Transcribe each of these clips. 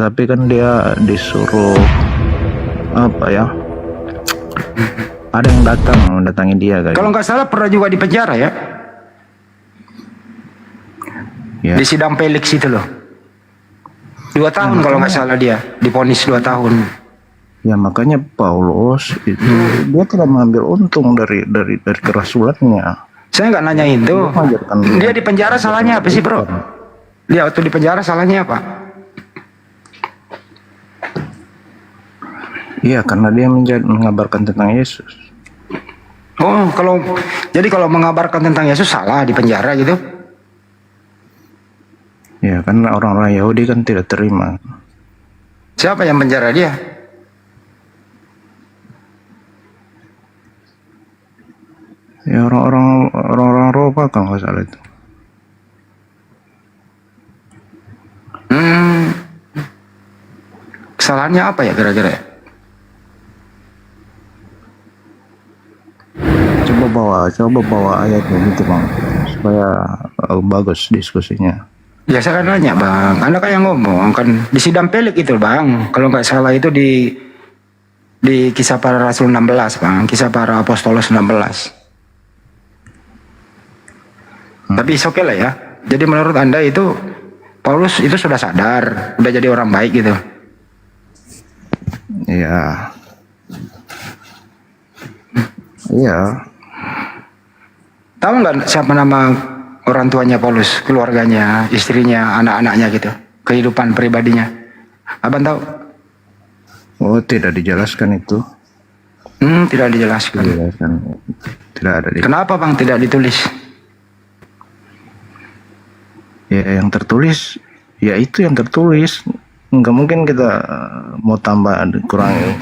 tapi kan dia disuruh apa ya? Ada yang datang mendatangi dia kayak. Kalau nggak salah pernah juga di penjara ya? Ya. Di sidang Felix itu loh. 2 tahun kalau nggak salah dia divonis 2 tahun. Ya makanya Paulus itu dia tidak mengambil untung dari kerasulannya. Saya nggak nanyain tuh. Dia di penjara salahnya apa sih bro? Dia waktu di penjara salahnya apa? Iya, karena dia mengabarkan tentang Yesus. Oh, jadi kalau mengabarkan tentang Yesus salah di penjara gitu? Ya, karena orang-orang Yahudi kan tidak terima. Siapa yang penjara dia? Ya orang-orang Roma kalau nggak salah itu. Kesalahannya apa ya kira-kira? Coba bawa ayatnya gitu bang, supaya bagus diskusinya. Ya saya kan nanya bang, Anda kan yang ngomong kan di sidang Felix itu bang, kalau nggak salah itu di Kisah Para Rasul 16 bang, Kisah Para Apostolos 16. Tapi oke lah ya. Jadi menurut Anda itu Paulus itu sudah sadar, udah jadi orang baik gitu. Iya. Iya. Tahu nggak siapa nama orang tuanya Paulus, keluarganya, istrinya, anak-anaknya gitu, kehidupan pribadinya? Abang tahu? Oh, tidak dijelaskan itu. Tidak dijelaskan. Tidak ada. Kenapa bang tidak ditulis? Ya yang tertulis, ya itu yang tertulis. Nggak mungkin kita mau tambah kurangi.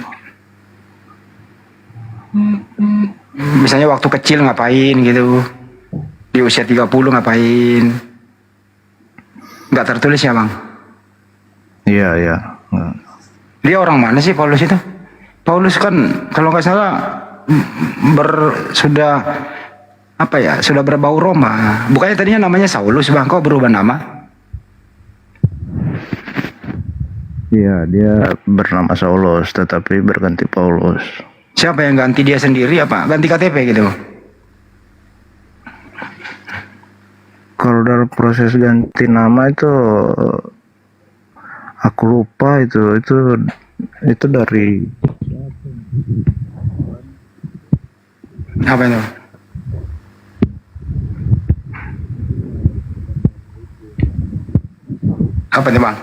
Misalnya waktu kecil ngapain gitu, di usia 30 ngapain, nggak tertulis ya bang? Iya iya. Dia orang mana sih Paulus itu? Paulus kan kalau nggak salah sudah apa ya, sudah berbau Roma. Bukannya tadinya namanya Saulus bang, kok berubah nama? Iya, dia bernama Saulus tetapi berganti Paulus. Siapa yang ganti dia sendiri apa? Ganti KTP gitu? Kalau dalam proses ganti nama itu aku lupa itu dari apa itu? Apa itu bang?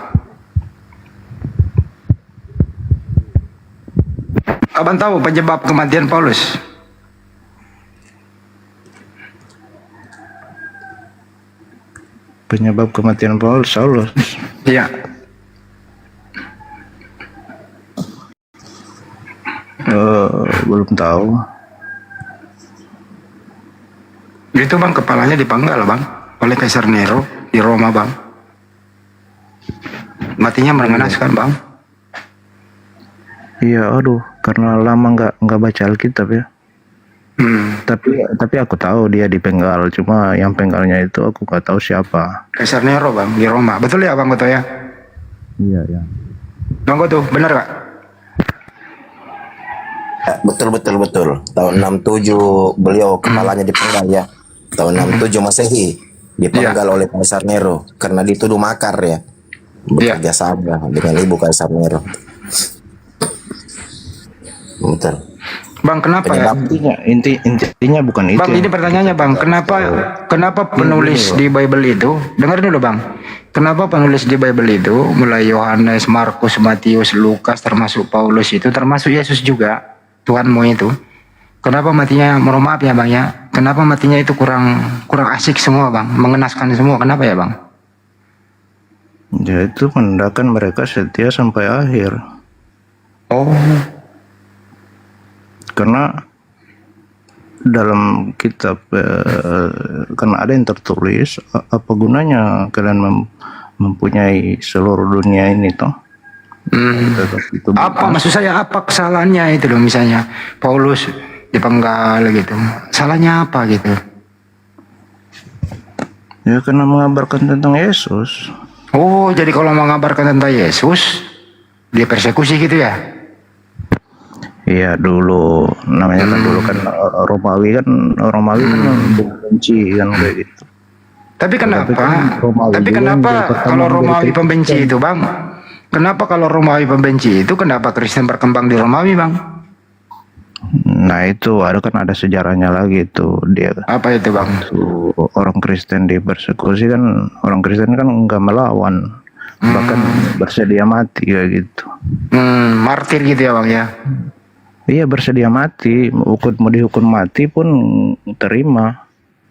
Abang tahu penyebab kematian Paulus? Penyebab kematian Paulus, Saulus. Iya. Belum tahu. Itu bang, kepalanya dipenggal bang oleh Kaisar Nero di Roma bang. Matinya mengenaskan bang. Iya, aduh, karena lama nggak baca Alkitab ya. Tapi aku tahu dia dipenggal, cuma yang penggalnya itu aku nggak tahu siapa. Kaisar Nero bang di Roma, betul ya bang Goto ya? Iya ya. Bang Goto, benar gak? Betul. Tahun 67 beliau kepalanya dipenggal ya. Tahun 67 Masehi dipenggal oleh Kaisar Nero karena dituduh makar ya. Bekerja sama dengan ibu Kaisar Nero. Betul. Bang, kenapa ya? Intinya bukan itu. Bang, ini pertanyaannya bang, kenapa penulis di Bible itu, dengar dulu bang, kenapa penulis di Bible itu, mulai Yohanes, Markus, Matius, Lukas, termasuk Paulus itu, termasuk Yesus juga, Tuhanmu itu, kenapa matinya, mohon maaf ya bang ya, kenapa matinya itu kurang asik semua bang, mengenaskan semua, kenapa ya bang? Ya itu menandakan mereka setia sampai akhir. Oh. Karena dalam kitab karena ada yang tertulis, apa gunanya kalian mempunyai seluruh dunia ini toh? Apa maksud saya, apa kesalahannya itu loh, misalnya Paulus dipenggal gitu, salahnya apa gitu? Ya karena mengabarkan tentang Yesus. Oh, jadi kalau mengabarkan tentang Yesus, dia persekusi gitu ya? Iya dulu namanya kan dulu kan Romawi kan benci kan kayak gitu. Tapi kenapa? kan Romawi Tapi juga yang kenapa pertama kalau menjadi Romawi Kristen. pembenci itu, Bang? Kenapa kalau Romawi pembenci itu, kenapa Kristen berkembang di Romawi, Bang? Nah itu ada sejarahnya lagi itu dia Apa itu, Bang? tuh orang Kristen dipersekusi kan orang Kristen kan nggak melawan bahkan bersedia mati kayak gitu. Martir gitu ya, Bang ya? Iya bersedia mati mau dihukum mati pun terima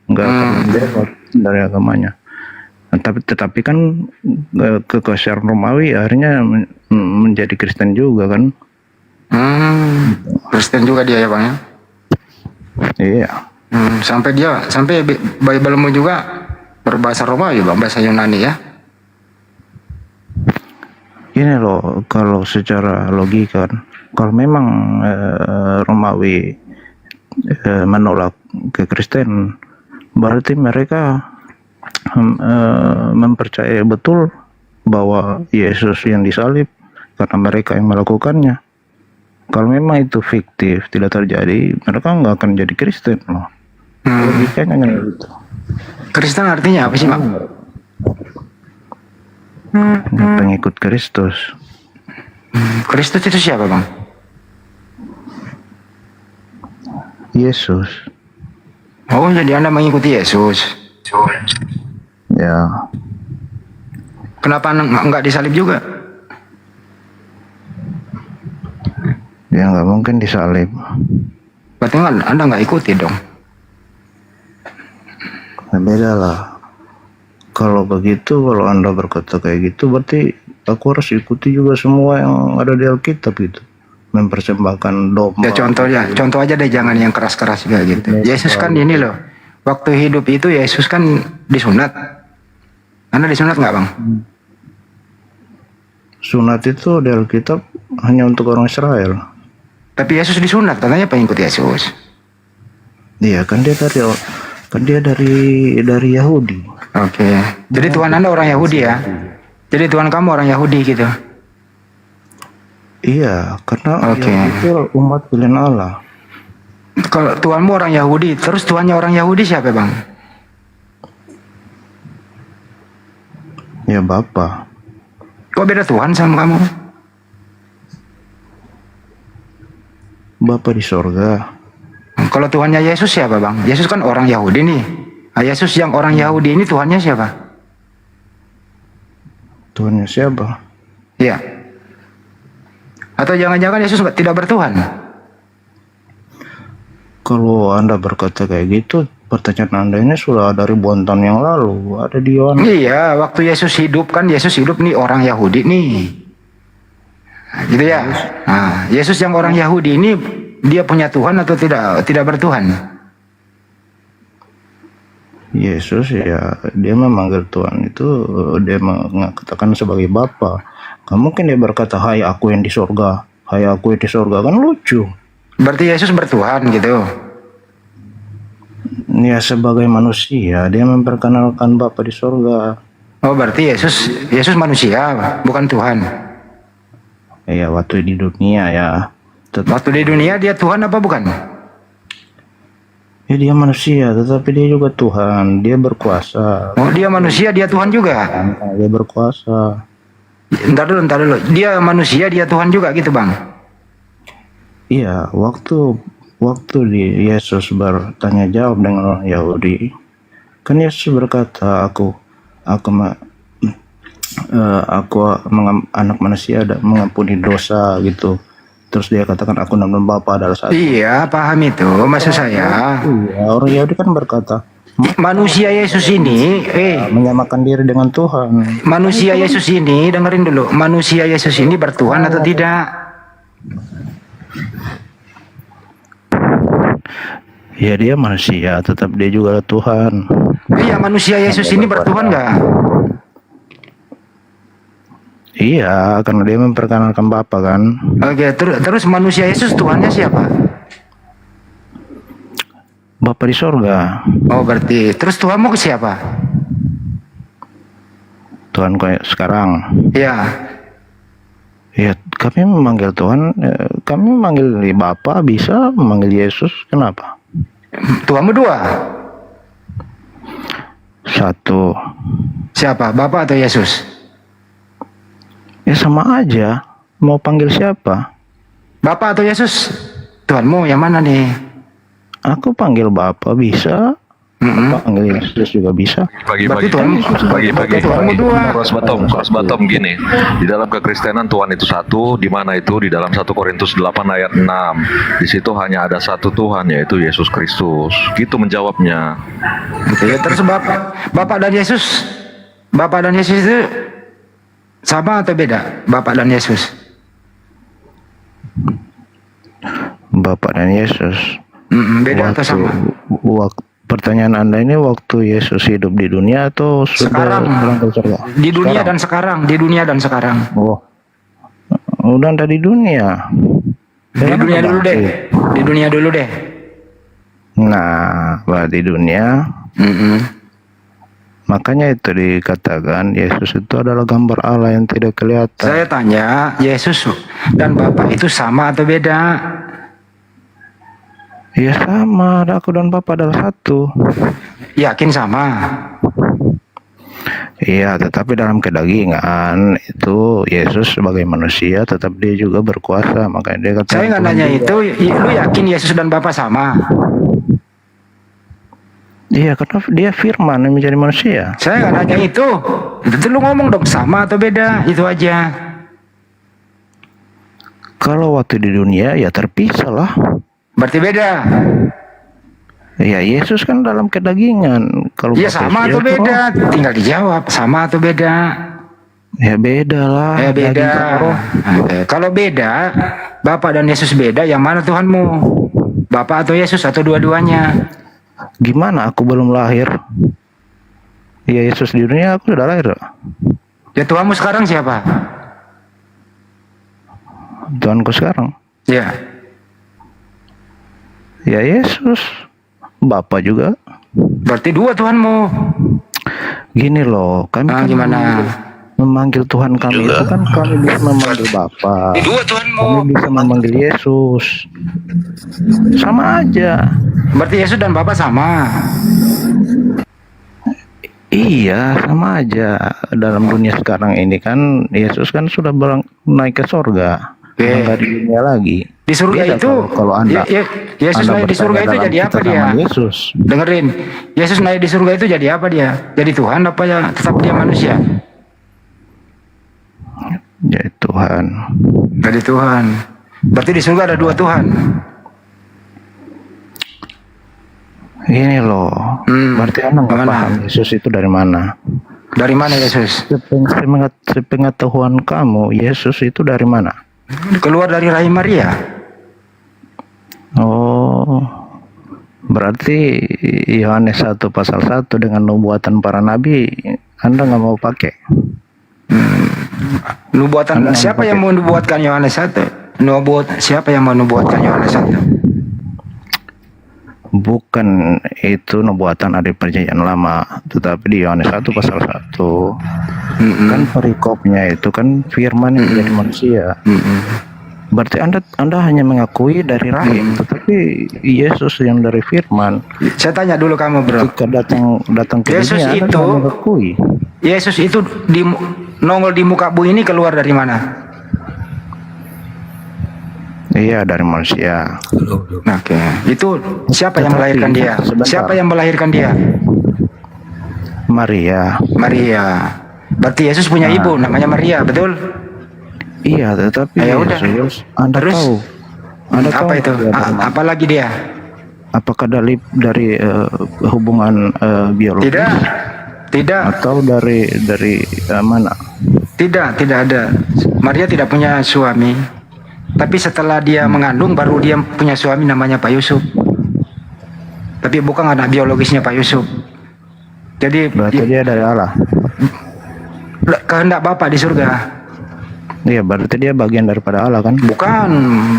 nggak akan bebas dari agamanya. Nah, tetapi kan kekuasaan Romawi akhirnya menjadi Kristen juga kan. Kristen juga dia ya, Bang ya? Iya. Sampai Bible-mu juga berbahasa Romawi, Bang, bahasa Yunani ya? Ini loh kalau secara logika kan, kalau memang Romawi menolak ke Kristen berarti mereka mempercayai betul bahwa Yesus yang disalib karena mereka yang melakukannya. Kalau memang itu fiktif tidak terjadi mereka nggak akan jadi Kristen loh. Logikanya kan gitu. Kristen artinya apa sih, Bang? Pengikut Kristus. Kristus itu siapa, Bang? Yesus. Oh, jadi Anda mengikuti Yesus. Ya. Kenapa enggak disalib juga? Ya nggak mungkin disalib. Berarti Anda nggak ikuti dong. Nah, beda lah. Kalau begitu, kalau Anda berkata kayak gitu, berarti aku harus ikuti juga semua yang ada di Alkitab gitu. Mempersembahkan domba. Ya contoh aja deh, jangan yang keras-keras juga gitu. Yesus kan ini loh, waktu hidup itu Yesus kan disunat. Anda disunat nggak, Bang? Sunat itu di Alkitab hanya untuk orang Israel. Tapi Yesus disunat, katanya pengikut Yesus. Iya, kan dia dari Yahudi. Oke. Jadi Tuhan Anda orang Yahudi ya? Jadi Tuhan kamu orang Yahudi gitu? Iya, karena Oke. itu umat pilihan Allah. Kalau Tuhanmu orang Yahudi, terus Tuhannya orang Yahudi siapa, Bang? Ya Bapa. Kok beda Tuhan sama kamu? Bapa di sorga. Kalau Tuhannya Yesus siapa, Bang? Yesus kan orang Yahudi nih. Nah, Yesus yang orang Yahudi ini Tuhannya siapa? Tuhannya siapa? Iya. Atau jangan-jangan Yesus tidak bertuhan? Kalau Anda berkata kayak gitu, pertanyaan Anda ini sudah dari ribuan tahun yang lalu. Ada di Yohanes. Iya, waktu Yesus hidup kan, Yesus hidup nih orang Yahudi nih. Nah, gitu ya. Nah, Yesus yang orang Yahudi ini dia punya Tuhan atau tidak bertuhan? Yesus ya dia memanggil Tuhan itu dia mengatakan sebagai Bapa. Gak mungkin dia berkata hai aku yang di sorga, hai aku yang di sorga, kan lucu. Berarti Yesus bertuhan gitu. Ya sebagai manusia dia memperkenalkan Bapa di sorga. Oh, berarti Yesus manusia, bukan Tuhan. Ya waktu di dunia ya. Waktu di dunia dia Tuhan apa bukan? Ya dia manusia tetapi dia juga Tuhan, dia berkuasa. Oh, dia manusia, dia Tuhan juga. Dia berkuasa. Ntar dulu. Dia manusia, dia Tuhan juga gitu, Bang. Iya, waktu di Yesus bertanya jawab dengan orang Yahudi, kan Yesus berkata, aku anak manusia mengampuni dosa gitu. Terus dia katakan aku dan Bapa adalah satu. Iya, paham itu. Maksud saya, Iya, orang Yahudi kan berkata, manusia Yesus ini, menyamakan diri dengan Tuhan. manusia Yesus ini, dengerin dulu. Manusia Yesus ini bertuhan atau tidak? Ya dia manusia, tetap dia juga Tuhan. Iya, manusia Yesus ini bertuhan nggak? Iya, karena dia memperkenalkan Bapa kan. Oke, terus manusia Yesus Tuhannya siapa? Bapa di sorga. Oh, berarti terus Tuhanmu ke siapa? Tuhan kayak sekarang. Ya, Ya, kami memanggil Tuhan, kami memanggil Bapa bisa, memanggil Yesus, kenapa? Tuhanmu dua. Satu. Siapa? Bapak atau Yesus? Ya sama aja, mau panggil siapa? Bapak atau Yesus? Tuhanmu yang mana nih? Aku panggil Bapa bisa, panggil Yesus juga bisa. Berarti Tuhan Tuhanmu dua. Cross bottom gini. Di dalam kekristenan Tuhan itu satu, di mana itu di dalam 1 Korintus 8 ayat 6. Di situ hanya ada satu Tuhan, yaitu Yesus Kristus. Gitu menjawabnya. Oke, terus Bapak dan Yesus itu sama atau beda? Bapak dan Yesus. Bapak dan Yesus. Beda atau sama? Pertanyaan Anda ini waktu Yesus hidup di dunia atau sudah Sekarang. berangkat surga? Di dunia dan sekarang. Oh, udah ada di dunia. Di dunia dulu deh. Di dunia dulu deh. Nah, berarti dunia. Makanya itu dikatakan Yesus itu adalah gambar Allah yang tidak kelihatan. Saya tanya, Yesus dan Bapak itu sama atau beda? Ya sama, aku dan Bapa adalah satu. Yakin sama? Iya, tetapi dalam kedagingan itu Yesus sebagai manusia, tetap dia juga berkuasa. Makanya dia kata. Saya nggak nanya itu. Lu yakin Yesus dan Bapak sama? Iya, karena dia firman yang menjadi manusia. Saya nggak nanya itu. Itu lu ngomong dong sama atau beda, itu aja. Kalau waktu di dunia ya terpisah lah. Berarti beda. Ya Yesus kan dalam kedagingan. Kalau Iya pakai sama atau siapa, beda? Tinggal dijawab sama atau beda. Ya beda lah. Beda. Daging roh. Kalau beda, Bapak dan Yesus beda. Yang mana Tuhanmu? Bapak atau Yesus atau dua-duanya? Gimana? Aku belum lahir. Ya Yesus di dunia, aku sudah lahir. Ya Tuhanmu sekarang siapa? Tuhanku sekarang. Ya. Ya Yesus. Bapa juga. Berarti dua Tuhanmu. Gini loh, kami kan Gimana? memanggil Tuhan kami itu kan kami bisa memanggil Bapa. Dua Tuhanmu. Kami bisa memanggil Yesus. Sama aja. Berarti Yesus dan Bapak sama. Iya, sama aja. Dalam dunia sekarang ini kan Yesus kan sudah naik ke surga. Enggak di dunia lagi. Di surga Beda itu, kalau Anda Yesus Anda naik di surga itu bertanya jadi dalam apa kita dia? sama Yesus. Dengerin, Yesus naik di surga itu jadi apa dia? Jadi Tuhan apa ya? Tetap dia manusia? Jadi Tuhan. Jadi Tuhan. Berarti di surga ada dua Tuhan. Ini loh. Berarti Anda nggak Gimana? paham Yesus itu dari mana? Dari mana Yesus? Sepengetahuan kamu, Yesus itu dari mana? Keluar dari rahim Maria. Oh, berarti Yohanes 1 pasal 1 dengan nubuatan para nabi Anda nggak mau pakai? Nubuatan siapa yang mau nubuatkan Yohanes 1? Siapa yang mau nubuatkan Yohanes 1? Bukan itu nubuatan dari perjanjian lama, tetapi di Yohanes 1 pasal 1 kan perikopnya itu kan firman yang menjadi manusia. Berarti Anda hanya mengakui dari rahim, tetapi Yesus yang dari firman. Saya tanya dulu kamu bro. Ketika datang ke Yesus dunia, Anda itu- hanya mengakui. Yesus itu nongol di muka bumi ini keluar dari mana? Iya, dari manusia. Oke. Itu siapa yang Tetapi, melahirkan dia? sebentar. Siapa yang melahirkan dia? Maria. Maria. Berarti Yesus punya ibu namanya Maria, betul? Iya, tetapi Ya udah. Yesus, Anda Terus? tahu. Anda tahu Apa itu? dia dari mana? Apa lagi dia? Apakah dari hubungan biologi Tidak. Tidak. atau dari mana? Tidak ada. Maria tidak punya suami. Tapi setelah dia mengandung baru dia punya suami namanya Pak Yusuf. Tapi bukan anak biologisnya Pak Yusuf. Jadi Berarti dia dari Allah. kehendak Bapa di surga. Iya, berarti dia bagian daripada Allah kan? Bukan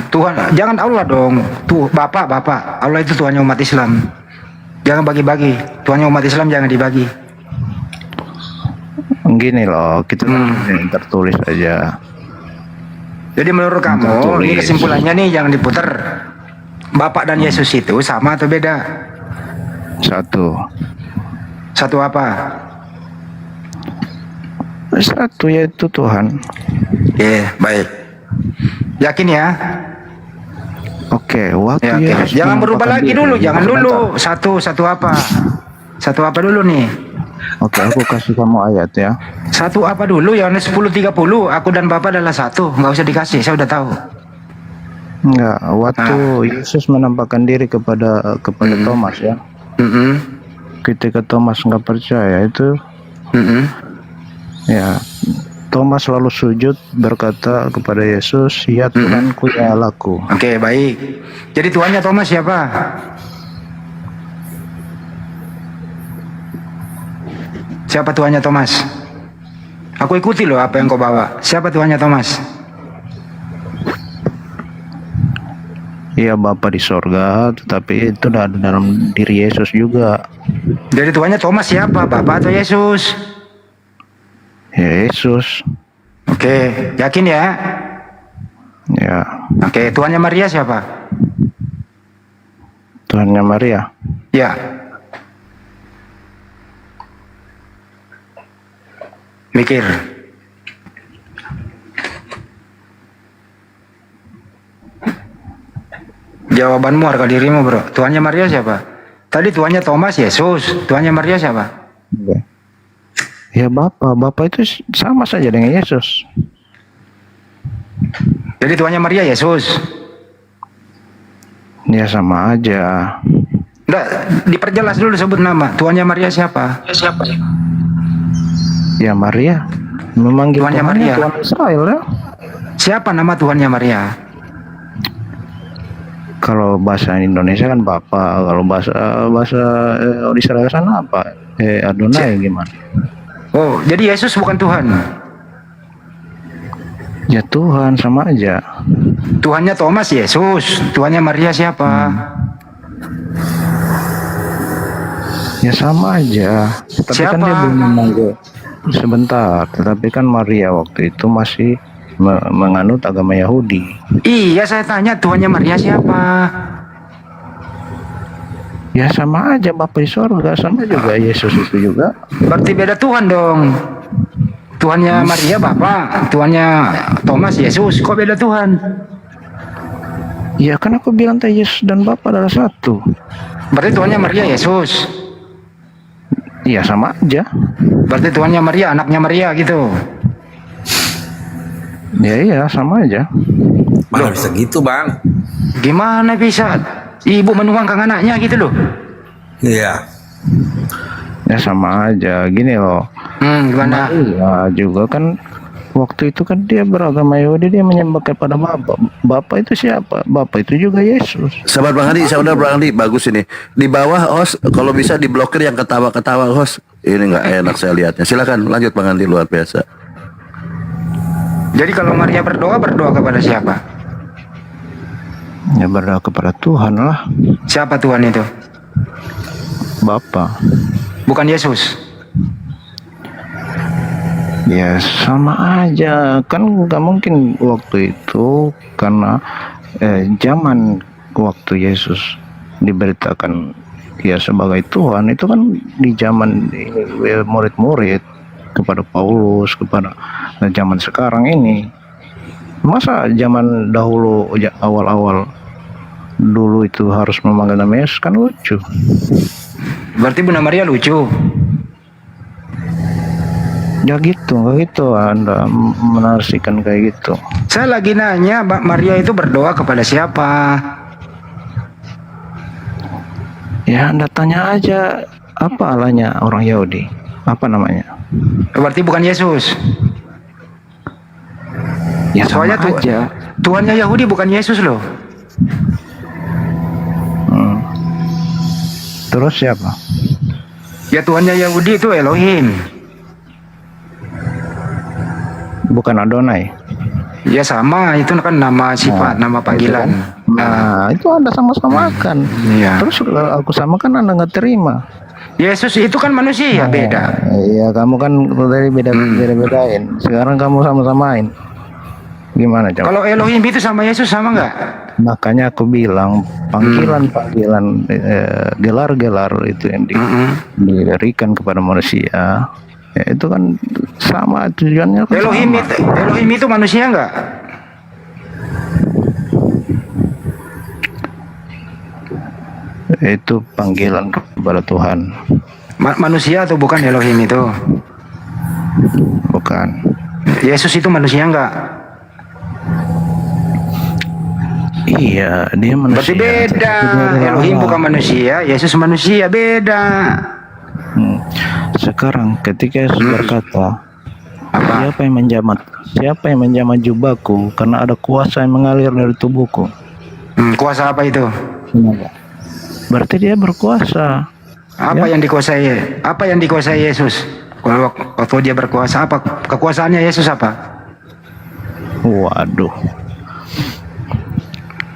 Tuhan, jangan Allah dong. Tuh Bapak. Allah itu Tuhannya umat Islam. Jangan bagi-bagi. Tuhannya umat Islam jangan dibagi. Gini loh, kita yang tertulis aja. Jadi menurut kamu, Tertulis. ini kesimpulannya nih yang diputar. Bapak dan Yesus itu sama atau beda? Satu. Satu apa? Satu yaitu Tuhan. Baik. Yakin ya? Oke, waktu Ya, oke. Yesus Jangan berubah menampakkan lagi diri. dulu, jangan Sebentar. dulu. Satu apa? Satu apa dulu nih? Oke, aku kasih kamu ayat ya. Satu apa dulu? Yohanes 10:30. Aku dan Bapa adalah satu. Nggak usah dikasih, saya udah tahu. Enggak, waktu Yesus menampakkan diri kepada Thomas ya. Mm-mm. Ketika Thomas nggak percaya itu, Mm-mm. ya Thomas lalu sujud berkata kepada Yesus, "Ya Tuhanku, ya Allahku." Oke, baik. Jadi tuannya Thomas siapa? Siapa tuannya Thomas? Aku ikuti loh apa yang kau bawa. Siapa tuannya Thomas? Iya, Bapa di sorga, tetapi itu ada dalam diri Yesus juga. Jadi tuannya Thomas siapa? Bapak atau Yesus? Ya Yesus. Oke, yakin ya? Ya, Oke, tuannya Maria siapa? Tuhannya Maria. Ya. Mikir. Jawabanmu harga dirimu, bro. Tuannya Maria siapa? Tadi tuannya Thomas Yesus. Tuannya Maria siapa? Ya. Ya Bapa itu sama saja dengan Yesus. Jadi tuannya Maria Yesus. Ya sama aja. Nggak, diperjelas dulu sebut nama. Tuannya Maria siapa? Ya Maria memanggil Tuhannya Tuhannya Maria. Tuhan Israel ya. Siapa nama tuannya Maria? Kalau bahasa Indonesia kan Bapa, kalau bahasa Israel sana apa? Adonai gimana? Oh, jadi Yesus bukan Tuhan. Ya Tuhan sama aja. Tuhannya Thomas Yesus. Tuhannya Maria siapa? Ya sama aja. Tapi kan Siapa? dia belum memanggil. Sebentar. Tetapi kan Maria waktu itu masih menganut agama Yahudi. Iya, saya tanya tuannya Maria siapa? Ya sama aja Bapa di sorga, sama juga Yesus itu juga. Berarti beda Tuhan dong. Tuhannya Maria Bapak, Tuhannya Thomas Yesus. Kok beda Tuhan? Ya kan aku bilang tadi Yesus dan Bapa adalah satu. Berarti Tuhannya Maria Yesus. Ya sama aja. Berarti Tuhannya Maria, anaknya Maria gitu. Ya iya sama aja. Mana bisa gitu bang? Gimana bisa? Ibu menuangkan anaknya gitu loh. Iya. Ya sama aja. Gini loh. Gimana? Maria juga kan waktu itu kan dia beragama Yahudi, dia menyembah kepada Bapa. Bapa itu siapa? Bapa itu juga Yesus. Sahabat Bang Andi, saudara Bang Andi, bagus ini. Di bawah host, kalau bisa diblokir yang ketawa-ketawa host. Ini nggak enak saya lihatnya. Silakan lanjut Bang Andi, luar biasa. Jadi kalau Maria berdoa kepada siapa? Ya berdoa kepada Tuhan lah. Siapa Tuhan itu? Bapa. Bukan Yesus. Ya sama aja. Kan nggak mungkin waktu itu karena zaman waktu Yesus diberitakan dia sebagai Tuhan itu kan di zaman murid-murid kepada Paulus, kepada zaman sekarang ini. Masa zaman dahulu awal-awal dulu itu harus memanggil nama Yesus, kan lucu. Berarti Bunda Maria lucu. Ya gitu, nggak gitu Anda menarasikan kayak gitu. Saya lagi nanya, Mbak Maria itu berdoa kepada siapa? Ya Anda tanya aja apa alanya orang Yahudi, apa namanya? Berarti bukan Yesus. Ya sama Soalnya aja. Tuhannya Yahudi bukan Yesus loh. Terus siapa? Ya Tuhannya Yahudi itu Elohim. Bukan Adonai. Ya sama, itu kan nama sifat, nama panggilan. Nah, itu Anda sama-samakan. Iya. Terus kalau aku samakan Anda nggak terima. Yesus itu kan manusia, beda. Iya, kamu kan tadi beda-bedain. Sekarang kamu sama-samain. Gimana coba? Kalau Elohim itu sama Yesus sama nggak? Makanya aku bilang panggilan-panggilan gelar-gelar itu yang diberikan kepada manusia, ya, itu kan sama tujuannya kan sama. Elohim itu manusia nggak? Itu panggilan kepada Tuhan, Manusia atau bukan Elohim itu? bukan. Yesus itu manusia nggak? Iya, dia Berarti manusia. beda. Tapi dia Elohim Allah. bukan manusia, Yesus manusia, beda. Sekarang ketika Yesus berkata, Apa? siapa yang menjamah jubahku, karena ada kuasa yang mengalir dari tubuhku. Kuasa apa itu? Berarti dia berkuasa. Apa yang dikuasai? Apa yang dikuasai Yesus? Kalau waktu dia berkuasa, apa kekuasaannya Yesus apa? Waduh.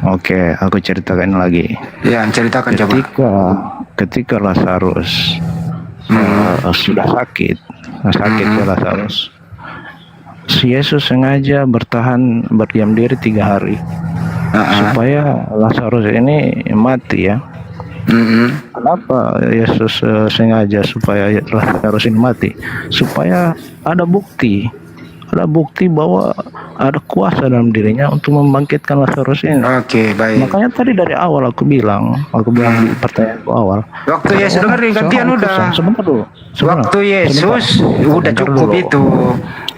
Oke, aku ceritakan lagi. Ya, ceritakan coba. Ketika Lazarus sudah sakit ya Lazarus. Si Yesus sengaja berdiam diri 3 hari supaya Lazarus ini mati ya. Kenapa Yesus sengaja supaya Lazarus ini mati? Supaya ada bukti bahwa ada kuasa dalam dirinya untuk membangkitkan Lazarus ini. Oke, baik. Makanya tadi dari awal aku bilang di pertanyaanku awal. Waktu Yesus dengerin gantian udah. Sebentar dulu. Waktu Yesus udah cukup itu.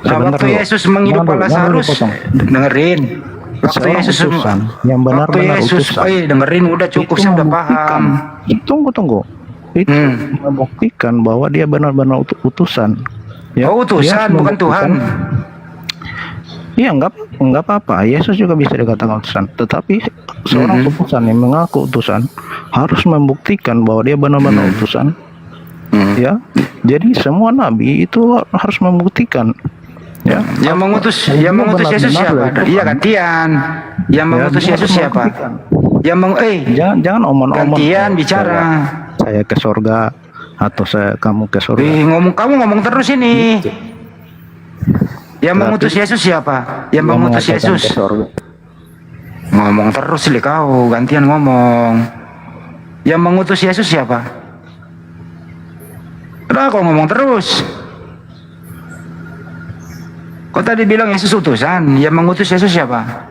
Nah, waktu Yesus menghidupkan Lazarus, dengerin. Waktu Yesus yang benar-benar Yesus, utusan. dengerin udah cukup, saya udah paham. Tunggu. Itu membuktikan bahwa dia benar-benar utusan. Ya, Oh, utusan, dia bukan Tuhan. Iya, enggak apa-apa. Yesus juga bisa dikatakan utusan. Tetapi seorang utusan yang mengaku utusan harus membuktikan bahwa dia benar-benar utusan. Ya. Jadi semua nabi itu harus membuktikan. Ya. Yang mengutus Yesus siapa? Iya, gantian. Yang mengutus Yesus siapa? Jangan omong-omong. Gantian bicara. Saya ke surga atau kamu ke surga. Kamu ngomong terus ini. Yang mengutus Yesus siapa? Yang mengutus Yesus. Ngomong terus li kau, gantian ngomong. Yang mengutus Yesus siapa? Udah kau ngomong terus. Kau tadi bilang Yesus utusan, yang mengutus Yesus siapa?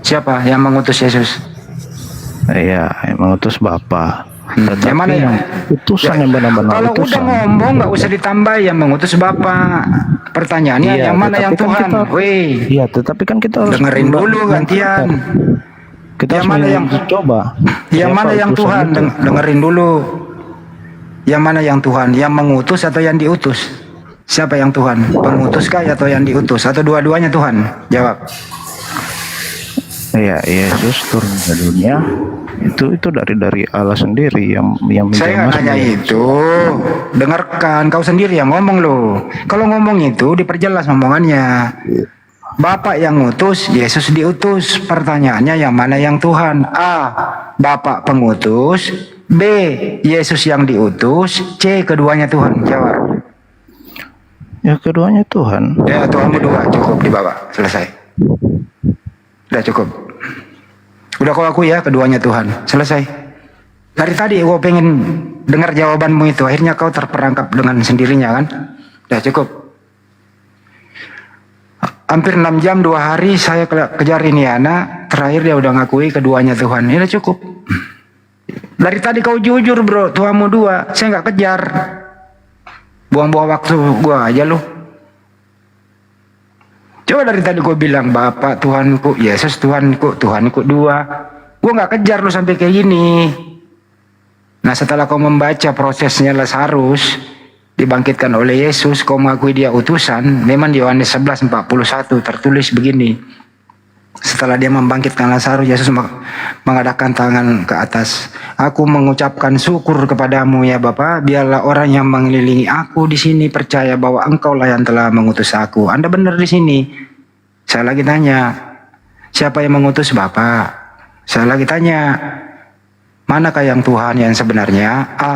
Siapa yang mengutus Yesus? Iya, yang mengutus Bapa. Tetapi Yang mana yang utusan yang benar-benar Kalau udah utusan. ngomong nggak usah ditambah yang mengutus Bapa. Pertanyaannya Iya, yang mana yang tetapi kan Tuhan? Iya, tetapi kan kita harus Dengerin dulu gantian. Kita Yang harus mana yang coba. Yang mana yang Tuhan? Dengerin dulu. Yang mana yang Tuhan? Yang mengutus atau yang diutus? Siapa yang Tuhan? Pengutus kah atau yang diutus? Atau dua-duanya Tuhan? Jawab. Iya, Yesus turun ke dunia. Itu dari Allah sendiri yang Saya nggak nanya itu. Dengarkan, kau sendiri yang ngomong loh. Kalau ngomong itu diperjelas omongannya. Bapak yang ngutus, Yesus diutus. Pertanyaannya yang mana yang Tuhan? A. Bapak pengutus. B. Yesus yang diutus. C. Keduanya Tuhan. Jawab. Ya, keduanya Tuhan. Ya, Tuhanmu dua. Cukup dibawa. Selesai. Udah cukup. Udah kau akui ya keduanya Tuhan. Selesai. Dari tadi gua pengen dengar jawabanmu itu. Akhirnya kau terperangkap dengan sendirinya kan. Udah cukup. Hampir 6 jam 2 hari saya kejar ini anak. Terakhir dia udah ngakui keduanya Tuhan. Ini udah cukup. Dari tadi kau jujur bro. Tuhanmu dua. Saya nggak kejar. Buang-buang waktu gua aja lu. Coba dari tadi gue bilang Bapak Tuhanku, Yesus Tuhanku dua. Gue nggak kejar lu sampai kayak gini. Nah setelah kau membaca prosesnya Lazarus dibangkitkan oleh Yesus, kau mengakui dia utusan. Memang di Yohanes 11:41 tertulis begini. Setelah dia membangkitkan Lazarus, Yesus mengadakan tangan ke atas. Aku mengucapkan syukur kepadamu ya Bapa. Biarlah orang yang mengelilingi aku di sini percaya bahwa Engkaulah yang telah mengutus aku. Anda benar di sini. Saya lagi tanya, siapa yang mengutus Bapa? Saya lagi tanya, manakah yang Tuhan yang sebenarnya? A.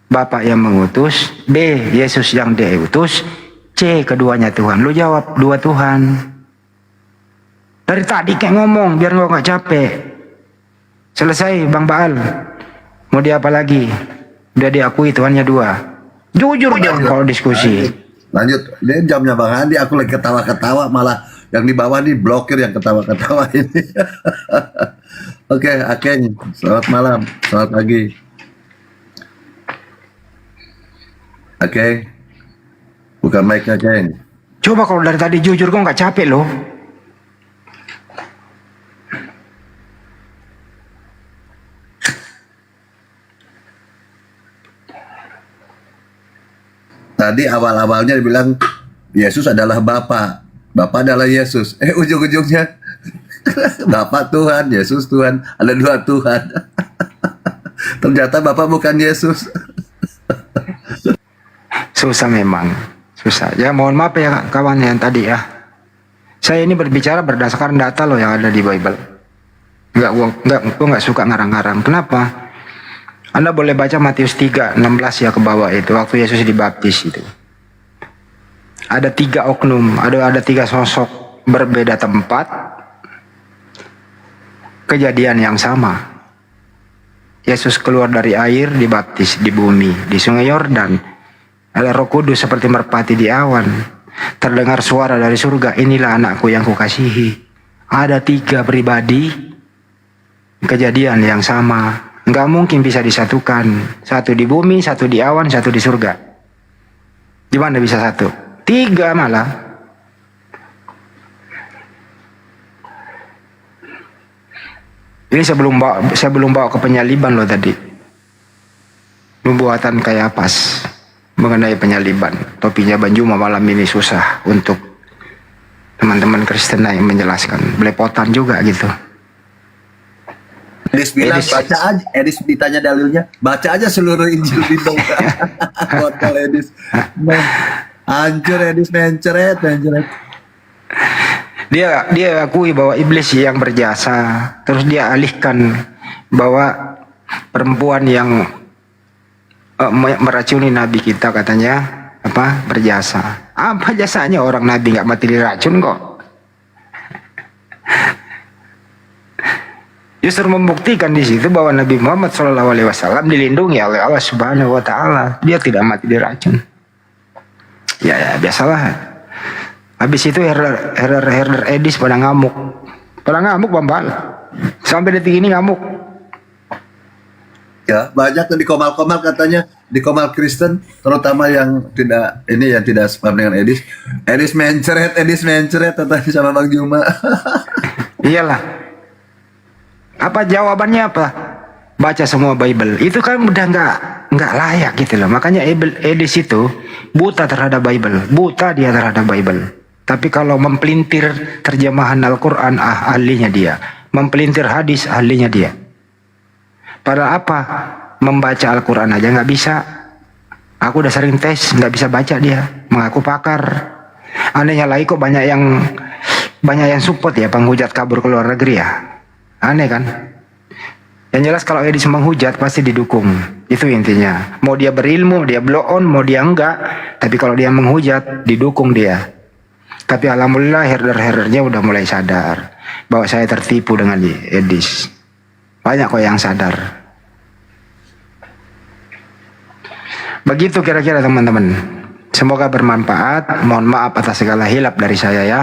Bapa yang mengutus. B. Yesus yang diutus. C. Keduanya Tuhan. Lu jawab, dua Tuhan. Dari tadi kayak ngomong, biar gua gak capek. Selesai Bang Baal. Mau dia apa lagi? Udah diakui Tuhannya dua. Jujur dong kalau diskusi. Lanjut. Ini jamnya Bang Andi, aku lagi ketawa-ketawa, malah yang di bawah nih blokir yang ketawa-ketawa ini. Oke, Akeng, selamat malam, selamat pagi. Oke, buka mic-nya, Akeng. Coba kalau dari tadi jujur kok nggak capek loh. Tadi awal-awalnya dibilang Yesus adalah Bapa, Bapa adalah Yesus. Ujung-ujungnya Bapa Tuhan, Yesus Tuhan, ada dua Tuhan. Ternyata Bapa bukan Yesus. Susah memang, susah. Ya mohon maaf ya kawan yang tadi ya. Saya ini berbicara berdasarkan data loh yang ada di Bible. Gua nggak suka ngarang-ngarang. Kenapa? Anda boleh baca Matius 3:16 ya ke bawah itu, waktu Yesus dibaptis itu. Ada 3 oknum, ada 3 sosok berbeda tempat, kejadian yang sama. Yesus keluar dari air, dibaptis di bumi, di sungai Yordan. Ada Roh Kudus seperti merpati di awan. Terdengar suara dari surga, inilah anakku yang kukasihi. Ada 3 pribadi, kejadian yang sama. Nggak mungkin bisa disatukan. Satu di bumi, satu di awan, satu di surga. Gimana bisa satu? 3 malah. Ini sebelum bawa ke penyaliban loh tadi. Pembuatan kayak pas mengenai penyaliban. Topinya Banjuma malam ini susah untuk teman-teman Kristen yang menjelaskan. Belepotan juga gitu. Edis bilang baca aja, Edis ditanya dalilnya, baca aja seluruh Injil Bible. Hotel Edis. Hancur Edis, menceret. Dia akui bahwa iblis yang berjasa, terus dia alihkan bahwa perempuan yang meracuni nabi kita katanya berjasa. Apa jasanya orang nabi nggak mati diracun kok? Justru membuktikan di situ bahwa Nabi Muhammad SAW dilindungi oleh Allah Subhanahu Wa Taala. Dia tidak mati diracun. Ya biasalah. Habis itu herder Edis pada ngamuk Bambal. Sampai detik ini ngamuk. Ya, banyak tuh di komal-komal katanya, di komal Kristen, terutama yang tidak sepaham dengan Edis. Edis menceret katanya sama Bang Juma. Iyalah. Apa jawabannya apa? Baca semua Bible. Itu kan udah nggak layak gitu loh. Makanya Edis itu buta terhadap Bible. Buta dia terhadap Bible. Tapi kalau mempelintir terjemahan Al-Quran, ahlinya dia. Mempelintir hadis, ahlinya dia. Padahal apa? Membaca Al-Quran aja nggak bisa. Aku udah sering tes, nggak bisa baca dia. Mengaku pakar. Anehnya lagi kok banyak yang support ya penghujat kabur ke luar negeri ya. Aneh kan? Yang jelas kalau Edis menghujat pasti didukung. Itu intinya. Mau dia berilmu, dia blow on, mau dia enggak. Tapi kalau dia menghujat, didukung dia. Tapi alhamdulillah herder-herdernya udah mulai sadar bahwa saya tertipu dengan Edis. Banyak kok yang sadar. Begitu kira-kira teman-teman. Semoga bermanfaat. Mohon maaf atas segala hilap dari saya ya.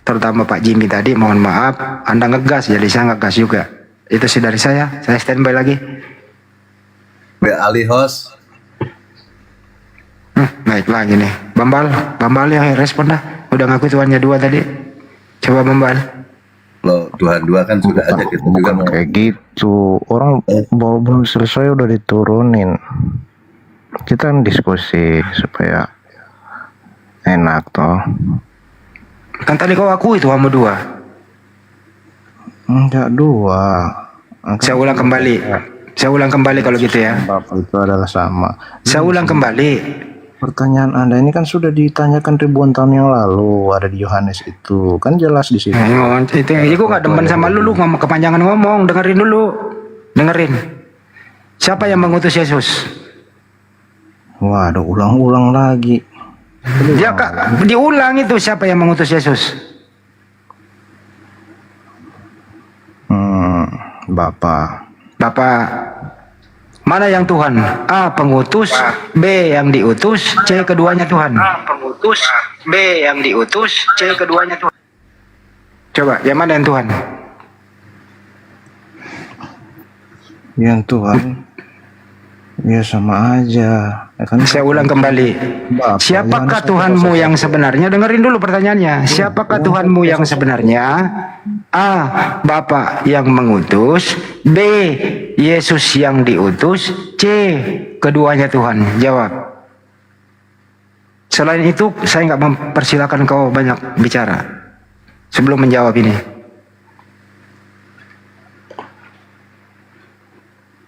Terutama Pak Jimmy tadi, mohon maaf. Anda ngegas, jadi saya ngegas juga. Itu sih dari saya standby lagi. Ali host. Naik lagi nih. Bambal yang respon dah. Udah ngaku tuannya 2 tadi. Coba Bambal. Loh, Tuhan 2 kan sudah ada, kita juga mau. Kayak gitu. Orang belum selesai udah diturunin. Kita kan diskusi supaya enak toh. Kan tadi kau akui itu sama 2. Enggak 2. Saya ulang kembali kalau gitu ya. Bapak itu adalah sama. Saya ulang kembali. Pertanyaan Anda ini kan sudah ditanyakan ribuan tahun yang lalu, ada di Yohanes itu. Kan jelas di situ. Itu nggak demen sama lu ngomong kepanjangan ngomong, dengerin dulu. Dengerin. Siapa yang mengutus Yesus? Waduh, ulang-ulang lagi. Ya Kak, diulang itu siapa yang mengutus Yesus? Bapak. Bapak. Mana yang Tuhan? A. Pengutus, B. Yang diutus, C. Keduanya Tuhan. A. Pengutus, B. Yang diutus, C. Keduanya Tuhan. Coba, yang mana yang Tuhan? Yang Tuhan. Ya sama aja. Ya kan, Saya ulang kembali. Bapak, Siapakah Yohanes Tuhanmu yang sebenarnya? Dengerin dulu pertanyaannya. Siapakah Tuhanmu yang sebenarnya? A. Bapa yang mengutus, B. Yesus yang diutus, C. Keduanya Tuhan. Jawab. Selain itu, saya nggak mempersilahkan kau banyak bicara sebelum menjawab ini.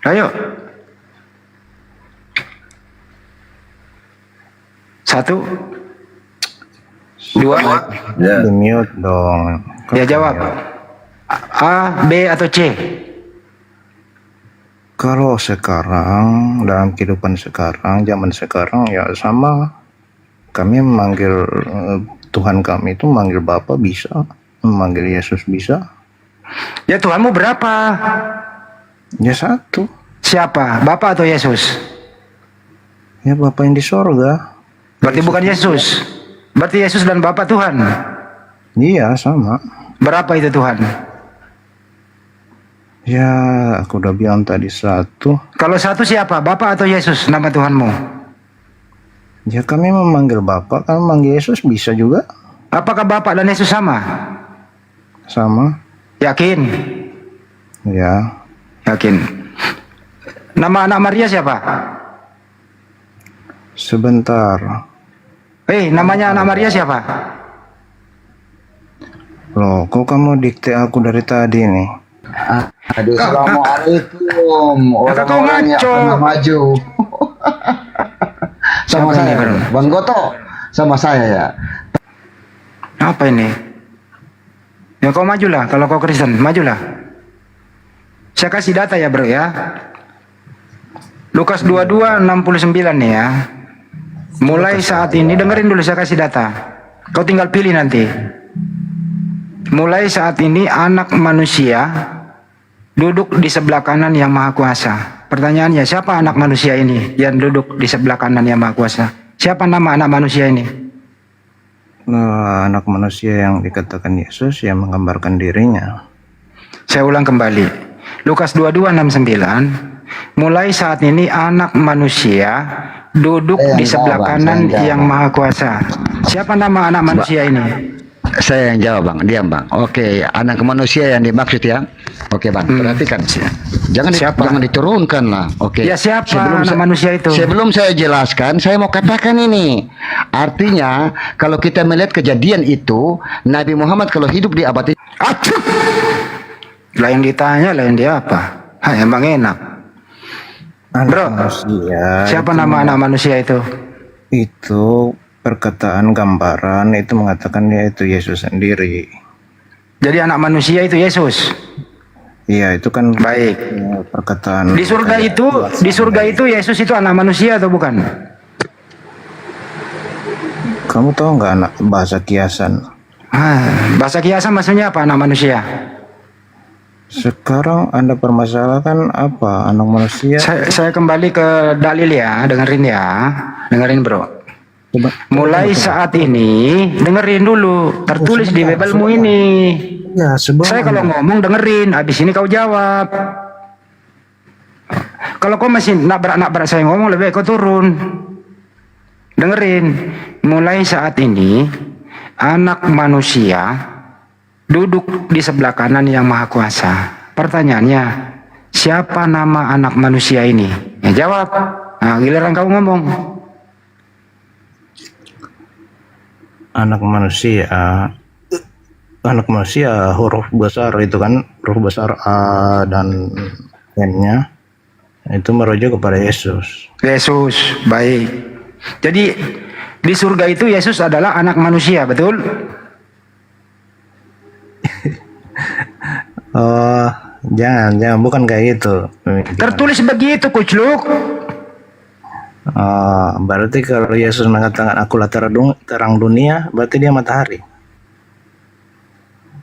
Ayo. 1, 2, Ya. di mute dong. ya jawab. A, B atau C? Kalau sekarang, dalam kehidupan sekarang, zaman sekarang ya sama. Kami memanggil Tuhan kami itu memanggil Bapa bisa, memanggil Yesus bisa. Ya Tuhanmu berapa? Ya satu. Siapa? Bapa atau Yesus? Ya Bapa yang di sorga. Berarti bukan Yesus. Berarti Yesus dan Bapa Tuhan. Iya sama. Berapa itu Tuhan? Ya aku udah bilang tadi satu. Kalau satu siapa? Bapa atau Yesus nama Tuhanmu? Ya kami memanggil Bapa, kami memanggil Yesus bisa juga. Apakah Bapa dan Yesus sama? Sama. Yakin? Ya. Yakin. Nama anak Maria siapa? Sebentar. Namanya anak Maria siapa? Loh, kok kamu dikte aku dari tadi nih? Aduh, assalamualaikum. Kakak kau Orang-orang yang ngaco. pernah maju. Sama Siapa ini, saya, Bang? Bang Goto. Sama saya ya. Apa ini? Ya kau majulah. Kalau kau Kristen, majulah. Saya kasih data ya bro ya. Lukas 22:69 nih ya. Mulai saat ini, dengerin dulu saya kasih data. Kau tinggal pilih nanti. Mulai saat ini anak manusia duduk di sebelah kanan yang maha kuasa. Pertanyaannya, siapa anak manusia ini yang duduk di sebelah kanan yang maha kuasa? Siapa nama anak manusia ini? Nah, anak manusia yang dikatakan Yesus yang menggambarkan dirinya. Saya ulang kembali. Lukas 22:69. Mulai saat ini anak manusia duduk di sebelah kanan yang maha kuasa. Siapa nama anak manusia ini? Saya yang jawab Bang, diam Bang. Oke, anak manusia yang dimaksud ya. Oke Bang, perhatikan. Jangan jangan diturunkan lah. Oke. Ya siapa anak manusia itu? Sebelum saya jelaskan, saya mau katakan ini. Artinya, kalau kita melihat kejadian itu, Nabi Muhammad kalau hidup di abad itu, Lain ditanya, lain dia apa? Emang enak. Anak Bro, manusia. siapa nama anak manusia itu? Itu perkataan gambaran itu mengatakan dia itu Yesus sendiri. Jadi anak manusia itu Yesus. Iya, itu kan Baik. perkataan. Di surga itu Yesus itu anak manusia atau bukan? Kamu tahu nggak anak bahasa kiasan? Bahasa kiasan maksudnya apa anak manusia? Sekarang Anda permasalahkan apa anak manusia? Saya kembali ke dalil ya, dengerin bro. Coba. Mulai saat ini, dengerin dulu, tertulis di Biblemu ini. Ya, Saya kalau ngomong dengerin, habis ini kau jawab. Kalau kau masih nabrak-nabrak saya ngomong, lebih baik kau turun. Dengerin, mulai saat ini, anak manusia duduk di sebelah kanan yang maha kuasa. Pertanyaannya, siapa nama anak manusia ini? Ya jawab. Nah, giliran kau ngomong. Anak manusia huruf besar itu kan, huruf besar A dan N-nya itu merujuk kepada Yesus. Yesus, baik. Jadi di surga itu Yesus adalah anak manusia, betul? Oh, jangan, bukan kayak gitu. Tertulis begitu, Kucluk. Oh, berarti kalau Yesus mengatakan akulah terang dunia, berarti dia matahari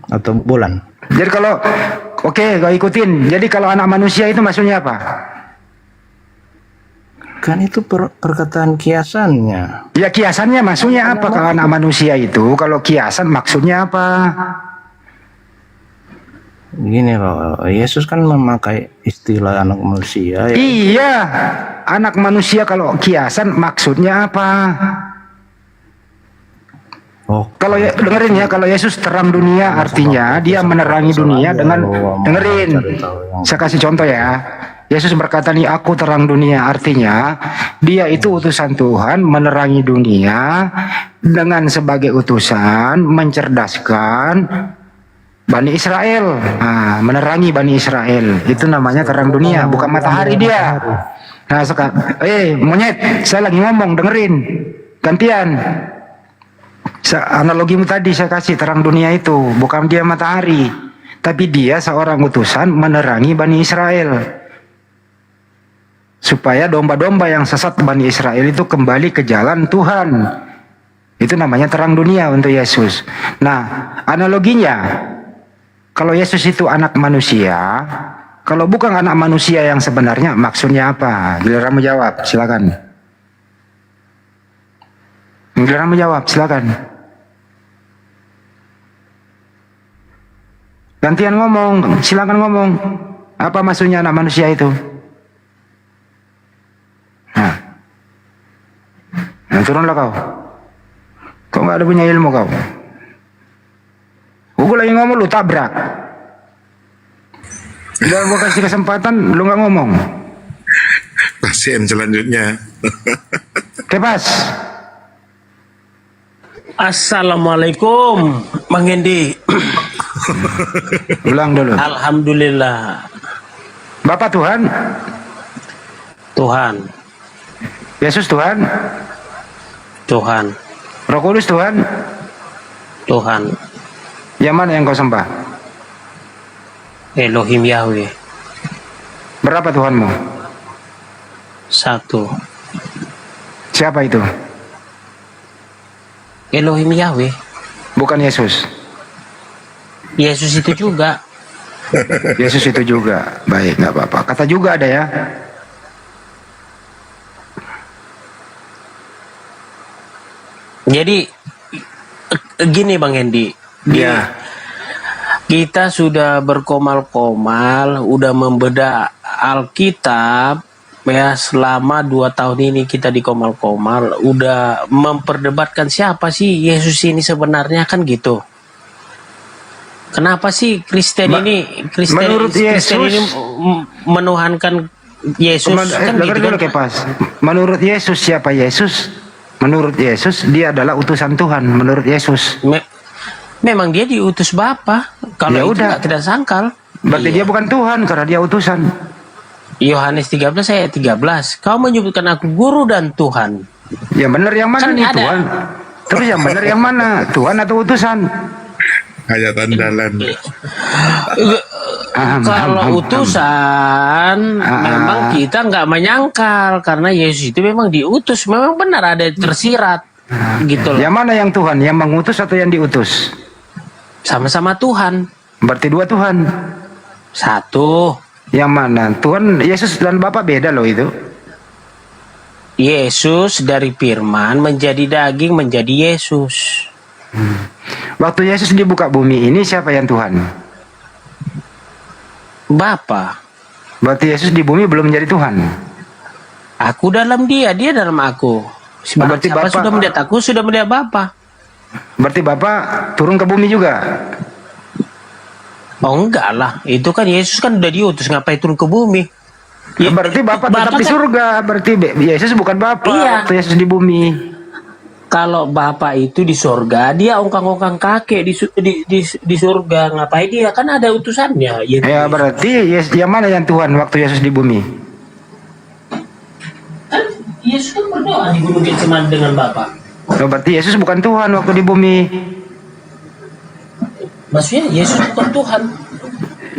atau bulan. Jadi kalau oke, kau ikutin. Jadi kalau anak manusia itu maksudnya apa? Kan itu perkataan kiasannya. Ya kiasannya maksudnya apa kalau anak manusia itu? Kalau kiasan maksudnya apa? Gini loh, Yesus kan memakai istilah anak manusia ya. Iya, anak manusia kalau kiasan maksudnya apa? Oh, Kalau dengerin ya, kalau Yesus terang dunia artinya dia menerangi dunia dengan dengerin. Saya kasih contoh ya. Yesus berkata nih, aku terang dunia, artinya dia itu utusan Tuhan menerangi dunia dengan sebagai utusan mencerdaskan Bani Israel. Nah, menerangi Bani Israel itu namanya terang dunia, bukan matahari dia. Nah sekarang, monyet, saya lagi ngomong, dengerin, gantian. Analogimu tadi saya kasih, terang dunia itu bukan dia matahari, tapi dia seorang utusan menerangi Bani Israel supaya domba-domba yang sesat Bani Israel itu kembali ke jalan Tuhan. Itu namanya terang dunia untuk Yesus. Nah, analoginya, kalau Yesus itu anak manusia, kalau bukan anak manusia yang sebenarnya maksudnya apa? Giliranmu jawab, silakan. Giliranmu jawab, silakan. Gantian ngomong, silakan ngomong. Apa maksudnya anak manusia itu? Nah, turunlah kau. Kau nggak ada punya ilmu kau. Gue lagi ngomong lu tabrak. Udah gue kasih kesempatan lu nggak ngomong. Pasien selanjutnya. Kepas. Assalamualaikum, Bang Hendi. Ulang dulu. Alhamdulillah. Bapak Tuhan. Tuhan. Yesus Tuhan. Tuhan. Roh Kudus Tuhan. Tuhan. Yang mana yang kau sembah? Elohim Yahweh. Berapa Tuhanmu? Satu. Siapa itu? Elohim Yahweh. Bukan Yesus. Yesus itu juga. Yesus itu juga. Baik, nggak apa-apa. Kata juga ada ya. Jadi gini Bang Hendi. Ya. Kita sudah berkomal-komal, udah membedah Alkitab ya, selama 2 tahun ini kita di komal-komal, udah memperdebatkan siapa sih Yesus ini sebenarnya, kan gitu. Kenapa sih Kristen ini menuhankan Yesus, kan gitu kan? Menurut Yesus siapa Yesus? Menurut Yesus dia adalah utusan Tuhan. Menurut Yesus. Memang dia diutus Bapa. Kalau Ya itu udah. tidak sangkal. Berarti dia bukan Tuhan karena dia utusan. Yohanes 13 ayat 13. Kau menyebutkan aku guru dan Tuhan. Yang benar yang mana Kan nih ada. Tuhan? Terus yang benar yang mana? Tuhan atau utusan? Ayat andalan. Kalau utusan memang kita nggak menyangkal karena Yesus itu memang diutus. Memang benar ada tersirat gitu loh. Yang mana yang Tuhan? Yang mengutus atau yang diutus? Sama-sama Tuhan. Berarti 2 Tuhan. Satu. Yang mana? Tuhan, Yesus dan Bapa beda loh itu. Yesus dari firman menjadi daging menjadi Yesus. Waktu Yesus dibuka bumi ini siapa yang Tuhan? Bapa. Berarti Yesus di bumi belum menjadi Tuhan. Aku dalam dia, dia dalam aku. Berarti Siapa Bapa- sudah melihat aku sudah melihat Bapa. Berarti Bapa turun ke bumi juga. Oh enggak lah, itu kan Yesus kan udah diutus, ngapain turun ke bumi? Ya, Berarti Bapa tetap di kan- surga. Berarti Yesus bukan Bapa. Iya. Waktu Yesus di bumi. Kalau Bapa itu di surga, dia ongkang-ongkang kakek di surga, ngapain dia? Kan ada utusannya. Ya berarti yang mana yang Tuhan waktu Yesus di bumi? Yesus kan berdoa di Gunung Getsemani dengan Bapa. Oh, berarti Yesus bukan Tuhan waktu di bumi. Maksudnya Yesus bukan Tuhan.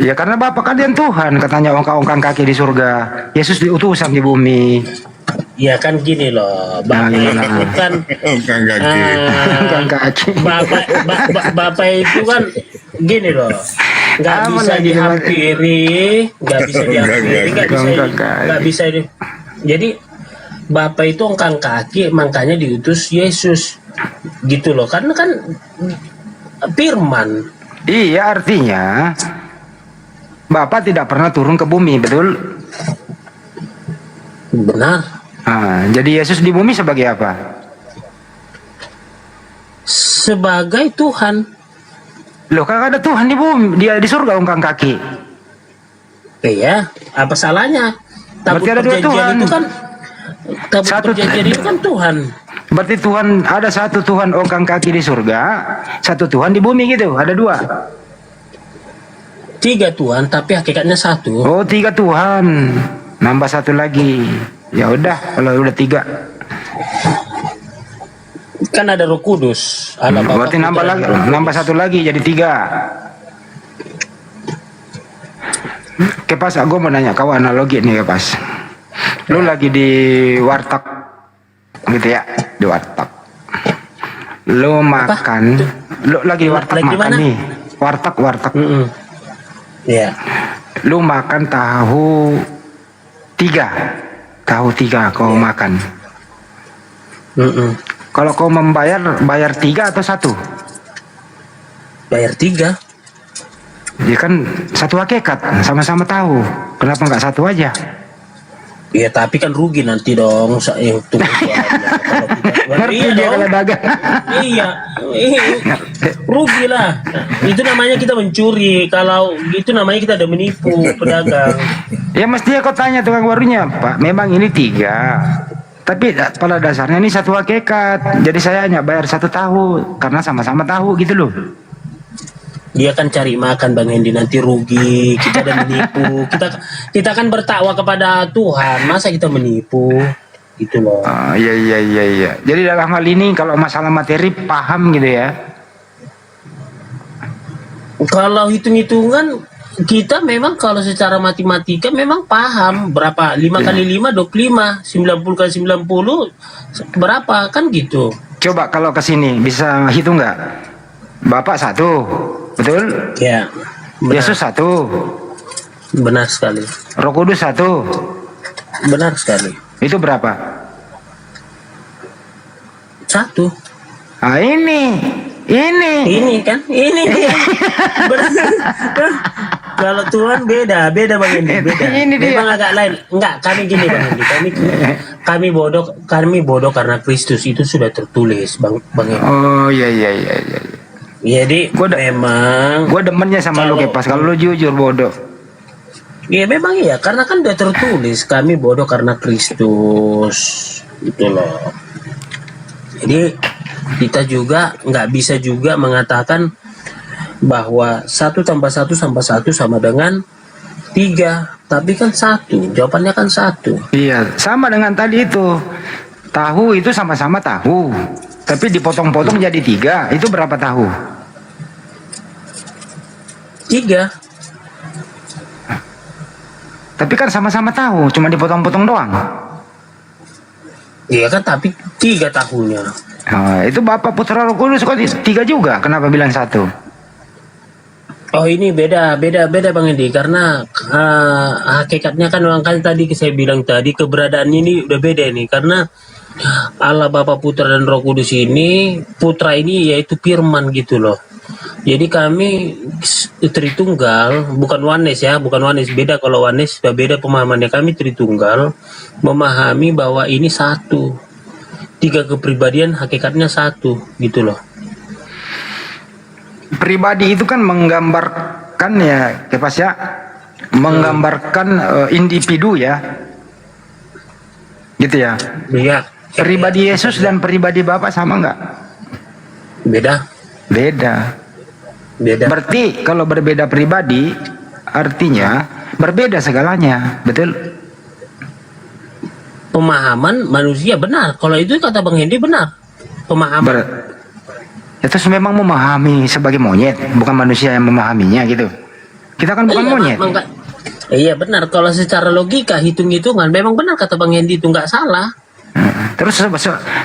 Ya karena Bapak kan yang Tuhan, katanya ongkang-ongkang kaki di surga. Yesus diutusan di bumi. Ya kan gini loh, Bapak itu kan Ongkang kaki. Ongkang kaki. Bapak itu kan gini loh, nggak Apa bisa lagi, dihampiri, nggak bisa jadi Bapak itu ongkang kaki, makanya diutus Yesus gitu loh, karena kan firman. Iya, artinya Bapak tidak pernah turun ke bumi, betul? Benar. Jadi Yesus di bumi sebagai apa? Sebagai Tuhan. Loh, kan ada Tuhan di bumi, dia di surga ongkang kaki. Iya, apa salahnya? Tabut Berarti ada dua perjanjian Tuhan. itu kan, tabut Satu. perjanjian itu kan Tuhan. Berarti Tuhan, ada satu Tuhan ongkang kaki di surga, satu Tuhan di bumi gitu, ada dua. 3 Tuhan, tapi hakikatnya 1. Oh, 3 Tuhan, nambah satu lagi. Ya udah, kalau udah 3. Kan ada Roh Kudus. Allah Bapa, Berarti nambah Putra, lagi, dan Roh Kudus. nambah satu lagi jadi 3. Kepas, aku mau nanya kau analogi nih Kepas. Lu lagi di warteg gitu ya, di warteg. Lu makan, lu lagi di warteg Lagi makan mana? nih. Warteg. Mm-mm. Iya. Lu makan tahu 3. Tahu 3 kau makan. Mm-mm. Kalau kau bayar 3 atau 1? Bayar 3. Ya kan satu hakikat, sama-sama tahu. Kenapa nggak satu aja? Iya, tapi kan rugi nanti dong. Tunggu Ngerti dia kalau dagang. Iya, rugi lah. Itu namanya kita mencuri. Kalau itu namanya kita ada menipu pedagang. Ya mestinya kau tanya tukang warungnya, Pak, memang ini 3. Tapi pada dasarnya ini satu hakikat. Jadi saya hanya bayar 1 tahu karena sama-sama tahu gitu loh. Dia kan cari makan Bang Hendi, nanti rugi. Kita ada menipu. Kita kan bertakwa kepada Tuhan. Masa kita menipu? Gitu loh. Iya. Jadi dalam hal ini kalau masalah materi paham gitu ya. Kalau hitung-hitungan kita memang kalau secara matematika memang paham berapa 5 kali 5 25, 90 kali 90 berapa kan gitu. Coba kalau ke sini bisa hitung nggak? Bapak 1, betul? Ya. Benar, Yesus 1, benar sekali. Roh Kudus 1. Benar sekali. Itu berapa? 1. Ini Ini dia. Benar. Kalau Tuhan beda Bang Hendi, beda. Ini dia. Memang agak lain. Enggak, kami gini Bang Hendi. Kami bodoh karena Kristus itu sudah tertulis Bang Hendi. Oh iya. Jadi memang Gue demennya sama lu Kepas. Kalau lu jujur bodoh. ya memang iya, karena kan udah tertulis kami bodoh karena Kristus. Itu loh. Jadi kita juga nggak bisa juga mengatakan bahwa 1 tambah 1 tambah 1 sama dengan 3, tapi kan 1, jawabannya kan 1. Iya, sama dengan tadi itu. Tahu itu sama-sama tahu, tapi dipotong-potong jadi 3. Itu berapa tahu? 3. Tapi kan sama-sama tahu, cuma dipotong-potong doang. Iya kan, tapi 3 tahunnya. Nah, itu Bapak Putra Roh Kudus kok 3 juga? Kenapa bilang 1? Oh ini beda Bang Hendi, karena hakikatnya kan tadi saya bilang tadi keberadaannya ini udah beda nih, karena Allah Bapa Putra dan Roh Kudus ini, Putra ini yaitu Firman gitu loh. Jadi kami Tritunggal, bukan oneness ya, bukan oneness, beda. Kalau oneness sudah beda pemahamannya. Kami Tritunggal memahami bahwa ini 1, 3 kepribadian hakikatnya 1 gitu loh. Pribadi itu kan menggambarkan ya, Kepas ya, menggambarkan individu ya, gitu ya. Iya. Pribadi Yesus dan pribadi Bapak sama nggak? Beda. Berarti kalau berbeda pribadi, artinya berbeda segalanya, betul? pemahaman manusia benar. Kalau itu kata Bang Hendy benar. Pemahaman. Itu memang memahami sebagai monyet, bukan manusia yang memahaminya gitu. Kita kan bukan Iya, monyet. Iya benar. Kalau secara logika hitung-hitungan memang benar kata Bang Hendy itu nggak salah. Terus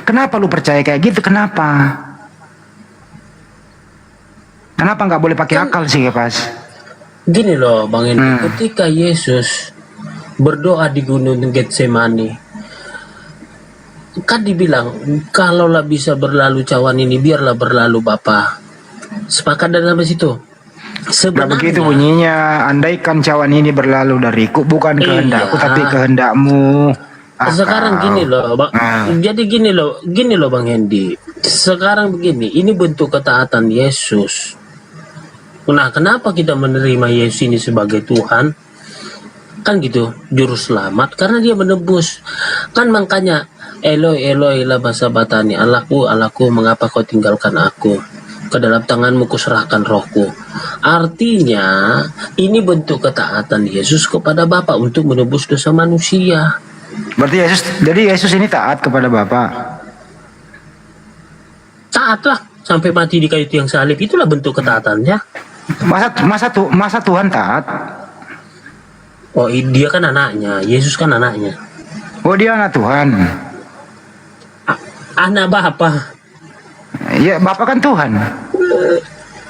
kenapa lu percaya kayak gitu? Kenapa? Kenapa nggak boleh pakai akal sih, Kepas? Gini loh Bang Hendy, ketika Yesus berdoa di Gunung Getsemani, kan dibilang kalaulah bisa berlalu cawan ini biarlah berlalu Bapa. Sepakat dalam situ. Nggak begitu bunyinya. Andaikan cawan ini berlalu dariku, bukan kehendakku tapi kehendakmu. Sekarang gini loh, jadi gini loh Bang Hendy. Sekarang begini, ini bentuk ketaatan Yesus. Nah, kenapa kita menerima Yesus ini sebagai Tuhan? Kan gitu, juru selamat, karena dia menebus. Kan makanya Eloi Eloi lama sabachthani, Allahku Allahku mengapa kau tinggalkan aku? Ke dalam tanganmu kuserahkan rohku. Artinya ini bentuk ketaatan Yesus kepada Bapa untuk menebus dosa manusia. Berarti Yesus ini taat kepada Bapa. Taatlah sampai mati di kayu tiang salib, itulah bentuk ketaatannya. Masa Tuhan taat? Oh, dia kan anaknya, Yesus kan anaknya. Oh, dia anak Tuhan. Anak Bapa. Ya, Bapa kan Tuhan.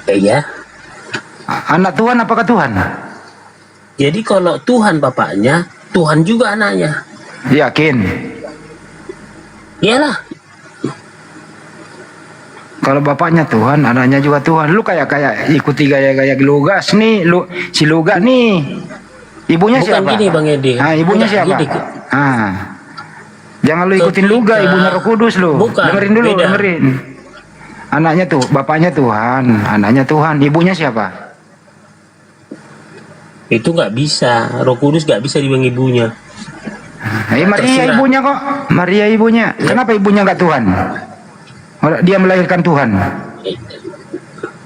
Iya. Anak Tuhan apakah Tuhan? Jadi kalau Tuhan bapaknya, Tuhan juga anaknya. Yakin? Iyalah. Kalau bapaknya Tuhan, anaknya juga Tuhan. Lu kayak ikuti gaya-gaya Lugas nih, si Lugas nih. Ibunya Bukan siapa? gini Bang Edi. Ibunya Enggak, siapa? gini. Jangan lu ikutin Lugas, ibunya Roh Kudus lu. Bukan, Dengerin dulu, beda. dengerin. Anaknya tuh, bapaknya Tuhan, anaknya Tuhan, ibunya siapa? Itu nggak bisa. Roh Kudus nggak bisa dibilang ibunya. Maria Terserah. ibunya kok. Maria ibunya. Kenapa ibunya nggak Tuhan? Dia melahirkan Tuhan.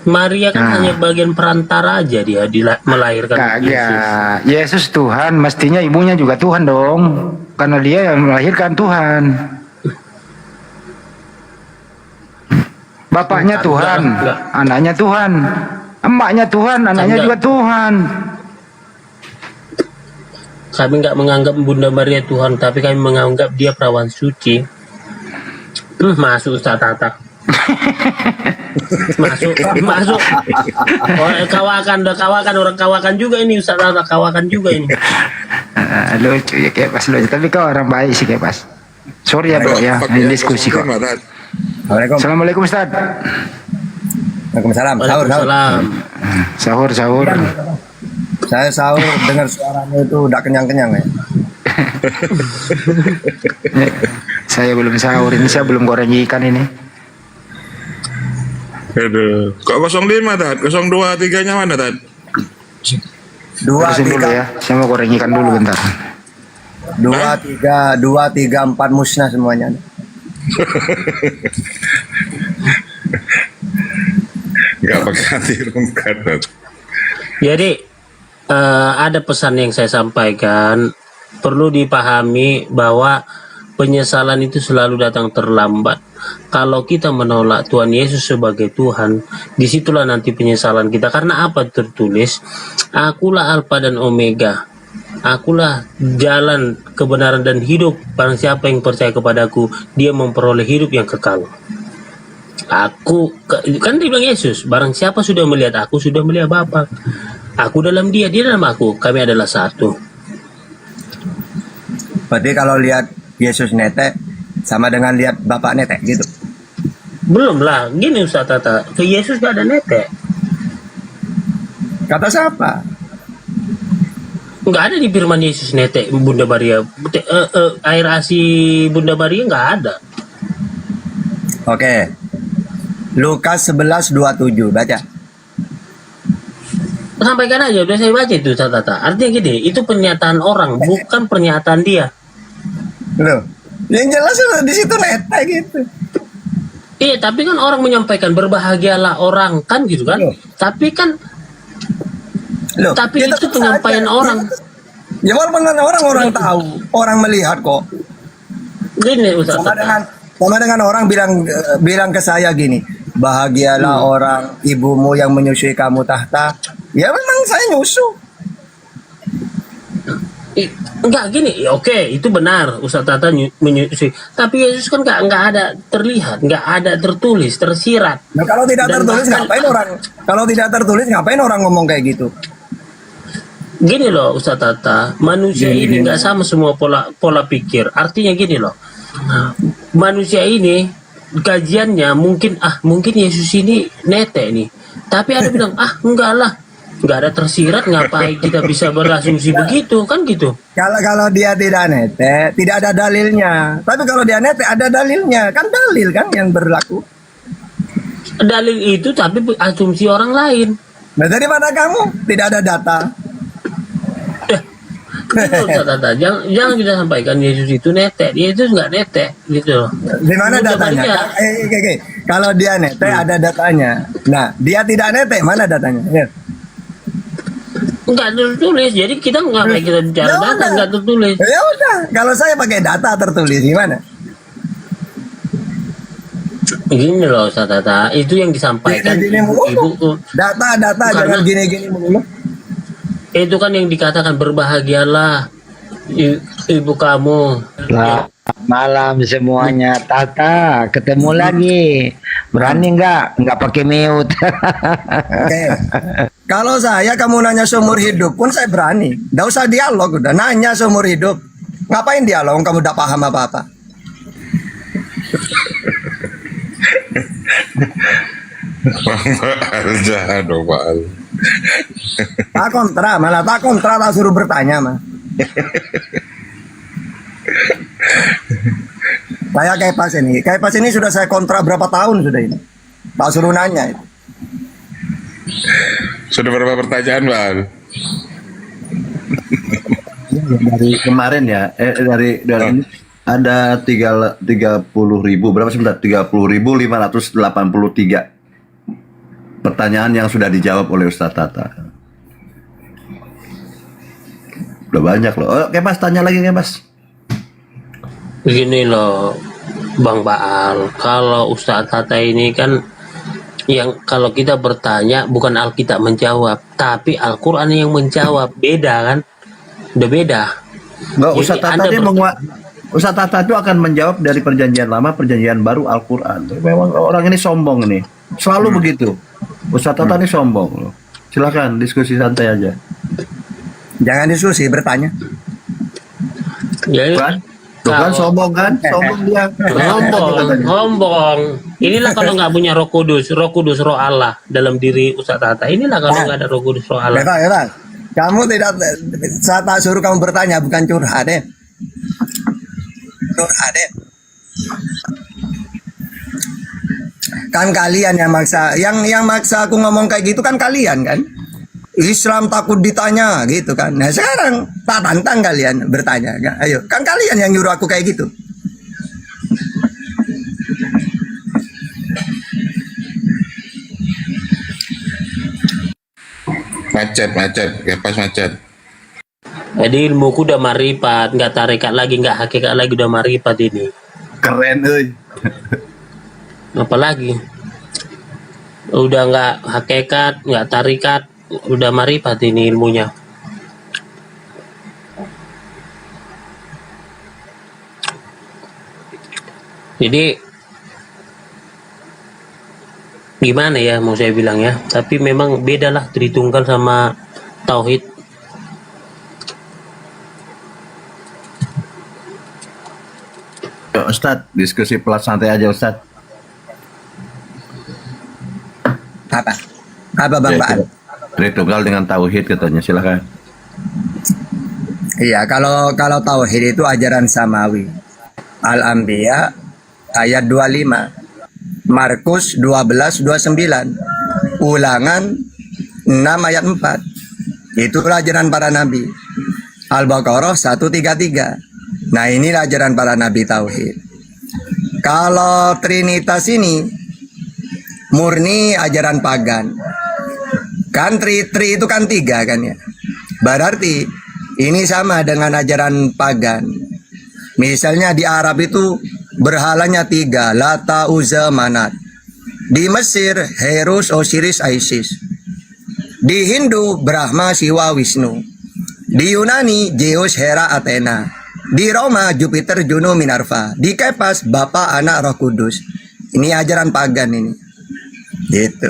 Maria kan hanya bagian perantara aja, dia melahirkan Yesus. Kagak. Yesus Tuhan, mestinya ibunya juga Tuhan dong. Karena dia yang melahirkan Tuhan. Bapaknya Tuhan, enggak. anaknya Tuhan. Emaknya Tuhan, anaknya Enggak. juga Tuhan. Kami nggak menganggap Bunda Maria Tuhan, tapi kami menganggap dia perawan suci. Masuk Ustaz Tata. masuk. Orang kawakan juga ini Ustaz Tata, kawakan juga ini. Lucu ya kayak pas lucu, tapi kau orang baik sih kayak pas. Sorry ya bro ya, ini diskusi kok. Assalamualaikum Ustaz. Waalaikumsalam. Waalaikumsalam. Sahur. Saya sahur dengar suaranya itu udah kenyang-kenyang ya. Saya belum sahur, ini saya belum goreng ikan ini. Aduh, kok 05 Tat? 023-nya mana Tat? Terusin dulu ya, saya mau goreng ikan dulu bentar. 2, 3, 4 musnah semuanya. Enggak pakai hati rungkat Tat. Jadi ada pesan yang saya sampaikan, perlu dipahami bahwa penyesalan itu selalu datang terlambat. Kalau kita menolak Tuhan Yesus sebagai Tuhan, disitulah nanti penyesalan kita. Karena apa tertulis? Akulah Alfa dan Omega. Akulah jalan, kebenaran dan hidup. Barang siapa yang percaya kepadaku, dia memperoleh hidup yang kekal. Kan dibilang Yesus, barang siapa sudah melihat aku, sudah melihat Bapa. Aku dalam dia dalam aku, kami adalah satu. Berarti kalau lihat Yesus netek sama dengan lihat Bapak netek gitu. Belum lah, gini Ustaz Tata, ke Yesus gak ada netek. Kata siapa? Nggak ada di firman Yesus netek Bunda Maria. Air asi Bunda Maria nggak ada. Oke. Lukas 11:27 baca. Sampaikan aja, udah saya baca itu Tata. Artinya gini, itu pernyataan orang, bukan pernyataan dia. Loh, yang jelas di situ netek gitu. Iya, tapi kan orang menyampaikan berbahagialah orang kan gitu kan. Loh. Tapi kan, Loh, tapi kita itu tetap penyampaian saja. orang. Ya walaupun kan orang tahu, orang melihat kok. Gini Ustaz Sama Tata. dengan orang bilang ke saya gini, bahagialah orang ibumu yang menyusui kamu tahta. Ya memang saya nyusu. Enggak gini, oke itu benar Ustaz Tata menyusui. Tapi Yesus kan nggak ada terlihat, nggak ada tertulis, tersirat. Nah, kalau tidak Dan tertulis bahkan- ngapain orang ngomong kayak gitu? Gini loh Ustaz Tata, manusia ini nggak sama semua pola pikir. Artinya gini loh, manusia ini kajiannya mungkin Yesus ini netek nih. Tapi ada bilang enggak lah, nggak ada tersirat, ngapain kita bisa berasumsi begitu kan gitu. Kalau dia tidak nete, tidak ada dalilnya. Tapi kalau dia nete ada dalilnya, kan dalil kan yang berlaku. Dalil itu tapi asumsi orang lain. Nah daripada kamu tidak ada data. Gitu, Ustaz Tata. Jangan kita sampaikan Yesus itu netek, dia itu nggak netek gitu loh. Di mana Udah datanya? banyak. Kalau dia nete ada datanya. Nah dia tidak nete, mana datanya? Ya. Nggak tertulis, jadi kita nggak kita bicara Ya data udah. nggak tertulis. Ya udah, kalau saya pakai data tertulis gimana? Gini loh Ustaz Tata, itu yang disampaikan Gini ibu mulu. Data Karena- jangan gini mulu. itu kan yang dikatakan berbahagialah ibu kamu. Selamat malam semuanya. Tata, ketemu lagi. Berani nggak pakai mute? Oke. Kalau kamu nanya seumur hidup pun saya berani. Nggak usah dialog, udah nanya seumur hidup. Ngapain dialog? Kamu udah paham apa-apa. Pak Al jahat dong Pak Al. Tak kontra, tak suruh bertanya mah. Kayak pas ini sudah saya kontra berapa tahun sudah ini. Tak suruh nanya itu. Sudah berapa pertanyaan Pak Al? Dari kemarin ya, dari ini ada 30.000 berapa sebentar? 30.583 pertanyaan yang sudah dijawab oleh Ustadz Tata. Udah banyak loh. Oke Mas, tanya lagi ya Mas. Begini loh Bang Baal, kalau Ustaz Tata ini kan yang kalau kita bertanya bukan Alkitab menjawab, tapi Al-Quran yang menjawab, beda kan? Udah beda. Enggak, Jadi Ustadz Tata Anda dia Ustadz Tata itu akan menjawab dari perjanjian lama, perjanjian baru, Al-Quran. Memang orang ini sombong nih. Selalu begitu. Ustadz Tata ini sombong loh. Silakan diskusi santai aja. Jangan diskusi, bertanya. Jadi Kan? Tuh kan sombong kan? Sombong dia. Sombong. Inilah kalau nggak punya Roh Kudus, Roh Allah dalam diri Ustaz Tata. Inilah kalau nggak ada Roh Kudus, Roh Allah. Bebas. Kamu tidak, saya tak suruh kamu bertanya, bukan curhat deh. Kan kalian yang maksa, yang maksa aku ngomong kayak gitu kan kalian kan. Islam takut ditanya gitu kan. Nah sekarang tak tantang kalian bertanya. Ayo, kan kalian yang nyuruh aku kayak gitu. Macet, kepas macet. Jadi ilmuku udah marifat, nggak tarikat lagi, nggak hakikat lagi, udah marifat ini. Keren euy. Apalagi udah nggak hakikat, nggak tarikat, udah marifat ini ilmunya. Jadi gimana ya mau saya bilang ya, tapi memang beda lah Tritunggal sama Tauhid. Yuk, Ustadz, diskusi pelat santai aja Ustadz. Apa Bang Baan? Tritunggal dengan tauhid katanya, silakan. Iya, kalau tauhid itu ajaran samawi. Al-Anbiya ayat 25. Markus 12:29. Ulangan 6 ayat 4. Itu ajaran para nabi. Al-Baqarah 133. Nah, ini ajaran para nabi tauhid. Kalau Trinitas ini murni ajaran pagan. Kan tri itu kan 3 kan ya. Berarti ini sama dengan ajaran pagan. Misalnya di Arab itu berhalanya 3, Lata, Uzza, Manat. Di Mesir, Horus, Osiris, Isis. Di Hindu, Brahma, Siwa, Wisnu. Di Yunani, Zeus, Hera, Athena. Di Roma, Jupiter, Juno, Minerva. Di Kepas, Bapa, Anak, Roh Kudus. Ini ajaran pagan ini. Gitu.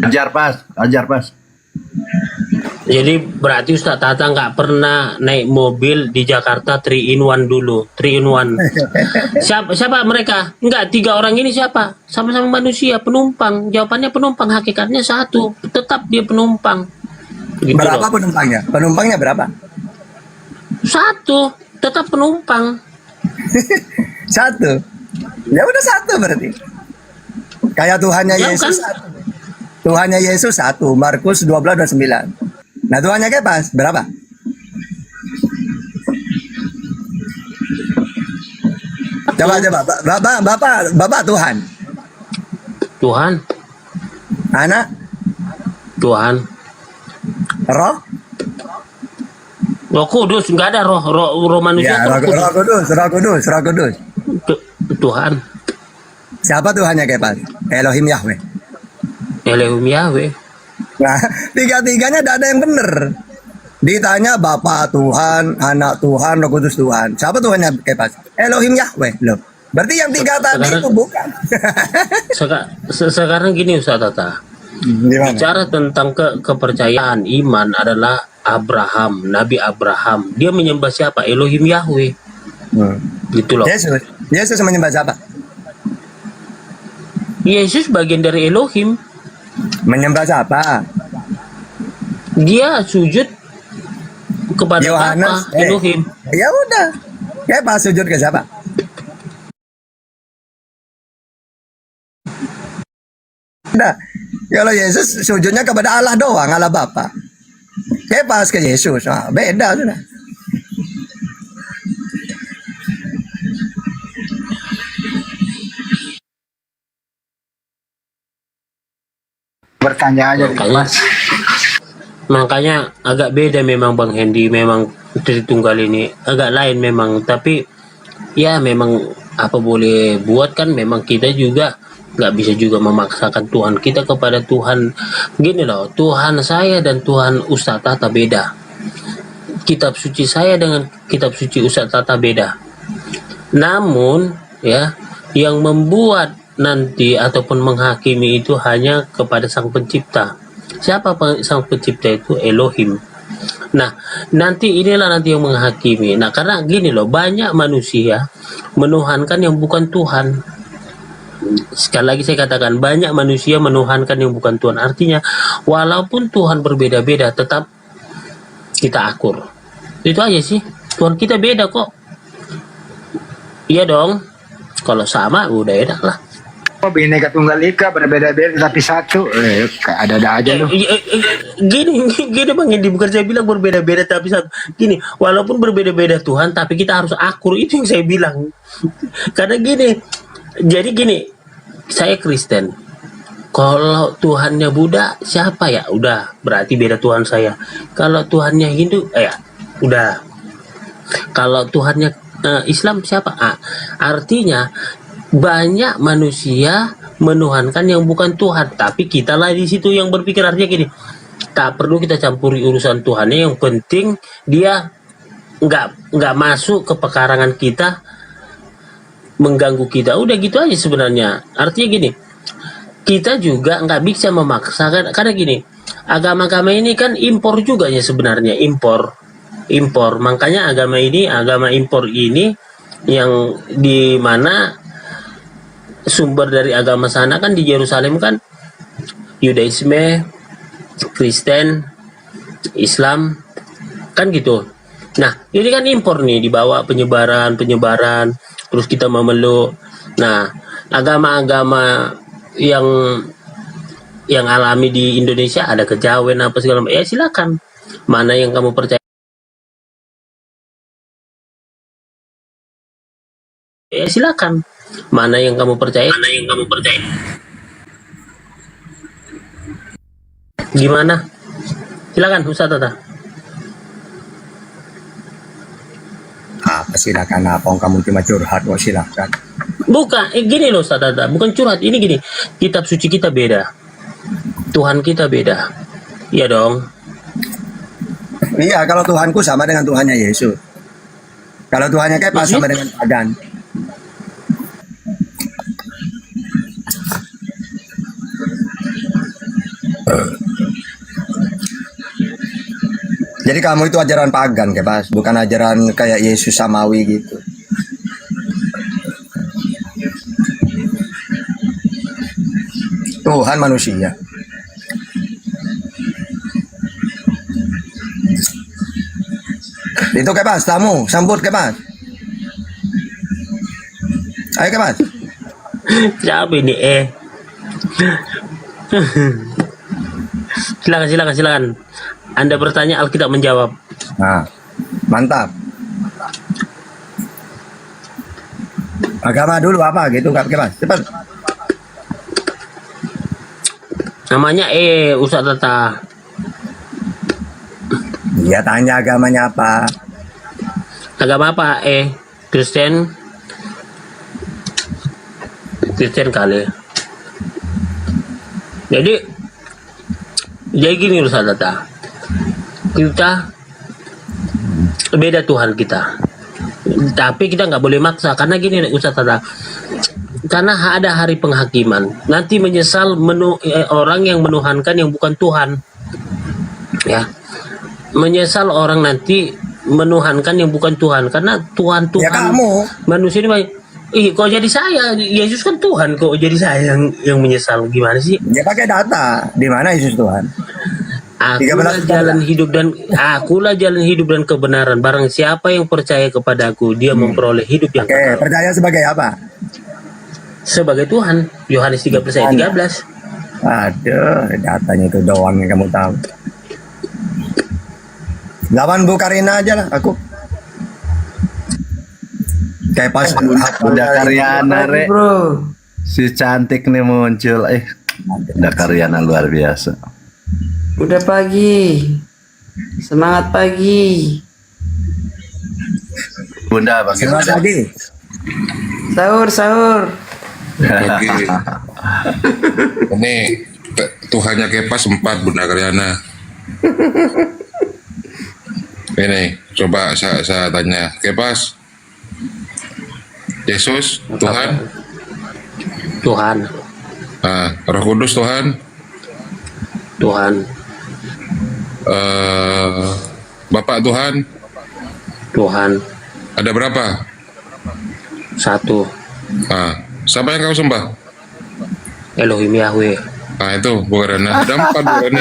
Ajar pas. Jadi berarti Ustaz Tata nggak pernah naik mobil di Jakarta 3 in 1 dulu, 3 in 1. Siapa mereka? Enggak, 3 orang ini siapa? Sama-sama manusia, penumpang. Jawabannya penumpang, hakikatnya satu. Tetap dia penumpang. Gitu Berapa loh. penumpangnya? Penumpangnya berapa? Satu, tetap penumpang. 1. Ya udah 1 berarti. Kayak Tuhannya Ya Yesus kan? 1. Tuhannya Yesus 1, Markus 12:29. Nah, Tuhannya Kepas berapa? Coba Bapak Tuhan. Tuhan, Anak, Tuhan. Roh? Roh Kudus, nggak ada roh manusia. Ya, tuh Roh Kudus. Tuhan, Siapa Tuhannya Kepas? Elohim Yahweh. Elohim Yahweh. Nah, 3-tiganya tidak ada yang benar. Ditanya Bapa Tuhan, Anak Tuhan, Roh Kudus Tuhan. Siapa Tuhannya Kepas? Elohim Yahweh. Loh. Berarti yang 3 tadi Sekarang- itu bukan. Sekarang gini Ustaz Tata. Gimana? Bicara tentang kepercayaan iman adalah Abraham, Nabi Abraham. Dia menyembah siapa? Elohim Yahweh. Gitu loh. Yesus menyembah siapa? Yesus bagian dari Elohim. Menyembah siapa? Dia sujud kepada Yohanes. Bapa Elohim. Ya udah. Kepas sujud ke siapa? Udah. Kalau Yesus sujudnya kepada Allah doang, Allah Bapa. Kepas ke Yesus. Nah, beda sudah. Bertanya aja Makanya, Mas. makanya agak beda memang Bang Hendy, memang Tritunggal ini agak lain memang. Tapi ya memang apa boleh buat kan, memang kita juga nggak bisa juga memaksakan Tuhan kita kepada Tuhan. Gini loh, Tuhan saya dan Tuhan Ustadz Tata beda. Kitab suci saya dengan kitab suci Ustadz Tata beda. Namun ya, yang membuat nanti ataupun menghakimi itu hanya kepada Sang Pencipta. Siapa Sang Pencipta itu? Elohim. Nah, nanti inilah nanti yang menghakimi. Nah, karena gini loh, banyak manusia menuhankan yang bukan Tuhan. Sekali lagi saya katakan, banyak manusia menuhankan yang bukan Tuhan. Artinya, walaupun Tuhan berbeda-beda, tetap kita akur. Itu aja sih. Tuhan kita beda kok. Iya dong. Kalau sama, udah enak lah. Oh, Bhinneka Tunggal Ika berbeda-beda tapi satu. Ada aja lu. Gini Bang Indi, bukan saya bilang berbeda-beda tapi satu. Gini, walaupun berbeda-beda Tuhan, tapi kita harus akur, itu yang saya bilang. Karena gini, jadi gini, saya Kristen. Kalau Tuhannya Buddha, siapa ya? Udah, berarti beda Tuhan saya. Kalau Tuhannya Hindu, ya udah. Kalau Tuhannya Islam siapa? Artinya banyak manusia menuhankan yang bukan Tuhan, tapi kita lah di situ yang berpikir. Artinya gini, tak perlu kita campuri urusan Tuhannya, yang penting dia nggak masuk ke pekarangan kita, mengganggu kita. Udah gitu aja sebenarnya. Artinya gini, kita juga nggak bisa memaksakan, karena gini, agama-agama ini kan impor juga ya sebenarnya, impor. Makanya agama impor ini yang di mana sumber dari agama sana kan di Yerusalem kan Yudaisme, Kristen, Islam kan gitu. Nah, ini kan impor nih, dibawa penyebaran, terus kita memeluk. Nah, agama-agama yang alami di Indonesia ada kejawen apa segala macam. Ya silakan. Mana yang kamu percaya? Ya silakan. Mana yang kamu percaya? Gimana? Silakan Ustaz Tata. silakan apa kamu cuma curhat kok silakan. Bukan, gini loh Ustaz Tata, bukan curhat. Ini gini, kitab suci kita beda. Tuhan kita beda. Iya dong. Iya, kalau Tuhanku sama dengan Tuhannya Yesus. Kalau Tuhannya kayak sama dengan pagan. Jadi kamu itu ajaran pagan, Kepas, bukan ajaran kayak Yesus samawi gitu. Tuhan manusia. Itu Kepas, tamu, sambut Kepas. Ayo Kepas. Siapa ini Silakan. Anda bertanya, Alkitab menjawab. Nah, mantap. Agama dulu apa gitu, Kepas? Cepat. Namanya Ustaz Tata. Dia tanya agamanya apa? Agama apa? Kristen. Kristen kali. Jadi gini Ustaz Tata. Kita beda Tuhan kita. Tapi kita nggak boleh maksa karena gini Ustaz Tata. Karena ada hari penghakiman. Nanti menyesal orang yang menuhankan yang bukan Tuhan. Ya. Menyesal orang nanti menuhankan yang bukan Tuhan karena Tuhan Ya kamu. manusia ini kok jadi saya? Yesus kan Tuhan, kok jadi saya yang menyesal? Gimana sih? Dia pakai data. Di mana Yesus Tuhan? Akulah jalan hidup dan kebenaran. Barang siapa yang percaya kepada aku, dia memperoleh hidup yang kekal. Percaya sebagai apa? Sebagai Tuhan. Yohanes 13 ayat 13. Aduh, datanya itu doang yang kamu tahu. Lawan Bu Karina aja lah, aku. Kayak pas Udah Karyana re. Si cantik nih muncul. Udah Karyana luar biasa. Udah pagi. Semangat pagi. Bunda bagaimana? Selamat pagi. Sahur. Pagi. Ini Tuhannya Kepas 4 Bunda Karyana. Ini coba saya tanya Kepas. Yesus Tuhan. Roh Kudus Tuhan. Bapak Tuhan. Ada berapa? 1. Siapa yang kau sembah? Elohim Yahweh. Itu bukan ada 4 bukan.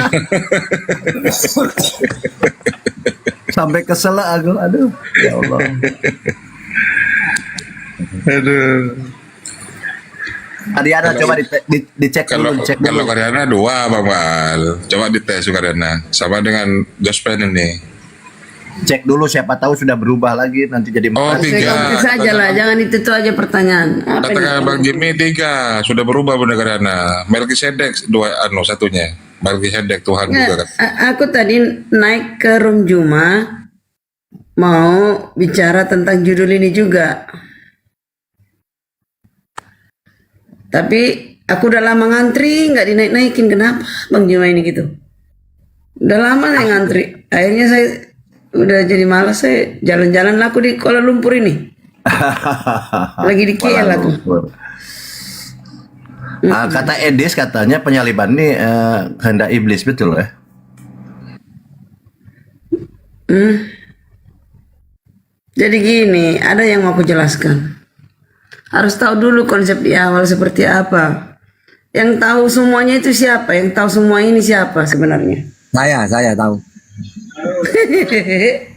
Sampai kesel aku. Aduh. Ya Allah. Aduh. Ariana coba dicek Kalau dulu. kalau Karyana 2 Bang Mal. Coba dites Karyana. Sama dengan Jospen ini. Cek dulu siapa tahu sudah berubah lagi nanti jadi Oh, 3. Saja lah, jangan itu aja pertanyaan. Apa Katakan ini? Bang Jimmy 3 sudah berubah Bunda Karyana. Melkisedek 2 satunya. Melkisedek Tuhan juga kan. Aku tadi naik ke room Juma mau bicara tentang judul ini juga. Tapi aku udah lama ngantri nggak dinaik-naikin, kenapa Bang Juma ini gitu? Udah lama saya ngantri. Akhirnya saya udah jadi malas, saya jalan-jalan laku di Kuala Lumpur ini. Lagi di KL aku. Kata Edis katanya penyaliban ini kehendak iblis, betul ya? Jadi gini, ada yang mau aku jelaskan. Harus tahu dulu konsep di awal seperti apa. Yang tahu semuanya itu siapa? Yang tahu semua ini siapa sebenarnya? Saya tahu.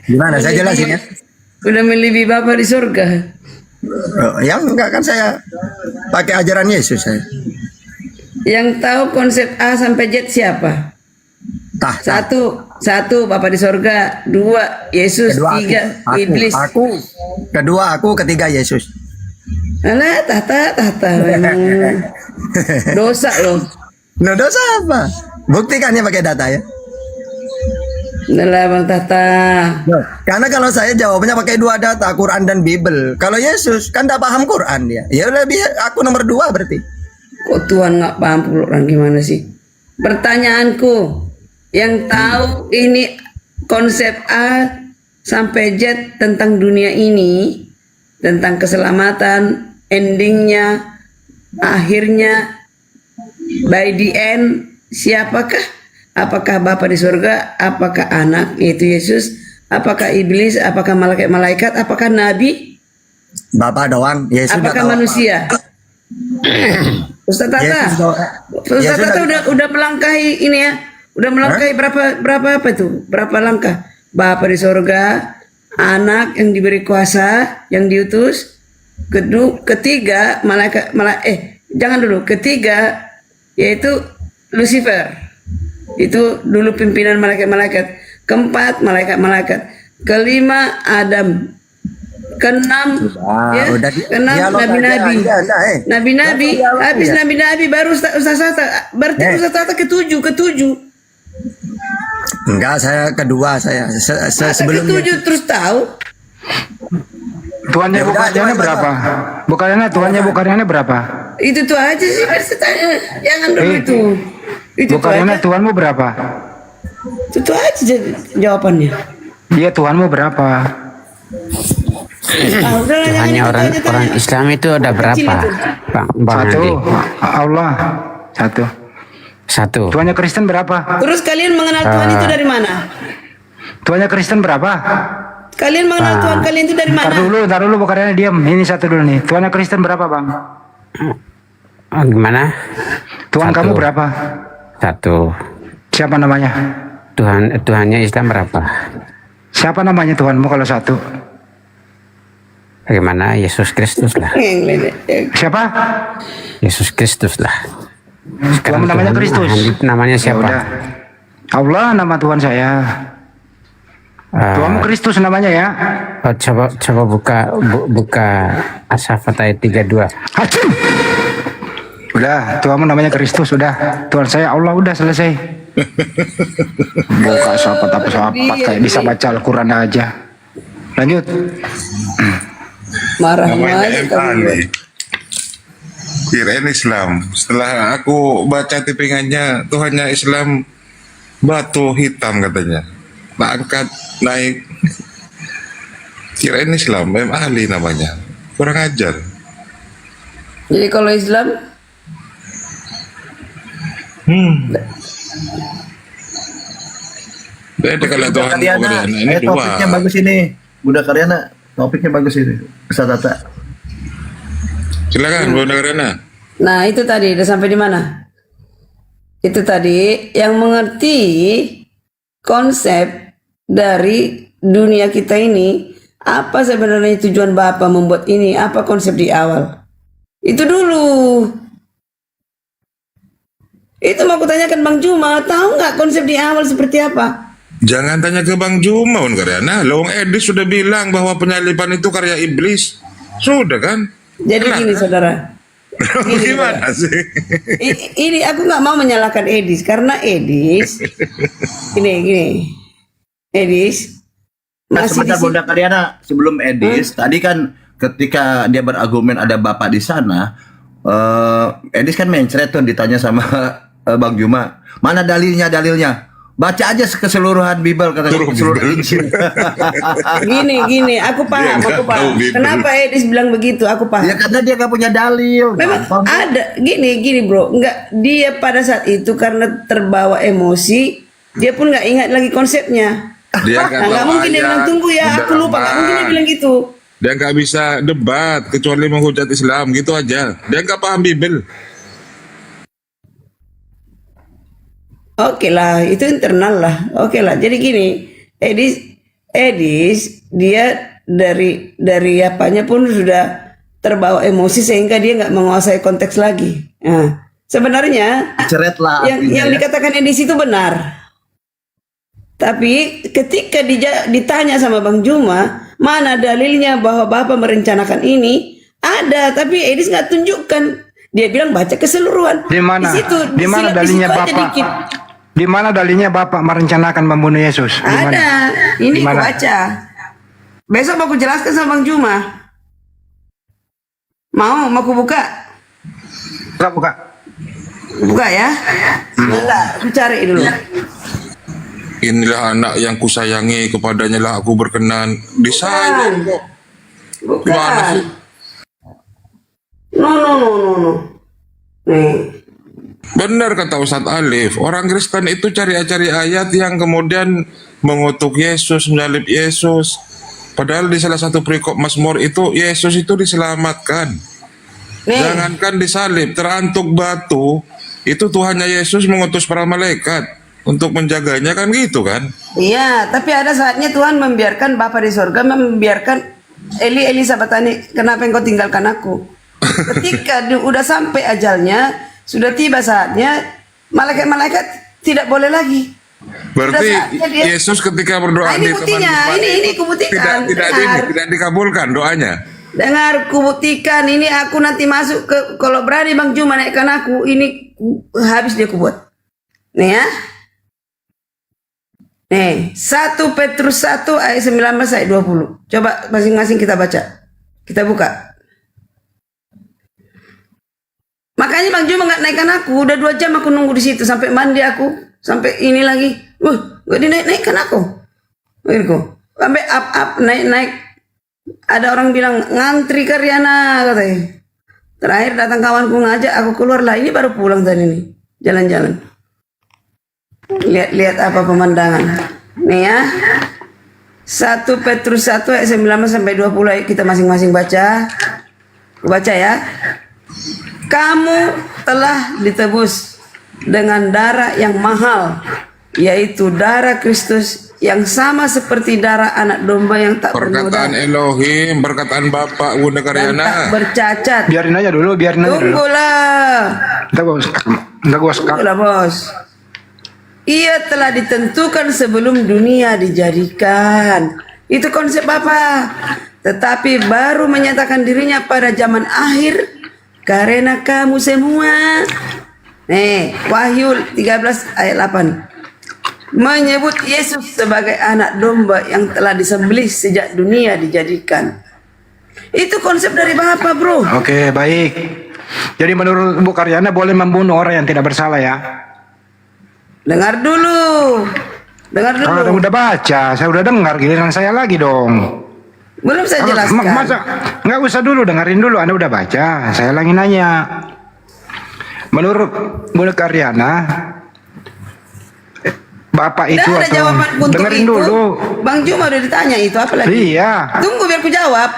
Gimana saya jelasin ya? Udah melebihi Bapa di surga. Yang enggak kan saya pakai ajaran Yesus saya. Yang tahu konsep A sampai Z siapa? Satu Bapa di surga, 2 Yesus, 3 iblis. Kedua aku, ketiga Yesus. Alah, tata memang dosa loh. No dosa apa? Buktikannya pakai data ya. Adalah Bang Tata. Nah, karena kalau saya jawabnya pakai dua data, Quran dan Bible. Kalau Yesus kan tidak paham Quran dia. Ya udah aku nomor 2 berarti. Kok Tuhan nggak paham Quran gimana sih? Pertanyaanku, yang tahu ini konsep A sampai Z tentang dunia ini, tentang keselamatan, endingnya, akhirnya, by the end, siapakah? Apakah Bapa di surga? Apakah anak, yaitu Yesus? Apakah iblis? Apakah malaikat-malaikat? Apakah nabi? Bapak doang. Yesus Apakah manusia? Ustaz Tata, Ustaz Tata udah melangkahi ini ya, udah melangkahi berapa apa itu? Berapa langkah? Bapa di surga, anak yang diberi kuasa, yang diutus, ketiga jangan dulu, ketiga yaitu Lucifer, itu dulu pimpinan malaikat-malaikat, keempat malaikat-malaikat, kelima Adam, keenam nabi-nabi, habis nabi-nabi baru Ustaz Tata, berarti Ustaz Tata ketujuh. Enggak, saya kedua saya. Sebelumnya. Ketujuh terus tahu. Tuannya bukannya berapa? Bukannya berapa? Itu tuh aja sih tanya. Jangan dulu itu. Itu bukannya Tuhanmu berapa? Itu aja jawabannya. Iya, Tuhanmu berapa? Tuhannya orang Islam itu ada berapa, Bang Satu. Andi? Allah. Satu. Tuhannya Kristen berapa? Terus kalian mengenal Tuhan itu dari mana? Tuhannya Kristen berapa? Kalian mengenal Tuhan kalian itu dari mana? Ntar dulu bukannya diam. Ini satu dulu nih. Tuhannya Kristen berapa, Bang? Gimana? Tuhan kamu berapa? Satu. Siapa namanya? Tuhannya Islam berapa? Siapa namanya Tuhanmu kalau satu? Bagaimana? Yesus Kristus lah. Siapa? Yesus Kristus lah. Sekarang namanya Kristus. Namanya siapa? Yaudah. Allah nama Tuhan saya. Tuhanmu Kristus namanya ya. Oh, coba buka As-Saffat ayat 32. Hacim. Udah, Tuhanmu namanya Kristus, udah. Tuhan saya Allah, udah selesai. Buka As-Saffat kayak bisa baca Al-Quran aja. Lanjut. Marah Kirain Islam. Setelah aku baca tippingannya, Tuhannya Islam batu hitam katanya. Tak angkat naik. Kirain Islam, ahli namanya. Kurang ajar. Jadi kalau Islam? Beda kalau Tuhan ini dua. Topiknya bagus ini. Bunda Karyana, topiknya bagus ini. Ustaz Tata. Silakan Bunda Karyana. Nah itu tadi udah sampai di mana? Itu tadi yang mengerti konsep dari dunia kita ini, apa sebenarnya tujuan Bapak membuat ini, apa konsep di awal. Itu dulu. Itu mau aku tanyakan Bang Juma, tahu nggak konsep di awal seperti apa? Jangan tanya ke Bang Juma, Bunda Karyana. Lawang Edis sudah bilang bahwa penyaliban itu karya iblis. Sudah kan? Jadi gini saudara. Gimana sih? Ini aku nggak mau menyalahkan Edis karena Edis gini Edis masih Sebentar Bunda Karyana, sebelum Edis tadi kan ketika dia berargumen ada Bapak di sana, Edis kan mencret tuh ditanya sama Bang Juma, mana dalilnya? Baca aja keseluruhan Bible, kata keseluruhan Injil. Gini, aku paham. Kenapa Edis bilang begitu? Aku paham. Ya karena dia gak punya dalil. Memang ada gini bro, nggak, dia pada saat itu karena terbawa emosi, dia pun nggak ingat lagi konsepnya. Dia nggak mungkin dia bilang tunggu ya, aku lupa. Nggak mungkin dia bilang gitu. Dia nggak bisa debat kecuali menghujat Islam, gitu aja. Dia nggak paham Bible. Oke lah, itu internal lah. Oke lah, jadi gini, Edis dia dari apanya pun sudah terbawa emosi sehingga dia nggak menguasai konteks lagi. Nah, sebenarnya yang dikatakan Edis itu benar. Tapi ketika ditanya sama Bang Juma, mana dalilnya bahwa Bapak merencanakan ini? Ada, tapi Edis nggak tunjukkan. Dia bilang baca keseluruhan. Di mana? Di situ, Di mana dalilnya Bapak? Di mana dalilnya Bapak merencanakan membunuh Yesus? Di mana? Ada. Ini Di aku mana? baca. Besok aku jelaskan sama Bang Juma. Mau aku buka? Buka. Buka ya. Sebentar, aku cari dulu. Inilah anak yang kusayangi, kepadanya lah aku berkenan. Disayang kok. Gimana Bukan. sih? No. Nih. Benar kata Ustadz Alif, orang Kristen itu cari-cari ayat yang kemudian mengutuk Yesus, menyalib Yesus. Padahal di salah satu perikop Mazmur itu Yesus itu diselamatkan. Nih. Jangankan disalib, terantuk batu, itu Tuhannya Yesus mengutus para malaikat untuk menjaganya, kan gitu kan? Iya, tapi ada saatnya Tuhan membiarkan Bapa di sorga membiarkan Eli sahabatani, kenapa engkau tinggalkan aku? Ketika udah sampai ajalnya, sudah tiba saatnya, malaikat-malaikat tidak boleh lagi. Berarti Sudah saatnya dia- Yesus ketika berdoa Nah, ini di buktinya, teman ini kubuktikan. tidak dikabulkan doanya. Dengar, kubuktikan, ini aku nanti masuk ke, kalau berani Bang Juma naikkan aku, ini habis dia kubuat. Nih ya. Nih, 1 Petrus 1 ayat 19 ayat 20. Coba masing-masing kita baca. Kita buka. Makanya Bang Juma nggak naikkan aku, udah 2 jam aku nunggu di situ sampai mandi aku, sampai ini lagi. Gak dinaikkan aku. Begitu. Sampai up naik. Ada orang bilang ngantri Karyana katanya. Terakhir datang kawanku ngajak aku keluar lah. Ini baru pulang tadi nih, jalan-jalan. Lihat apa pemandangan. Nih ya. 1 Petrus 1 ayat 19 sampai 20 ayat kita masing-masing baca. Baca ya. Kamu telah ditebus dengan darah yang mahal, yaitu darah Kristus yang sama seperti darah anak domba yang tak Perkataan bernoda Elohim, perkataan Bapak Bunda dan tak Karyana. bercacat. Biarin aja dulu. Tunggulah. Enggak gua Tunggulah bos. Ia telah ditentukan sebelum dunia dijadikan. Itu konsep Bapak. Tetapi baru menyatakan dirinya pada zaman akhir karena kamu semua. Nih, Wahyu 13 ayat 8. Menyebut Yesus sebagai anak domba yang telah disembelih sejak dunia dijadikan. Itu konsep dari Bapak, bro. Oke, baik. Jadi menurut Bu Karyana boleh membunuh orang yang tidak bersalah ya? Dengar dulu. Kalau udah baca, saya udah dengar, giliran saya lagi dong. Belum saya jelaskan. Masa nggak usah dulu, dengerin dulu. Anda udah baca, saya lagi nanya. Menurut Bu Karyana, Bapak itu Dah ada atau jawaban untuk dengerin itu. dulu. Bang Juma udah ditanya itu apa lagi? Iya. Tunggu biar ku jawab.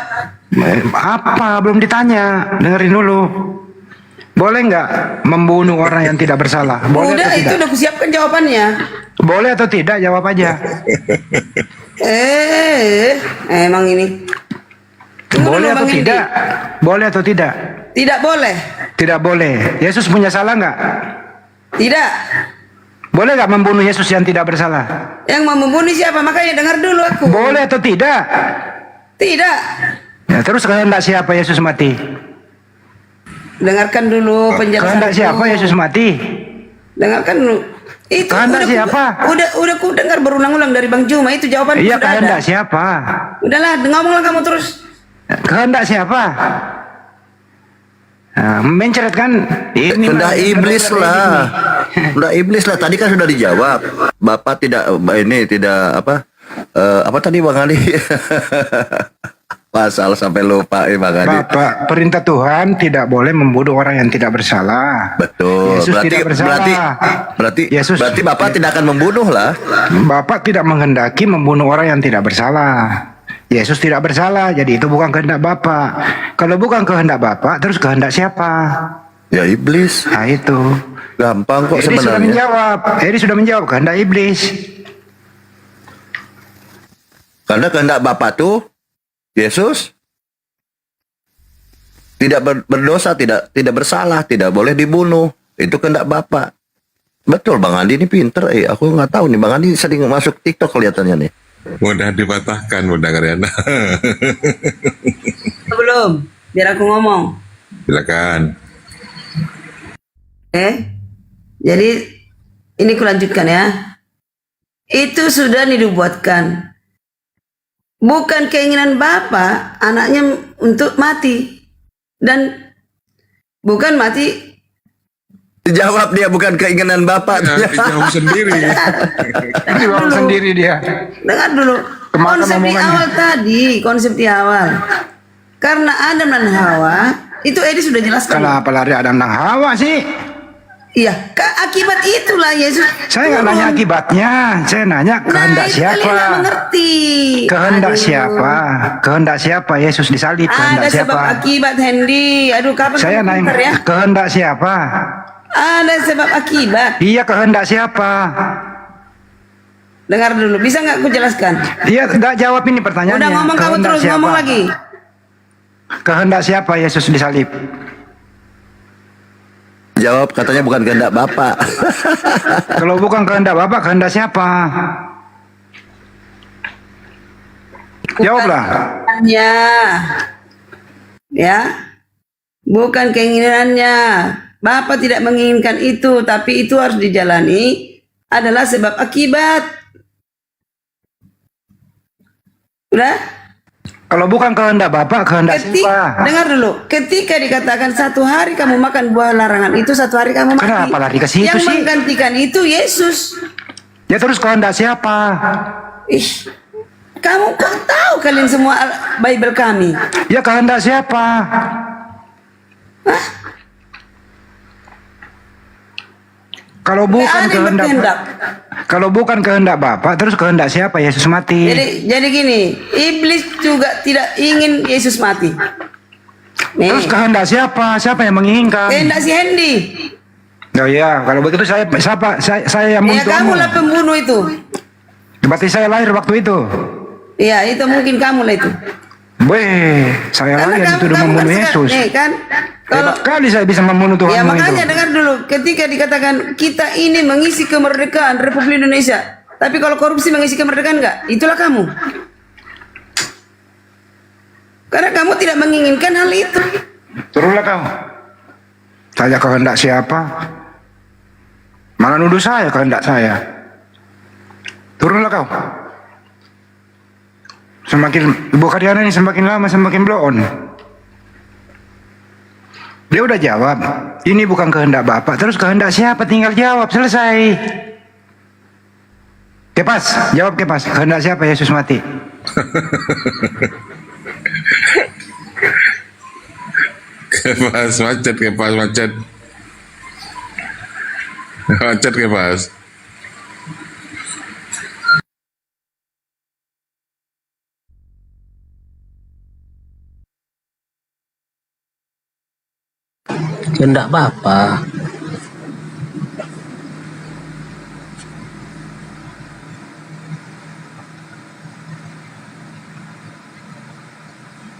Apa? Belum ditanya. Dengerin dulu. Boleh nggak membunuh orang yang tidak bersalah? Boleh Udah atau itu tidak? udah kusiapkan jawabannya. Boleh atau tidak? Jawab aja. Emang ini. Tunggu Boleh dulu, atau Bang Indi. tidak? Boleh atau tidak? Tidak boleh. Tidak boleh. Yesus punya salah nggak? Tidak. Boleh nggak membunuh Yesus yang tidak bersalah? Yang mau membunuh siapa? Makanya dengar dulu aku. Boleh atau tidak? Tidak. Ya, terus kehendak siapa Yesus mati? Dengarkan dulu penjelasan. Kehendak siapa Yesus mati? Dengarkan dulu. Itu Kehendak siapa? Udah ku dengar berulang-ulang dari Bang Juma itu jawaban Iya, sudah kehendak ada. siapa? Udahlah, ngomonglah kamu terus. Kehendak siapa? Nah, mencret kan? Ini Kehendak iblis lah. Kehendak iblis lah. Tadi kan sudah dijawab. Bapak tidak apa tadi Bang Ali? Pasal sampai lupa Bang Ali. Bapak, perintah Tuhan tidak boleh membunuh orang yang tidak bersalah. Betul. Yesus tidak bersalah. Berarti Bapak tidak akan membunuh lah. Bapak tidak menghendaki membunuh orang yang tidak bersalah. Yesus tidak bersalah, jadi itu bukan kehendak Bapak. Kalau bukan kehendak Bapak, terus kehendak siapa? Ya iblis. Nah itu. Gampang kok Edi sudah sebenarnya. menjawab. Edi sudah menjawab kehendak iblis. Karena kehendak Bapak tuh Yesus tidak berdosa, tidak bersalah, tidak boleh dibunuh. Itu kehendak Bapak. Betul Bang Andi ini pinter. Aku nggak tahu nih Bang Andi sering masuk TikTok kelihatannya nih. Mudah dipatahkan Bunda Karyana. Belum, biar aku ngomong. Silakan. Jadi Ini kulanjutkan ya. Itu sudah dibuatkan. Bukan keinginan Bapa anaknya untuk mati. Dan bukan mati. Dijawab dia bukan keinginan Bapak. Ya, dijawab sendiri. Dijawab sendiri dia. Dengar dulu. Kemakan Konsep di omongannya. awal tadi, konsep di awal. Karena Adam dan Hawa, itu Edi sudah jelaskan. Kenapa lari Adam dan Hawa sih? Iya, akibat itulah Yesus. Saya nggak nanya akibatnya, saya nanya kehendak itu siapa. kalian nggak mengerti. Kehendak Aduh. siapa? Kehendak siapa Yesus disalib? Kehendak Ada siapa? sebab akibat, Hendy. Aduh, kapan Saya kamu pintar nanya ya? kehendak siapa? Ada sebab akibat. Iya, kehendak siapa? Dengar dulu, bisa nggak aku jelaskan? Iya, nggak jawab ini pertanyaannya. Udah ngomong kamu Kehendak terus siapa? ngomong lagi. Kehendak siapa Yesus disalib? Jawab katanya bukan kehendak Bapak. Kalau bukan kehendak Bapak, kehendak siapa? Jawablah. Ya, bukan keinginannya. Bapak tidak menginginkan itu, tapi itu harus dijalani adalah sebab akibat. Udah? Kalau bukan kehendak Bapak, kehendak siapa? Dengar dulu, ketika dikatakan 1 hari kamu makan buah larangan itu 1 hari kamu mati. Kenapa lari ke situ Yang sih? menggantikan itu Yesus. Ya terus kehendak siapa? Ih, kamu kok tahu kalian semua Bible kami? Ya kehendak siapa? Kalau bukan kehendak, kalau bukan kehendak Bapak, terus kehendak siapa Yesus mati? Jadi gini, iblis juga tidak ingin Yesus mati. Nih, Terus kehendak siapa? Siapa yang menginginkan? kehendak si Hendy. Oh iya, kalau begitu saya yang Ya membunuh. kamulah pembunuh itu. Berarti saya lahir waktu itu. Ya itu mungkin kamu lah itu. Weh, saya Karena lahir dituduh kamu membunuh kan Yesus. nih kan. Kalau Hebat kali saya bisa membunuh Tuhan ya itu. makanya dengar dulu, ketika dikatakan kita ini mengisi kemerdekaan Republik Indonesia, tapi kalau korupsi mengisi kemerdekaan enggak? Itulah kamu. Karena kamu tidak menginginkan hal itu. Turunlah kau. Tanya kehendak siapa? Malah nuduh saya kehendak saya. Turunlah kau. Semakin Ibu Karyana ini semakin lama semakin blow on. Dia udah jawab, ini bukan kehendak Bapak. Terus kehendak siapa? Tinggal jawab, selesai. Kepas, jawab Kepas. Kehendak siapa Yesus mati? Kepas macet, kepas macet. Macet kepas. Kehendak Bapa.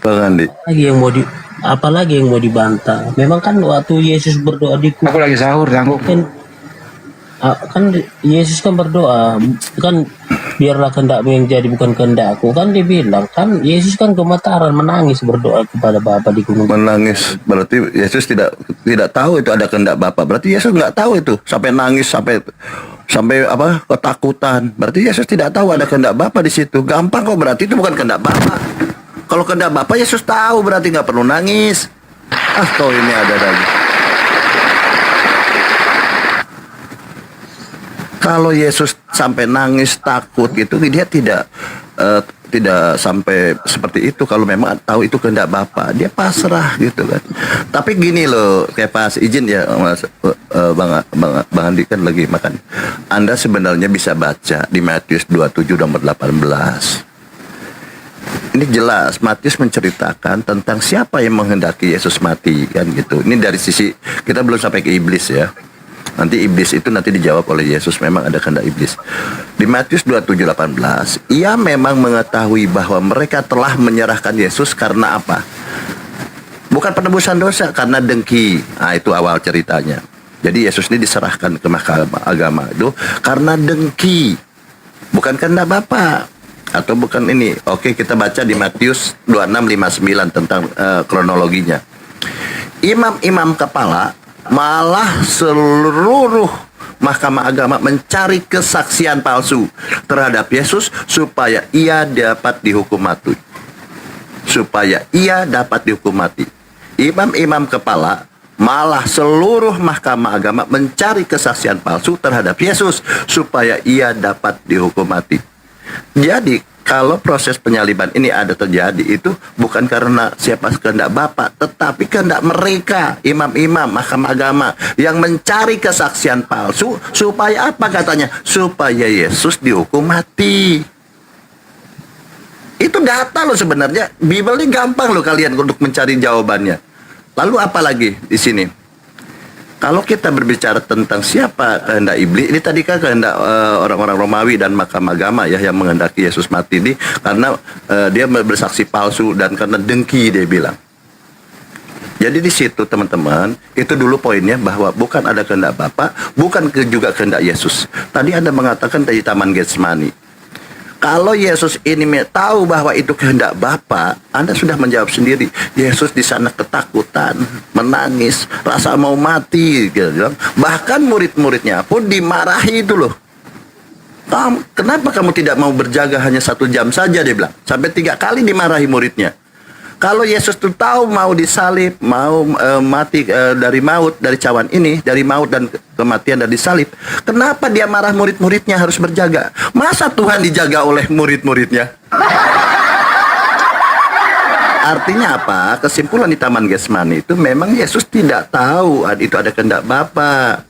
Bang Andi. Apalagi yang mau dibantah. Memang kan waktu Yesus berdoa di Aku lagi sahur, tangguh. kan Yesus kan berdoa kan biarlah kehendakmu yang jadi bukan kehendakku, kan dia bilang kan Yesus kan gemetaran menangis berdoa kepada Bapa di gunung. Menangis berarti Yesus tidak tahu itu ada kehendak Bapa. Berarti Yesus nggak tahu itu sampai nangis sampai apa ketakutan. Berarti Yesus tidak tahu ada kehendak Bapa di situ. Gampang kok, berarti itu bukan kehendak Bapa. Kalau kehendak Bapa Yesus tahu, berarti nggak perlu nangis. Toh ini ada lagi. Kalau Yesus sampai nangis takut gitu, dia tidak sampai seperti itu. Kalau memang tahu itu kehendak Bapa, dia pasrah gitu kan. Tapi gini loh, kayak pas izin ya Mas, Bang Andi kan lagi makan. Anda sebenarnya bisa baca di Matius 27 nomor 18. Ini jelas Matius menceritakan tentang siapa yang menghendaki Yesus mati kan gitu. Ini dari sisi kita belum sampai ke iblis ya. Nanti iblis itu nanti dijawab oleh Yesus, memang ada kehendak iblis. Di Matius 27:18, ia memang mengetahui bahwa mereka telah menyerahkan Yesus karena apa? Bukan penebusan dosa, karena dengki. Nah, itu awal ceritanya. Jadi Yesus ini diserahkan ke mahkamah agama itu karena dengki. Bukan kehendak Bapa. Atau bukan ini. Oke, kita baca di Matius 26:59 tentang kronologinya. Imam-imam kepala malah seluruh Mahkamah Agama mencari kesaksian palsu terhadap Yesus supaya ia dapat dihukum mati. Supaya ia dapat dihukum mati. Imam-imam kepala, malah seluruh Mahkamah Agama mencari kesaksian palsu terhadap Yesus supaya ia dapat dihukum mati. Jadi kalau proses penyaliban ini ada terjadi, itu bukan karena siapa kehendak Bapa, tetapi kehendak mereka, imam-imam Mahkamah Agama yang mencari kesaksian palsu supaya apa katanya? Supaya Yesus dihukum mati. Itu data loh sebenarnya. Bible ini gampang loh kalian untuk mencari jawabannya. Lalu apa lagi di sini? Kalau kita berbicara tentang siapa kehendak iblis, ini tadi kan kehendak orang-orang Romawi dan Mahkamah Agama ya yang menghendaki Yesus mati ini karena dia bersaksi palsu dan karena dengki dia bilang. Jadi di situ teman-teman, itu dulu poinnya bahwa bukan ada kehendak Bapa, bukan juga kehendak Yesus. Tadi Anda mengatakan di Taman Getsemani. Kalau Yesus ini tahu bahwa itu kehendak Bapa, Anda sudah menjawab sendiri. Yesus di sana ketakutan, menangis, rasa mau mati, gitu. Bahkan murid-muridnya pun dimarahi itu loh. Kenapa kamu tidak mau berjaga hanya 1 jam saja, dia bilang. Sampai 3 kali dimarahi muridnya. Kalau Yesus tuh tahu mau disalib, mau mati dari maut, dari cawan ini, dari maut dan kematian dari salib, kenapa dia marah murid-muridnya harus berjaga? Masa Tuhan dijaga oleh murid-muridnya? Artinya apa? Kesimpulan di Taman Getsemani itu memang Yesus tidak tahu itu ada kehendak Bapa.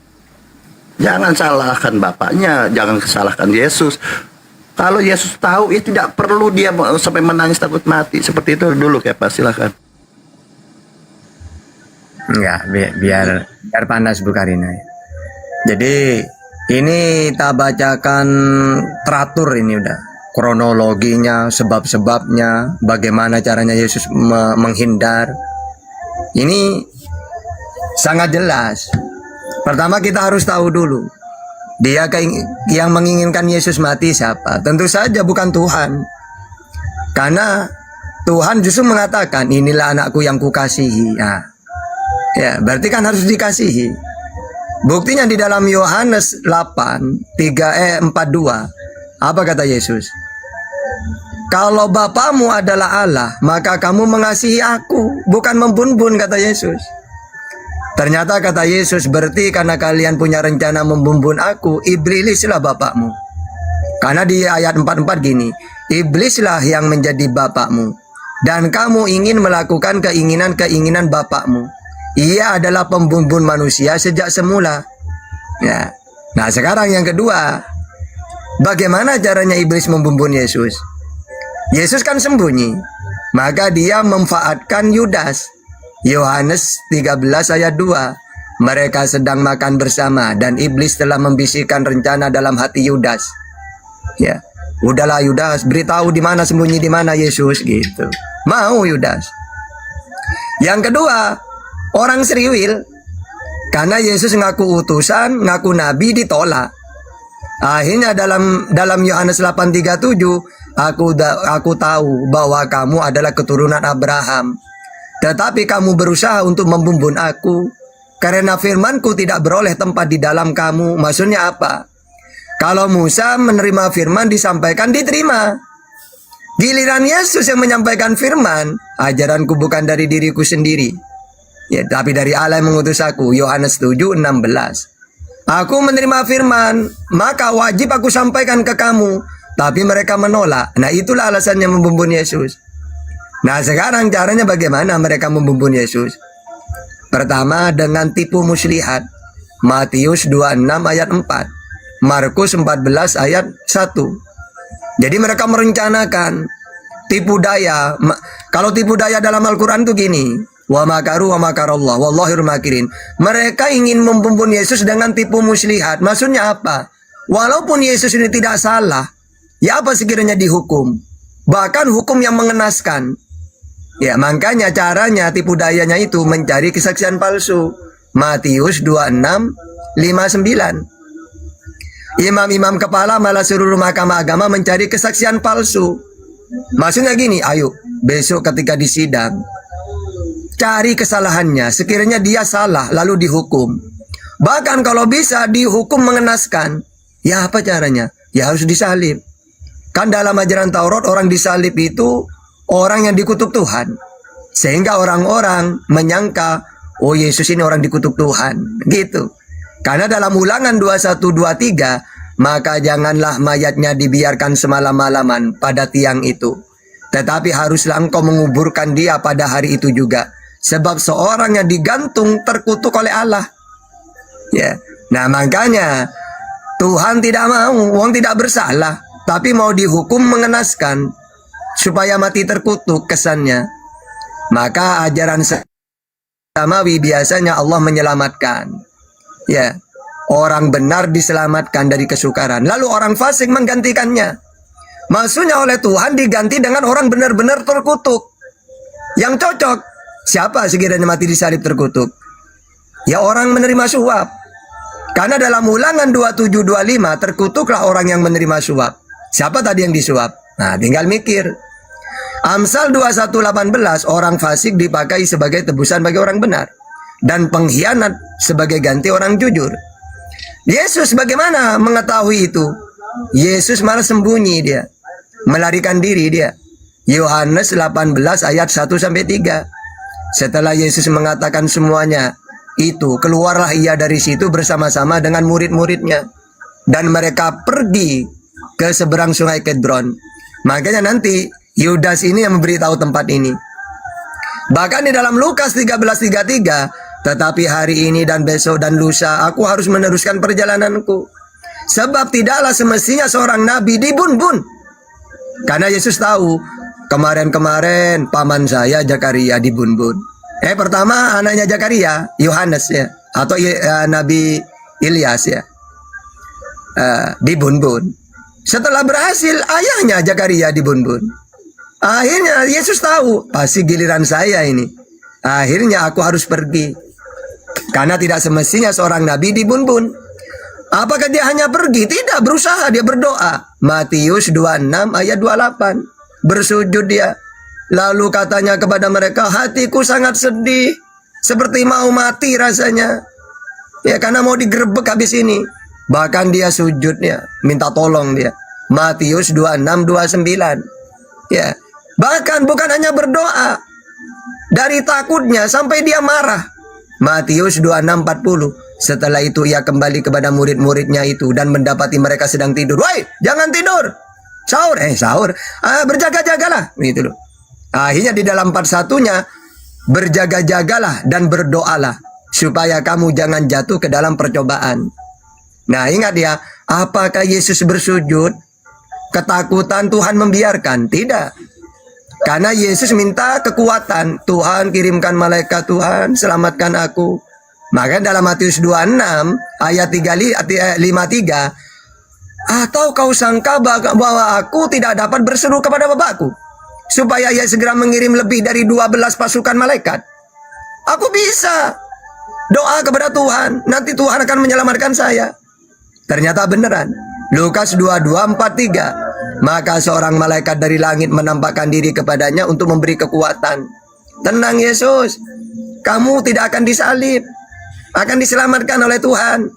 Jangan salahkan Bapaknya, jangan salahkan Yesus. Kalau Yesus tahu, ya tidak perlu dia sampai menangis takut mati. Seperti itu dulu, kayak Pak, silakan. Enggak, biar panas Bu Karina. Jadi ini kita bacakan teratur ini udah. Kronologinya, sebab-sebabnya, bagaimana caranya Yesus menghindar. Ini sangat jelas. Pertama kita harus tahu dulu. Dia yang menginginkan Yesus mati siapa? Tentu saja bukan Tuhan. Karena Tuhan justru mengatakan, inilah anakku yang kukasihi. Nah, ya, berarti kan harus dikasihi. Buktinya di dalam Yohanes 8:42, apa kata Yesus? Kalau Bapamu adalah Allah, maka kamu mengasihi aku, bukan membun-bun, kata Yesus. Ternyata kata Yesus, berarti karena kalian punya rencana membumbun aku, iblislah bapakmu. Karena di ayat 44 gini, iblislah yang menjadi bapakmu, dan kamu ingin melakukan keinginan-keinginan bapakmu. Ia adalah pembumbun manusia sejak semula. Ya. Nah sekarang yang kedua, bagaimana caranya iblis membumbun Yesus? Yesus kan sembunyi, maka dia memanfaatkan Yudas. Yohanes 13 ayat 2. Mereka sedang makan bersama dan iblis telah membisikkan rencana dalam hati Yudas. Ya, udahlah Yudas, beritahu di mana sembunyi di mana Yesus gitu. Mau Yudas. Yang kedua, orang seriwil. Karena Yesus ngaku utusan, ngaku nabi ditolak. Akhirnya dalam Yohanes 8:37, aku tahu bahwa kamu adalah keturunan Abraham. Tetapi kamu berusaha untuk membumbun aku, karena firmanku tidak beroleh tempat di dalam kamu. Maksudnya apa? Kalau Musa menerima firman disampaikan, diterima. Giliran Yesus yang menyampaikan firman, ajaranku bukan dari diriku sendiri, ya, tapi dari Allah yang mengutus aku. Yohanes 7:16. Aku menerima firman, maka wajib aku sampaikan ke kamu. Tapi mereka menolak. Nah itulah alasannya membumbun Yesus. Nah sekarang caranya bagaimana mereka membumbun Yesus? Pertama dengan tipu muslihat. Matius 26 ayat 4. Markus 14 ayat 1. Jadi mereka merencanakan tipu daya. Kalau tipu daya dalam Al-Quran itu gini. Wa makaru wa makarallah wallahul makirin. Mereka ingin membumbun Yesus dengan tipu muslihat. Maksudnya apa? Walaupun Yesus ini tidak salah, ya apa sekiranya dihukum? Bahkan hukum yang mengenaskan. Ya, makanya caranya tipu dayanya itu mencari kesaksian palsu. Matius 26:59. Imam-imam kepala malah seluruh Mahkamah Agama mencari kesaksian palsu. Maksudnya gini, ayo besok ketika disidang cari kesalahannya, sekiranya dia salah lalu dihukum. Bahkan kalau bisa dihukum mengenaskan. Ya apa caranya? Ya harus disalib. Kan dalam ajaran Taurat orang disalib itu orang yang dikutuk Tuhan. Sehingga orang-orang menyangka, oh Yesus ini orang dikutuk Tuhan. Gitu. Karena dalam Ulangan 21-23, maka janganlah mayatnya dibiarkan semalam-malaman pada tiang itu. Tetapi haruslah engkau menguburkan dia pada hari itu juga. Sebab seorang yang digantung terkutuk oleh Allah. Ya. Nah makanya Tuhan tidak mau, orang tidak bersalah, tapi mau dihukum mengenaskan supaya mati terkutuk kesannya. Maka ajaran samawi biasanya Allah menyelamatkan. Ya, orang benar diselamatkan dari kesukaran. Lalu orang fasik menggantikannya. Maksudnya oleh Tuhan diganti dengan orang benar-benar terkutuk. Yang cocok. Siapa sekiranya mati disalib terkutuk? Ya orang menerima suap. Karena dalam Ulangan 27-25 terkutuklah orang yang menerima suap. Siapa tadi yang disuap? Nah tinggal mikir. Amsal 21:18 orang fasik dipakai sebagai tebusan bagi orang benar. Dan pengkhianat sebagai ganti orang jujur. Yesus bagaimana mengetahui itu? Yesus malah sembunyi dia. Melarikan diri dia. Yohanes 18 ayat 1-3. Setelah Yesus mengatakan semuanya itu, keluarlah ia dari situ bersama-sama dengan murid-muridnya. Dan mereka pergi ke seberang sungai Kedron. Makanya nanti Yudas ini yang memberitahu tempat ini. Bahkan di dalam Lukas 13:33, tetapi hari ini dan besok dan lusa aku harus meneruskan perjalananku. Sebab tidaklah semestinya seorang nabi dibun-bun. Karena Yesus tahu, kemarin-kemarin paman saya Zakaria dibun-bun. Pertama anaknya Zakaria, Yohanes ya, atau Nabi Ilyas ya, dibun-bun. Setelah berhasil, ayahnya Zakaria dibun-bun. Akhirnya Yesus tahu, pasti giliran saya ini. Akhirnya aku harus pergi. Karena tidak semestinya seorang nabi dibun-bun. Apakah dia hanya pergi? Tidak, berusaha, dia berdoa. Matius 26 ayat 28. Bersujud dia. Lalu katanya kepada mereka, hatiku sangat sedih. Seperti mau mati rasanya. Ya karena mau digerebek habis ini. Bahkan dia sujud ya, minta tolong dia. Matius 26-29. Ya. Bahkan bukan hanya berdoa. Dari takutnya sampai dia marah. Matius 26:40. Setelah itu ia kembali kepada murid-muridnya itu dan mendapati mereka sedang tidur. Woi, jangan tidur. Sahur, sahur. Berjaga-jagalah. Gitu loh. Akhirnya di dalam 41-nya, berjaga-jagalah dan berdoalah supaya kamu jangan jatuh ke dalam percobaan. Nah, ingat ya, apakah Yesus bersujud? Ketakutan Tuhan membiarkan? Tidak. Karena Yesus minta kekuatan. Tuhan kirimkan malaikat, Tuhan selamatkan aku. Maka dalam Matius 26 ayat 53, atau kau sangka bahwa aku tidak dapat berseru kepada Bapakku supaya ia segera mengirim lebih dari 12 pasukan malaikat? Aku bisa doa kepada Tuhan, nanti Tuhan akan menyelamatkan saya. Ternyata beneran. Lukas 22:43. Maka seorang malaikat dari langit menampakkan diri kepadanya untuk memberi kekuatan. Tenang Yesus, kamu tidak akan disalib, akan diselamatkan oleh Tuhan.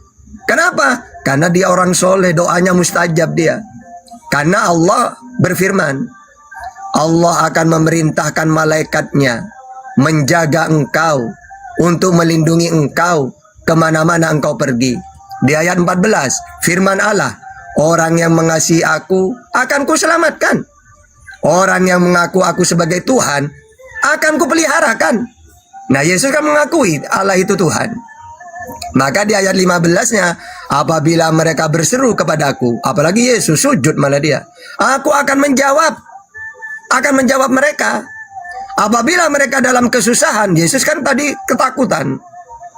Kenapa? Karena dia orang soleh, doanya mustajab dia. Karena Allah berfirman, Allah akan memerintahkan malaikatnya menjaga engkau, untuk melindungi engkau kemana-mana engkau pergi. Di ayat 14, firman Allah, orang yang mengasihi aku akan kuselamatkan. Orang yang mengaku aku sebagai Tuhan akan kupeliharakan. Nah Yesus kan mengakui Allah itu Tuhan. Maka di ayat 15-nya, apabila mereka berseru kepadaku, apalagi Yesus sujud malah dia, aku akan menjawab mereka. Apabila mereka dalam kesusahan, Yesus kan tadi ketakutan,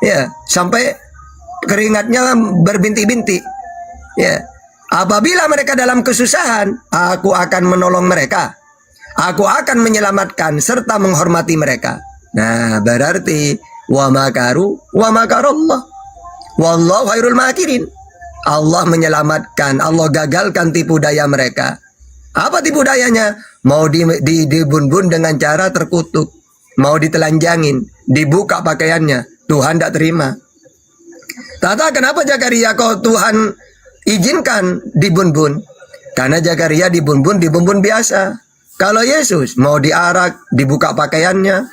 ya sampai keringatnya berbintik-bintik, ya. Apabila mereka dalam kesusahan, aku akan menolong mereka. Aku akan menyelamatkan serta menghormati mereka. Nah, berarti wa makaru wa makarallah. Wallahu khairul makirin. Allah menyelamatkan, Allah gagalkan tipu daya mereka. Apa tipu dayanya? Mau dibun-bun dengan cara terkutuk, mau ditelanjangin, dibuka pakaiannya. Tuhan tidak terima. Tata, kenapa Zakaria kok Tuhan izinkan dibun-bun? Karena Zakaria dibun-bun biasa. Kalau Yesus mau diarak, dibuka pakaiannya,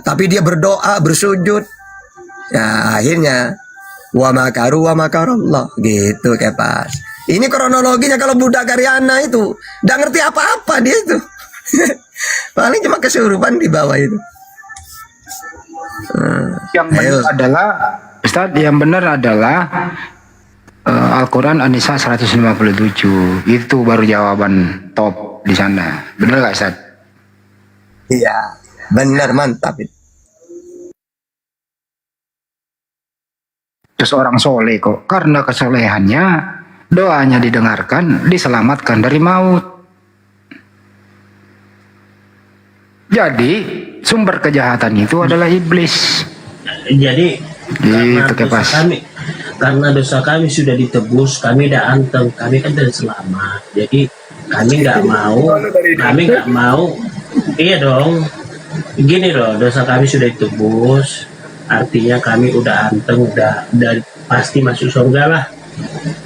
tapi dia berdoa, bersujud. Ya akhirnya wa makarallah gitu kayak pas. Ini kronologinya. Kalau budak Karyana itu nggak ngerti apa-apa dia itu. Paling cuma kesurupan di bawah itu. Yang benar adalah Ustadz, yang benar adalah Al-Quran An-Nisa 157. Itu baru jawaban top di sana. Benar nggak Ustadz? Iya, benar, mantap itu. Terus orang soleh kok, karena kesolehannya doanya didengarkan, diselamatkan dari maut. Jadi sumber kejahatan itu adalah iblis. Jadi karena dosa kami sudah ditebus, kami udah anteng, kami kan sudah selamat. Jadi kami nggak mau, iya dong. Gini loh, dosa kami sudah ditebus, artinya kami udah anteng, udah pasti masuk surga lah.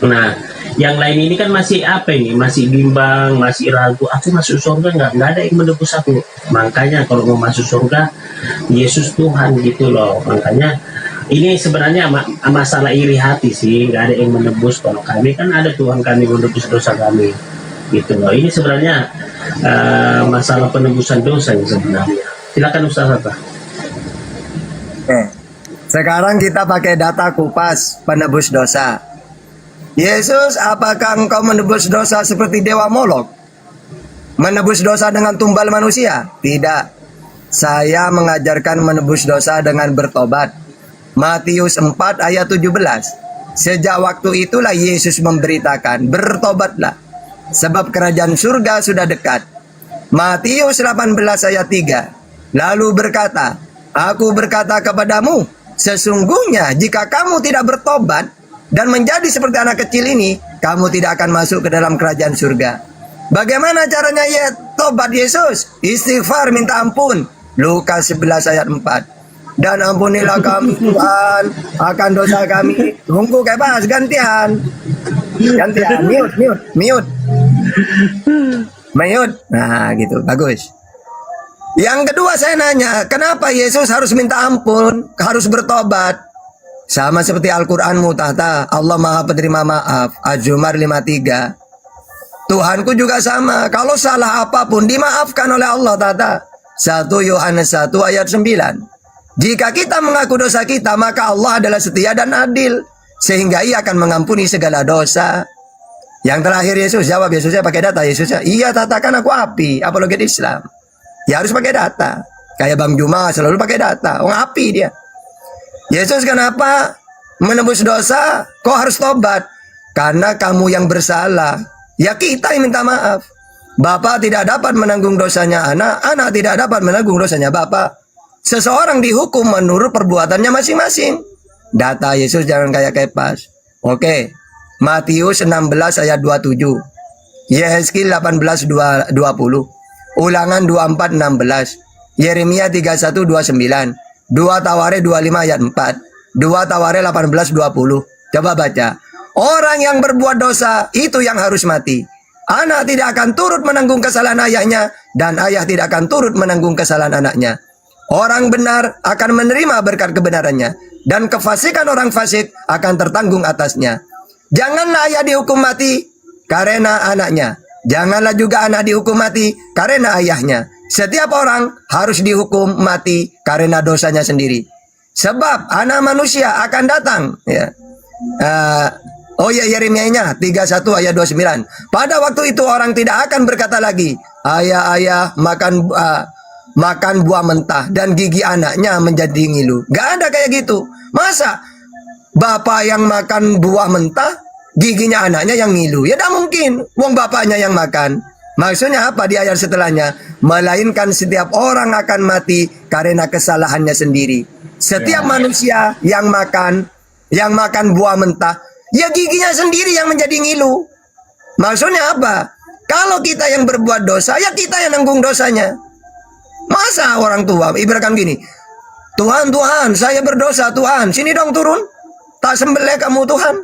Nah, yang lain ini kan masih apa ini? Masih bimbang, masih ragu. Aku masuk surga nggak ada yang menebus aku. Makanya kalau mau masuk surga, Yesus Tuhan gitu loh. Makanya ini sebenarnya masalah iri hati sih. Nggak ada yang menebus. Kalau kami kan ada Tuhan kami menebus dosa kami. Gitu loh. Ini sebenarnya masalah penebusan dosa yang sebenarnya. Silakan Ustaz Hatta. Sekarang kita pakai data kupas penebus dosa. Yesus, apakah engkau menebus dosa seperti Dewa Molok? Menebus dosa dengan tumbal manusia? Tidak. Saya mengajarkan menebus dosa dengan bertobat. Matius 4 ayat 17. Sejak waktu itulah Yesus memberitakan, bertobatlah, sebab kerajaan surga sudah dekat. Matius 18 ayat 3. Lalu berkata, aku berkata kepadamu, sesungguhnya jika kamu tidak bertobat dan menjadi seperti anak kecil ini, kamu tidak akan masuk ke dalam kerajaan surga. Bagaimana caranya ya tobat Yesus? Istighfar, minta ampun. Lukas 11 ayat 4. Dan ampunilah kami Tuhan akan dosa kami. Tunggu kayak pas, gantian. Mute. Nah gitu, bagus. Yang kedua saya nanya, kenapa Yesus harus minta ampun, harus bertobat? Sama seperti Al-Quranmu, Tata. Allah Maha Penerima Maaf. Az-Zumar 53. Tuhanku juga sama. Kalau salah apapun dimaafkan oleh Allah, Tata. 1 Yohanes 1 ayat 9. Jika kita mengaku dosa kita, maka Allah adalah setia dan adil, sehingga ia akan mengampuni segala dosa. Yang terakhir Yesus jawab, Yesusnya pakai data. Yesusnya, iya Tata, kan aku api, apologet Islam. Ya harus pakai data. Kayak Bang Juma selalu pakai data. Api dia. Yesus kenapa menebus dosa? Kok harus tobat? Karena kamu yang bersalah. Ya kita yang minta maaf. Bapak tidak dapat menanggung dosanya anak, anak tidak dapat menanggung dosanya bapak. Seseorang dihukum menurut perbuatannya masing-masing. Data Yesus jangan kayak kepas. Oke. Matius 16 ayat 27. Yehezkiel 18 20. Ulangan 24 16. Yeremia 31 29. 2 Taware 25 ayat 4. 2 Taware 18 20. Coba baca. Orang yang berbuat dosa itu yang harus mati. Anak tidak akan turut menanggung kesalahan ayahnya, dan ayah tidak akan turut menanggung kesalahan anaknya. Orang benar akan menerima berkat kebenarannya, dan kefasikan orang fasik akan tertanggung atasnya. Janganlah ayah dihukum mati karena anaknya. Janganlah juga anak dihukum mati karena ayahnya. Setiap orang harus dihukum mati karena dosanya sendiri. Sebab anak manusia akan datang. Ya. Yeremia 31 ayat 29. Pada waktu itu orang tidak akan berkata lagi, ayah makan buah mentah dan gigi anaknya menjadi ngilu. Gak ada kayak gitu. Masa bapak yang makan buah mentah, giginya anaknya yang ngilu? Ya tidak mungkin. Wong bapaknya yang makan. Maksudnya apa di ayat setelahnya? Melainkan setiap orang akan mati karena kesalahannya sendiri. Setiap manusia yang makan buah mentah, ya giginya sendiri yang menjadi ngilu. Maksudnya apa? Kalau kita yang berbuat dosa, ya kita yang nanggung dosanya. Masa orang tua ibaratkan gini, Tuhan, saya berdosa, Tuhan, sini dong turun. Tak sembelih kamu Tuhan.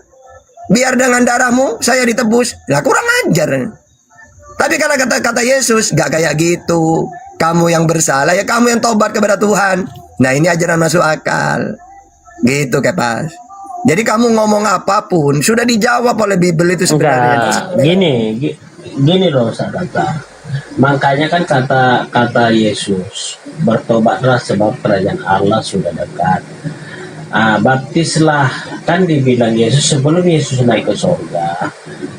Biar dengan darahmu saya ditebus. Lah kurang ajar. Tapi karena kata Yesus, gak kayak gitu. Kamu yang bersalah, ya kamu yang tobat kepada Tuhan. Nah ini ajaran masuk akal. Gitu Kepas. Jadi kamu ngomong apapun, sudah dijawab oleh Bible itu sebenarnya. Enggak, gini loh saudara. Makanya kan kata Yesus, bertobatlah sebab kerajaan Allah sudah dekat. Baptislah, kan dibilang Yesus sebelum Yesus naik ke surga,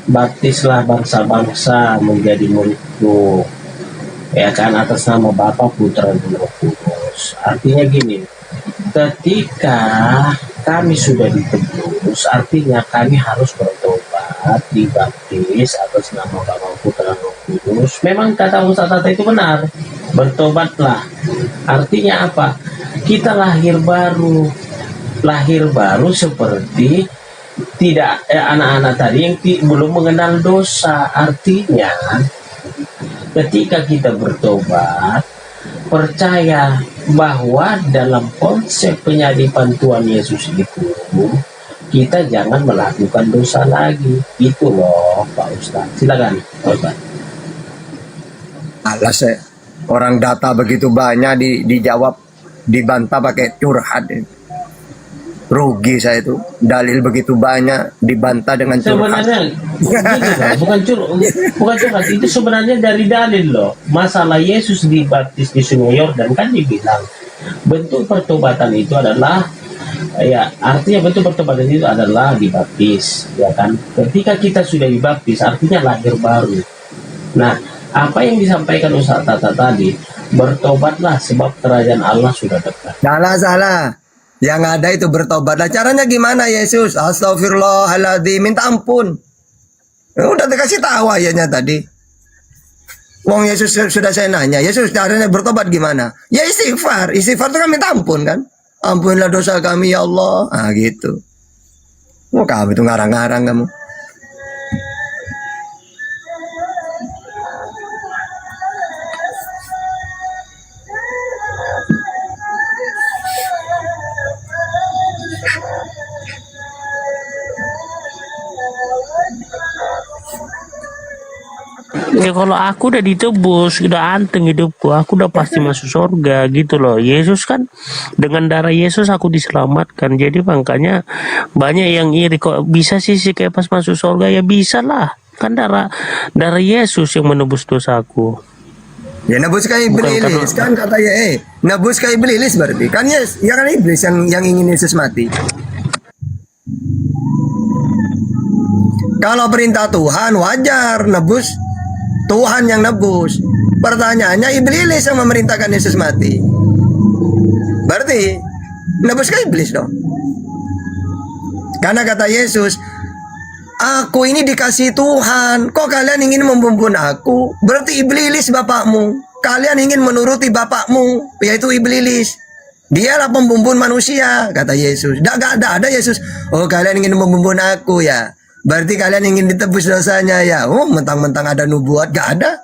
baptislah bangsa-bangsa menjadi muridku, ya kan, atas nama Bapa, Putra, dan Roh Kudus. Artinya gini, ketika kami sudah ditebus, artinya kami harus bertobat, dibaptis atas nama Bapa, Putra, dan Roh Kudus. Memang kata Ustaz Tata itu benar, bertobatlah. Artinya apa? Kita lahir baru seperti tidak anak-anak tadi yang belum mengenal dosa. Artinya ketika kita bertobat, percaya bahwa dalam konsep penyaliban Tuhan Yesus itu kita jangan melakukan dosa lagi. Itu loh Pak Ustadz. Silakan Pak Ustadz. Alas orang data begitu banyak dijawab, dibantah pakai curhat. Rugi saya itu, dalil begitu banyak dibantah dengan curhat. Sebenarnya gini loh, bukan curhat, itu sebenarnya dari dalil loh. Masalah Yesus dibaptis di Sungai Yordan kan dibilang bentuk pertobatan itu adalah, ya artinya bentuk pertobatan itu adalah dibaptis, ya kan. Ketika kita sudah dibaptis artinya lahir baru. Nah, apa yang disampaikan Ustaz Tata tadi, bertobatlah sebab kerajaan Allah sudah dekat. Salah. Yang ada itu bertobatlah. Caranya gimana Yesus? Astagfirullahaladzim, minta ampun. Udah dikasih tahu ayatnya tadi. Wong Yesus sudah saya nanya, Yesus caranya bertobat gimana? Ya istighfar. Istighfar itu kan minta ampun kan? Ampunilah dosa kami ya Allah. Gitu. Oh, kamu itu ngarang-ngarang kamu. Ya kalau aku udah ditebus, udah anteng hidupku, aku udah pasti masuk surga gitu loh. Yesus kan, dengan darah Yesus aku diselamatkan. Jadi makanya banyak yang iri, kok bisa sih si Kepas masuk surga? Ya bisa lah, kan darah Yesus yang menebus dosaku. Ya nebus kayak iblis kan kata ya nebus kayak iblis berarti kan ya kan iblis yang ingin Yesus mati. Kalau perintah Tuhan wajar nebus, Tuhan yang nebus. Pertanyaannya iblis yang memerintahkan Yesus mati. Berarti nebus ke iblis dong. Karena kata Yesus, aku ini dikasih Tuhan, kok kalian ingin membumbun aku? Berarti iblis bapakmu. Kalian ingin menuruti bapakmu, yaitu iblis. Dialah pembumbun manusia, kata Yesus. Gak ada Yesus. Oh, kalian ingin membumbun aku ya. Berarti kalian ingin ditebus dosanya ya. Oh, mentang-mentang ada nubuat, gak ada.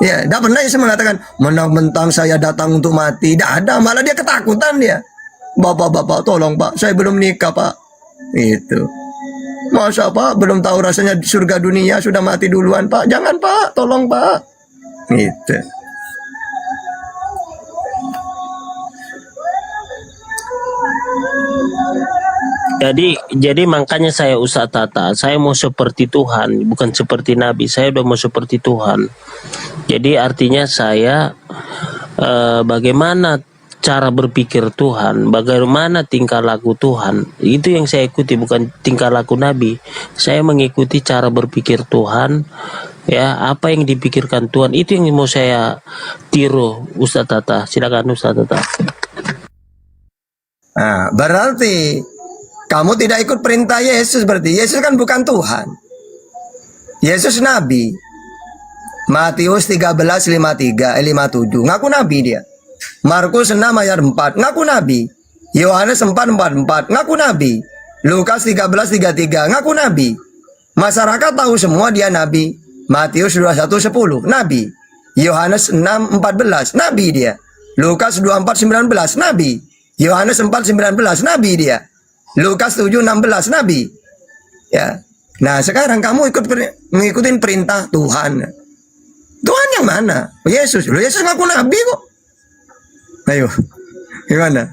Ya, tidak pernah Yesus mengatakan, mentang-mentang saya datang untuk mati. Tidak ada, malah dia ketakutan dia. Bapak, tolong Pak, saya belum nikah Pak. Itu. Masa Pak, belum tahu rasanya surga dunia, sudah mati duluan Pak. Jangan Pak, tolong Pak. Gitu. Jadi makanya saya Ustaz Tata, saya mau seperti Tuhan, bukan seperti Nabi. Saya udah mau seperti Tuhan. Jadi artinya saya bagaimana cara berpikir Tuhan, bagaimana tingkah laku Tuhan, itu yang saya ikuti, bukan tingkah laku Nabi. Saya mengikuti cara berpikir Tuhan, ya apa yang dipikirkan Tuhan, itu yang mau saya tiru Ustaz Tata. Silakan Ustaz Tata. Nah, berarti kamu tidak ikut perintah Yesus. Berarti Yesus kan bukan Tuhan. Yesus Nabi. Matius 13:57 ngaku Nabi dia. Markus 6 ayat 4 ngaku Nabi. Yohanes 4:44 ngaku Nabi. Lukas 13:33 ngaku Nabi. Masyarakat tahu semua dia Nabi. Matius 21:10 Nabi. Yohanes 6:14 Nabi dia. Lukas 24:19 Nabi. Yohanes 4:19 Nabi dia. Lukas 7:16 Nabi. Ya. Nah, sekarang kamu ngikutin perintah Tuhan. Tuhan yang mana? Yesus. Loh, Yesus ngaku nabi kok. Ayo. Gimana?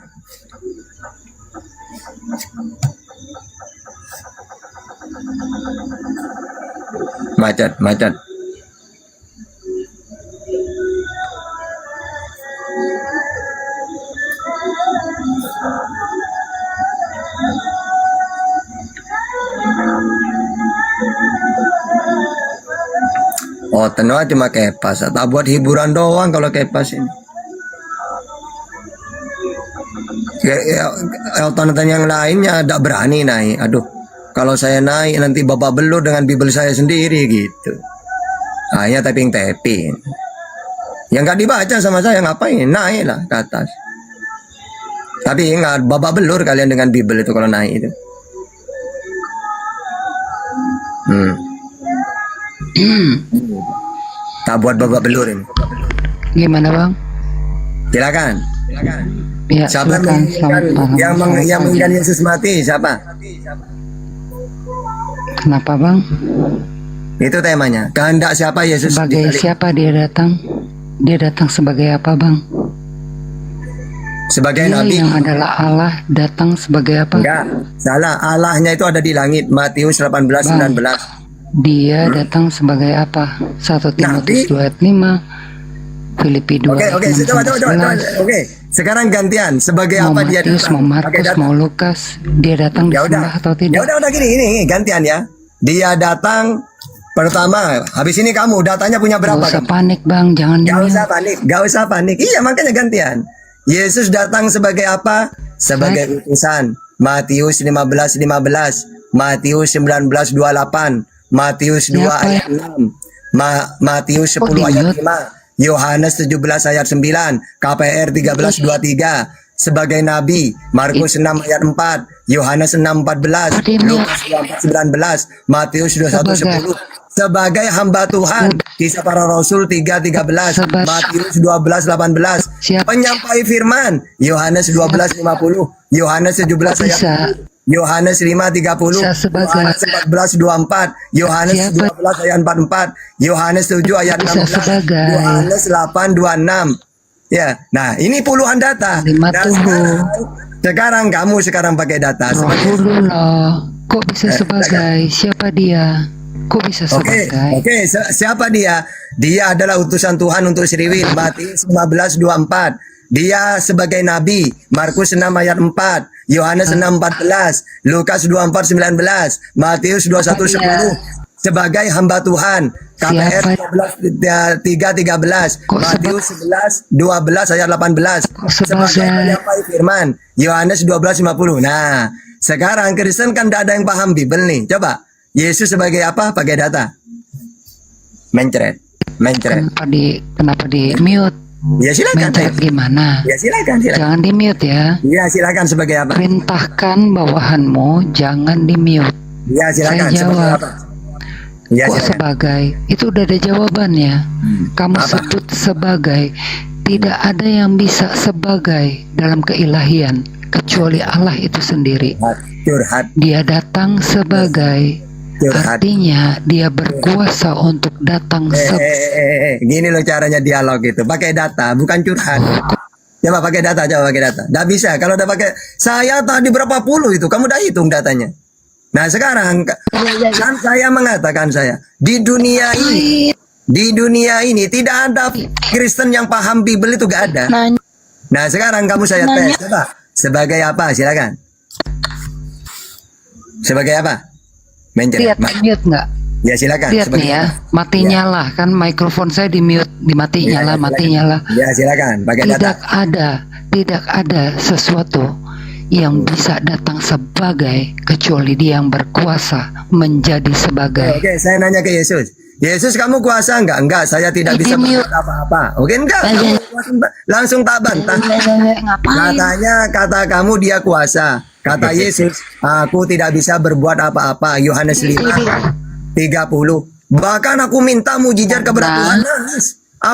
Macet. Oh, tenang cuma kepas. Tak buat hiburan doang kalau kepas ini. Tonton yang lainnya tidak berani naik. Aduh, kalau saya naik nanti bapak belur dengan Bible saya sendiri gitu. Hanya tapping. Yang nggak dibaca sama saya ngapain? Naiklah ke atas. Tapi ingat, bapak belur kalian dengan Bible itu kalau naik itu. Tak buat babak belur ini. Gimana bang? Silakan. Ya, Siapa yang menginginkan Yesus mati? Siapa? Kenapa bang? Itu temanya. Kehendak siapa Yesus? Sebagai siapa dia datang? Dia datang sebagai apa bang? Sebagai Dia nabi. yang adalah Allah datang sebagai apa? Enggak, salah. Allahnya itu ada di langit. Matius 18:19. Dia datang sebagai apa? 1 Timotius 2 ayat 5, Filipi 2 ayat 6 sampai 11. Oke, sekarang gantian. Sebagai apa dia Matius, datang? mau Markus, mau Lukas, dia datang disembah atau tidak? Ya udah gini gantian ya. Dia datang pertama. Habis ini kamu datanya punya berapa? Gak usah panik bang, jangan Gak usah panik. Iya, makanya gantian. Yesus datang sebagai apa? Sebagai utusan. Matius 15:15, Matius 19:28, Matius 2 ayat 6, Matius 10 ayat 5, Yohanes 17 ayat 9, KPR 13:23, sebagai nabi, Markus 6 ayat 4, Yohanes 6:14, Lukas 4:19, Matius 21:10, sebagai hamba Tuhan, Kisah Para Rasul 3:13, Matius 12:18, penyampai firman, Yohanes 12:50, Yohanes 17 ayat 10, Yohanes 5:30, Yohanes 14:24, Yohanes 12 ayat 44, Yohanes 7 ayat 16, Yohanes 8:26. Ya, nah ini puluhan data. Sekarang kamu pakai data. Kok bisa sebagai? Siapa dia? Kok bisa sebagai? Oke, siapa dia? Dia adalah utusan Tuhan untuk Sriwin. Matius 15:24. Dia sebagai nabi, Markus 6 ayat 4, Yohanes 6:14, Lukas 24:19, Matius 21:10, sebagai hamba Tuhan, KPR 3:13, Matius 11:12 ayat 18, sebagai penyampai firman, Yohanes 12:50. Nah, sekarang Kristen kan tidak ada yang paham Bible nih. Coba, Yesus sebagai apa? Pakai data. Mencret. Kenapa di mute? Ya silakan. Gimana? Ya silakan. Jangan di mute ya. Ya silakan, sebagai apa? Perintahkan bawahanmu jangan di mute. Ya silakan. Saya jawab. Ya, kok sebagai? Itu udah ada jawabannya. Kamu sebut sebagai. Tidak ada yang bisa sebagai dalam keilahian kecuali Allah itu sendiri. Dia datang sebagai. Artinya dia berkuasa untuk datang. Gini loh caranya dialog itu, pakai data, bukan curhat. Coba pakai data. Nggak bisa. Kalau udah pakai, saya tadi berapa puluh itu, kamu udah hitung datanya. Nah sekarang kan saya mengatakan di dunia ini tidak ada Kristen yang paham Bible itu, gak ada. Nah sekarang kamu saya tes, coba sebagai apa? Silakan. Sebagai apa? Lihat mute nggak? Ya silakan. Lihat nih ya, mati nyala kan mikrofon saya di mute, mati nyala. Ya silakan. Pakai data. Tidak ada sesuatu yang bisa datang sebagai kecuali dia yang berkuasa menjadi sebagai. Oke, saya nanya ke Yesus. Yesus, kamu kuasa enggak? Enggak, saya tidak bisa berbuat apa-apa. Oke, enggak. Langsung tak bantah. Katanya kata kamu dia kuasa. Kata Yesus, aku tidak bisa berbuat apa-apa. Yohanes 5:30. Bahkan aku minta mujizat kepada Tuhan.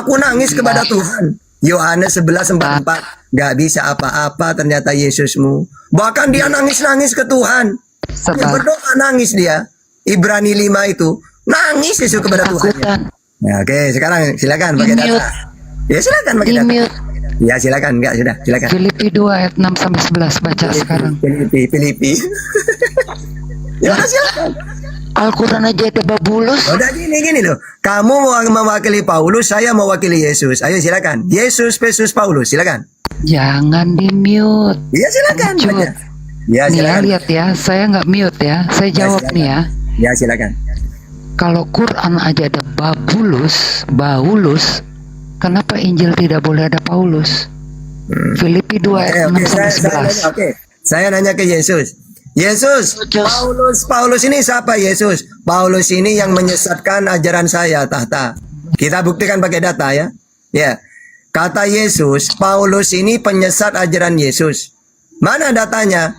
Aku nangis kepada Tuhan. Yohanes 11:44. Gak bisa apa-apa ternyata Yesusmu. Bahkan dia nangis-nangis ke Tuhan. Dia berdoa nangis dia. Ibrani 5 itu. Nangis Yesus kepada Tuhan. Ya, oke, sekarang silakan pakai data. Ya silakan pakai data. Ya silakan, enggak sudah, silakan. Filipi 2 ayat 6 sampai 11 baca sekarang. Filipi. Ya silakan. Al-Quran aja ada babulus. Udah gini loh. Kamu mau mewakili Paulus, saya mewakili Yesus. Ayo silakan. Yesus versus Paulus, silakan. Jangan di mute. Iya silakan. Lanjut. Ya Nih ya, silakan. lihat ya, saya nggak mute ya. Saya jawab nih ya. Ya silakan. Kalau Quran aja ada Paulus, kenapa Injil tidak boleh ada Paulus? Filipi 2 ayat 6 sampai 11. Saya nanya ke Yesus. Yesus, Paulus ini siapa Yesus? Paulus ini yang menyesatkan ajaran saya, tahta. Kita buktikan pakai data ya. Ya. Kata Yesus, Paulus ini penyesat ajaran Yesus. Mana datanya?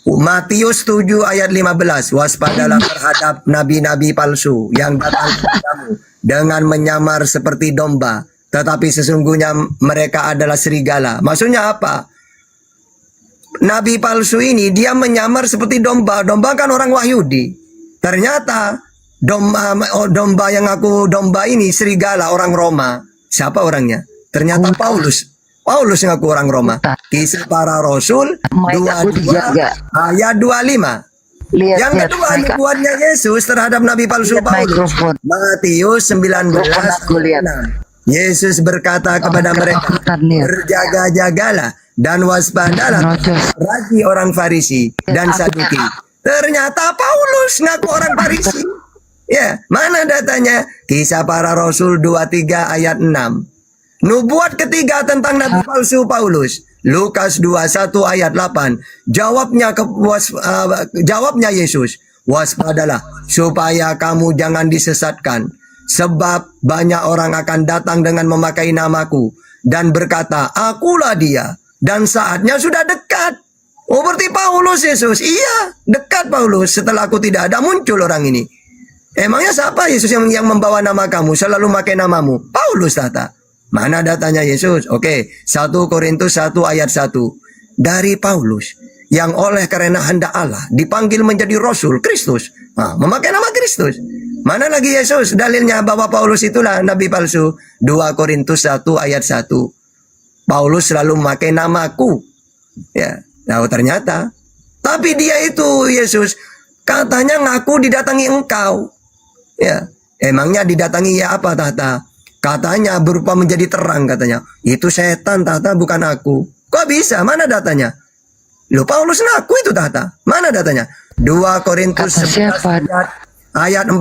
Matius 7 ayat 15. Waspadalah terhadap nabi-nabi palsu yang datang kepadamu dengan menyamar seperti domba, tetapi sesungguhnya mereka adalah serigala. Maksudnya apa? Nabi palsu ini dia menyamar seperti domba. Domba kan orang Wahyudi. Ternyata domba yang aku domba ini serigala, orang Roma. Siapa orangnya? Ternyata Paulus. Paulus yang aku orang Roma. Kisah Para Rasul 22 ayat 25. Yang kedua nubuatnya Yesus terhadap Nabi palsu Paulus. Matius 19 ayat 6. Yesus berkata kepada mereka, berjaga-jagalah dan waspadalah bagi orang Farisi dan Saduki. Ternyata Paulus ngaku orang Farisi. Ya, mana datanya? Kisah Para Rasul 23 ayat 6. Nubuat ketiga tentang Nabi palsu Paulus. Lukas 21 ayat 8. Jawabnya Yesus, waspadalah supaya kamu jangan disesatkan. Sebab banyak orang akan datang dengan memakai namaku dan berkata, akulah dia. Dan saatnya sudah dekat. Oh berarti Paulus Yesus. Iya, dekat Paulus. Setelah aku tidak ada, muncul orang ini. Emangnya siapa Yesus yang membawa nama kamu, selalu pakai namamu? Paulus tata. Mana datanya Yesus? Oke, 1 Korintus 1 ayat 1. Dari Paulus, yang oleh karena hendak Allah dipanggil menjadi Rasul Kristus. Memakai nama Kristus. Mana lagi Yesus? Dalilnya bahwa Paulus itulah nabi palsu. 2 Korintus 1 ayat 1. Paulus selalu memakai namaku. Ya, nah ternyata. Tapi dia itu Yesus katanya ngaku didatangi engkau. Ya, emangnya didatangi ya apa tahta? Katanya berupa menjadi terang katanya. Itu setan tahta, bukan aku. Kok bisa? Mana datanya? Loh Paulus ngaku itu tahta. Mana datanya? 2 Korintus 11 ayat 14.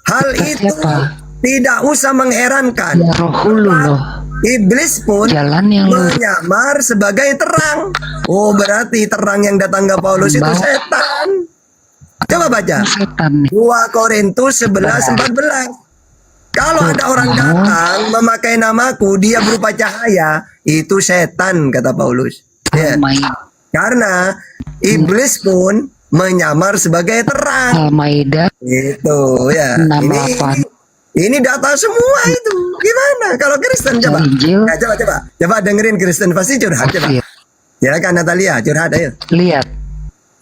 Hal itu tidak usah mengherankan. Iblis pun menyamar sebagai terang. Oh berarti terang yang datang ke Paulus itu setan. Coba baca 2 Korintus 11:14. Kalau ada orang datang memakai namaku, dia berupa cahaya, itu setan kata Paulus. Ya. Karena iblis pun menyamar sebagai terang. Al-Maidah. Itu ya. Ini data semua itu. Gimana kalau Kristen coba? Ya, coba dengerin Kristen pasti curhat coba. Ya kan Natalia, curhat ayo. Lihat.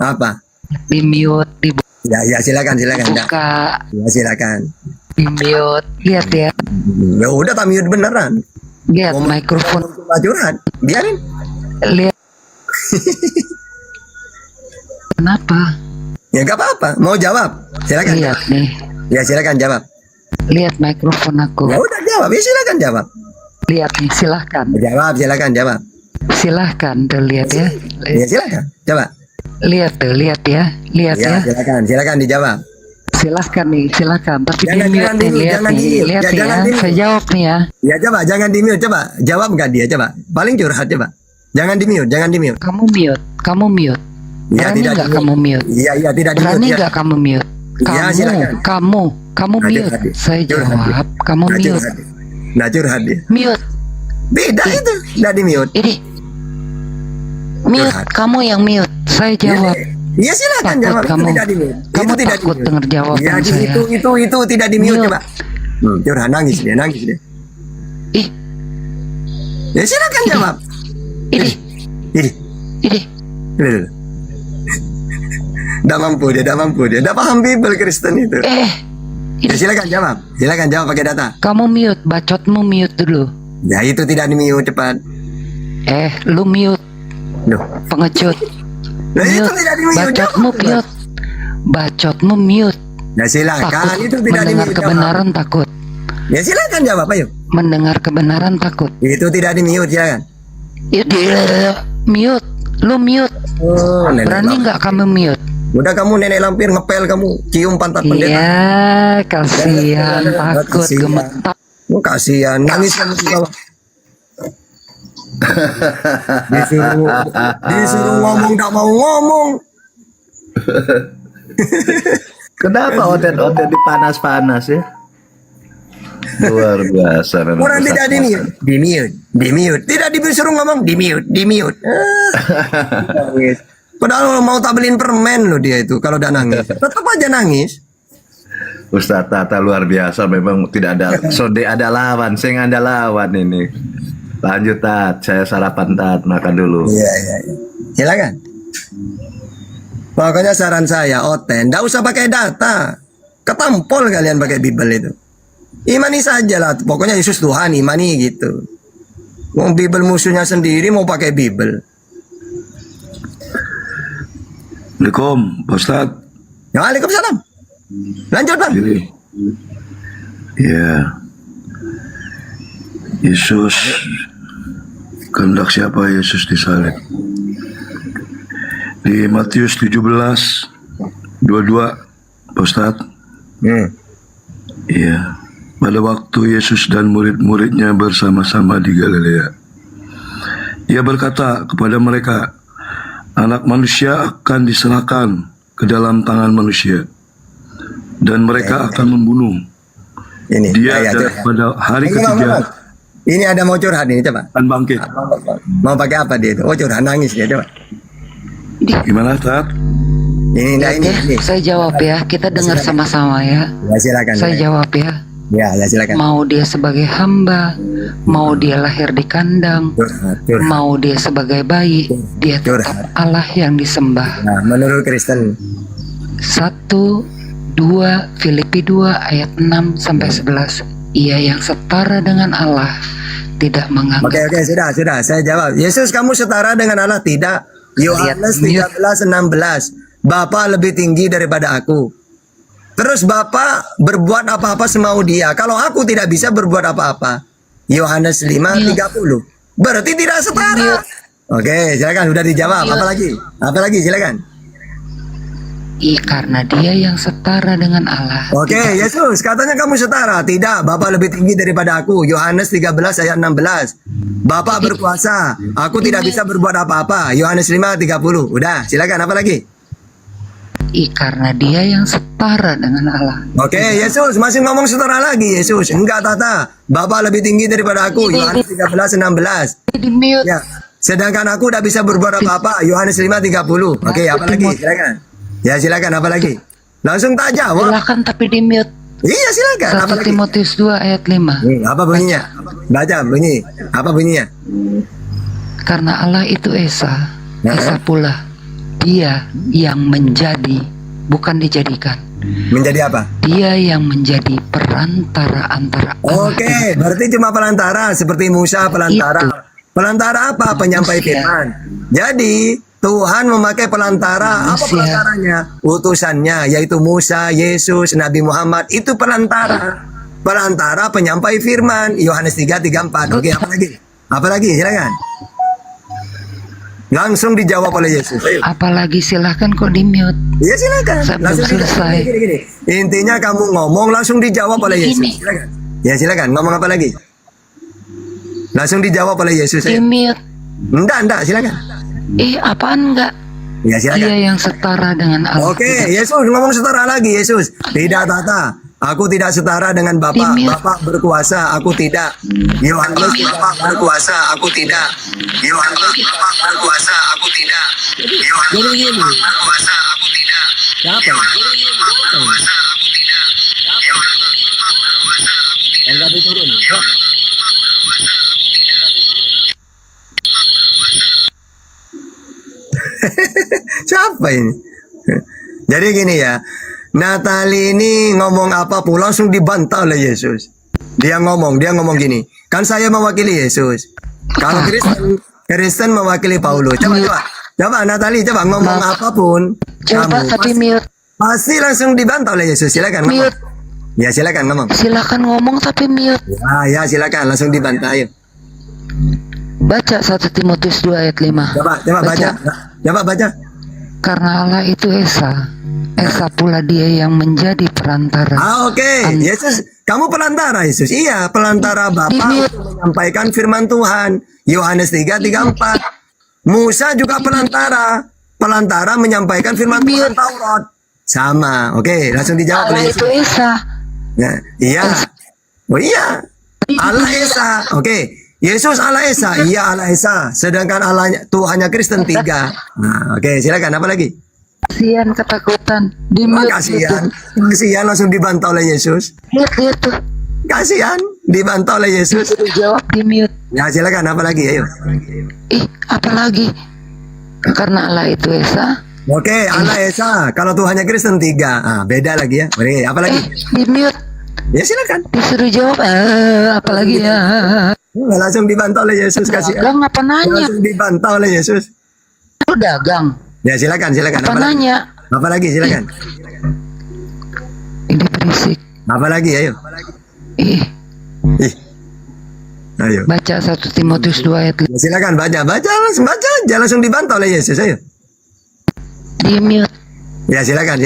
Apa? Di mute, Ya silakan. Buka. Ya silakan. Di mute. Lihat ya. Ya udah tak mute beneran. Lihat mikrofon. Curhat. Biarin. Lihat. Kenapa? Ya gak apa-apa. Mau jawab? Silakan. Lihat nih. Ya silakan jawab. Lihat mikrofon aku. Ya udah jawab. Ya silakan jawab. Lihat nih, silahkan. Jawab, silakan jawab. Silahkan tuh lihat ya. Ya silakan. Coba. Lihat tuh, lihat ya. Lihat ya. Silakan dijawab. Silahkan nih, silahkan. Tapi jangan di mute nih, lihat nih, lihat ya. Saya jawab nih ya. Ya coba, jangan di mute, coba. Jawab nggak dia, coba. Paling curhat, coba. Jangan di mute. Kamu mute. Ya, Berani nggak kamu mute? Iya, tidak di mute. Berani nggak kamu mute? Kamu mute. Saya jawab, kamu mute. Nah, curhat dia. Mute. Beda itu, nggak di mute. Ini mute, kamu yang mute. Saya jawab. Iya silakan jawab. Kamu tidak di mute. Kamu tidak takut dengar jawaban ya, saya. Itu tidak di mute coba. Curhat nangis dia. Ih, Ya silakan jawab. Ini, Ini. ini. Tidak mampu dia, tidak mampu dia. Tidak paham Bible Kristen itu. Ya silakan jawab. Silakan jawab pakai data. Kamu mute, bacotmu mute dulu. Ya itu tidak di mute cepat. Lu mute. Duh. Pengecut. Nah, itu tidak di mute. Bacotmu mute. Bacotmu mute. Ya silakan, Takut itu tidak di mendengar mute. kebenaran takut. Ya silakan jawab, ayo. Mendengar kebenaran takut. Itu tidak di mute, silakan. Mute. Lu mute. Oh, Berani nggak kamu mute? Udah kamu nenek lampir ngepel kamu, cium pantat pendeta. Iya, kasihan, takut, gemetar. Oh, kasihan, nangis kamu di bawah. disuruh ngomong tak mau ngomong. Kenapa otet-otet dipanas-panas ya? Luar biasa. memang Orang Ustaz tidak di mute, di mute. Tidak disuruh ngomong, di mute. Padahal mau tak beliin permen loh dia itu kalau udah nangis. Tetap aja nangis. Ustaz Tata luar biasa, memang tidak ada sode ada lawan, saya nggak ada lawan ini. Lanjut Tat, saya sarapan Tat, makan dulu. Iya. Silakan. Pokoknya saran saya, Oten, nggak usah pakai data. Ketampol kalian pakai Bible itu. Imani saja lah, pokoknya Yesus Tuhan, imani gitu. Mau Bible musuhnya sendiri mau pakai Bible. Assalamualaikum, Pak Ustadz. Waalaikumsalam. Lanjut Bang. Ya, Yesus, kehendak siapa Yesus disalib? Di Matius 17, 22, Pak Ustadz. Iya, pada waktu Yesus dan murid-muridnya bersama-sama di Galilea, Ia berkata kepada mereka, Anak manusia akan diserahkan ke dalam tangan manusia, dan mereka akan membunuh dia pada hari ketiga. Ini ada mau curhat ini, coba. Akan bangkit. Mau pakai apa dia itu? Oh curhat, nangis dia, coba. Gimana, Tat? Ini. Saya jawab ya, kita dengar sama-sama ya. Ya silakan. Saya jawab ya. Ya silakan. Mau dia sebagai hamba, mau dia lahir di kandang, mau dia sebagai bayi, dia tetap Allah yang disembah. Nah, menurut Kristen. 1, 2, Filipi 2 ayat 6 sampai 11. Ia yang setara dengan Allah tidak menganggap. Oke, sudah. Saya jawab. Yesus, kamu setara dengan Allah? Tidak. Yohanes 13:16. Bapa lebih tinggi daripada aku. Terus Bapa berbuat apa-apa semau dia. Kalau aku tidak bisa berbuat apa-apa. Yohanes 5:30. Berarti tidak setara. Oke, silakan, sudah dijawab. Apa lagi? Silakan. Karena dia yang setara dengan Allah. Oke, Yesus, katanya kamu setara. Tidak, Bapa lebih tinggi daripada aku. Yohanes 13 ayat 16. Bapa berkuasa. Aku tidak bisa berbuat apa-apa. Yohanes 5:30. Udah, silakan, apa lagi? Karena dia yang setara dengan Allah. Oke, Yesus masih ngomong setara lagi, Yesus. Enggak, Tata. Bapa lebih tinggi daripada aku. Yohanes 13:16. Ya. Sedangkan aku tidak bisa berbuat apa-apa. Yohanes 5:30. Oke, apa lagi? Silakan. Ya, silakan, apa lagi? Langsung tak jawab. Silakan tapi di mute. Iya, silakan. 1 Timotius 2 ayat 5. Apa bunyinya? Baca bunyi. Apa bunyinya? Karena Allah itu Esa. Esa pula. Dia yang menjadi, bukan dijadikan. Menjadi apa? Dia yang menjadi perantara antara Allah. Oke, berarti cuma perantara seperti Musa perantara. Perantara apa? Penyampai firman. Jadi Tuhan memakai perantara. Apa perantaranya? Utusannya, yaitu Musa, Yesus, Nabi Muhammad. Itu perantara. Perantara penyampai firman. Yohanes 3:34. Oke, apa lagi? Apa lagi? Silakan. Langsung dijawab oleh Yesus. Apalagi silahkan kok di mute. Iya silakan. Saya belum selesai. Gini. Intinya kamu ngomong langsung dijawab oleh Yesus. Silakan. Ya silakan. Ngomong apa lagi? Langsung dijawab oleh Yesus. Di mute. Enggak, silakan. Apaan enggak? Ya silakan. Dia yang setara dengan Allah. Oke, Yesus ngomong setara lagi, Yesus. Tidak, Tata. Aku tidak setara dengan Bapa. Bapa berkuasa, aku tidak. Yohanes, Bapa berkuasa, aku tidak. Yohanes, Bapa berkuasa, aku tidak. Yohanes, Bapa berkuasa, aku tidak. Yohanes, Bapa berkuasa, aku tidak. Yohanes, Bapa berkuasa, aku tidak. apa ini? Jadi gini ya, Natali ini ngomong apapun langsung dibantah oleh Yesus. Dia ngomong gini, kan saya mewakili Yesus. Kalau Kristen mewakili Paulus. Coba Natali, coba ngomong apapun. Coba tapi mute. Pasti langsung dibantah oleh Yesus. Silakan ngomong. Mute. Ya silakan ngomong. Silakan ngomong tapi mute. Ya silakan langsung dibantah. Ayo. Baca 1 Timotius 2 ayat 5. Coba baca. Coba baca. Karena Allah itu Esa. Esa pula dia yang menjadi perantara. Oke. Yesus, kamu perantara Yesus. Iya, perantara Bapa untuk menyampaikan firman Tuhan. Yohanes 3:34. Musa juga perantara menyampaikan firman Tuhan Taurat. Sama. Oke, langsung dijawab oleh Allah Yesus. itu Esa. Nah, iya. Oh iya. Allah Esa. Oke. Yesus Allah Esa. Iya Allah Esa. Sedangkan Allahnya Tuhannya Kristen 3. Nah, oke, silakan apa lagi? Kasihan, ketakutan. Kasihan langsung dibantah oleh Yesus. Lihat tuh. Kasihan dibantah oleh Yesus. Jawab di mute. Ya silakan apa lagi? Ayo. Apa lagi? Karena Allah itu Esa. Oke, Allah Esa. Kalau Tuhannya Kristen 3. Beda lagi ya. Oke, apa lagi? Di mute. Ya silakan. Disuruh jawab. Apa lagi ya? Langsung dibantah oleh Yesus. Kasihan. Dagang apa nanya? Langsung dibantah oleh Yesus. Lu dagang. Ya silakan. Apa nanya? Apa lagi? Silakan. Ini berisik. Apa lagi? Ayo. Ayo. Baca 1 Timotius 2 ayat 5. Ya, silakan baca aja langsung dibantah oleh Yesus. Ayo. Di mute. Ya silakan.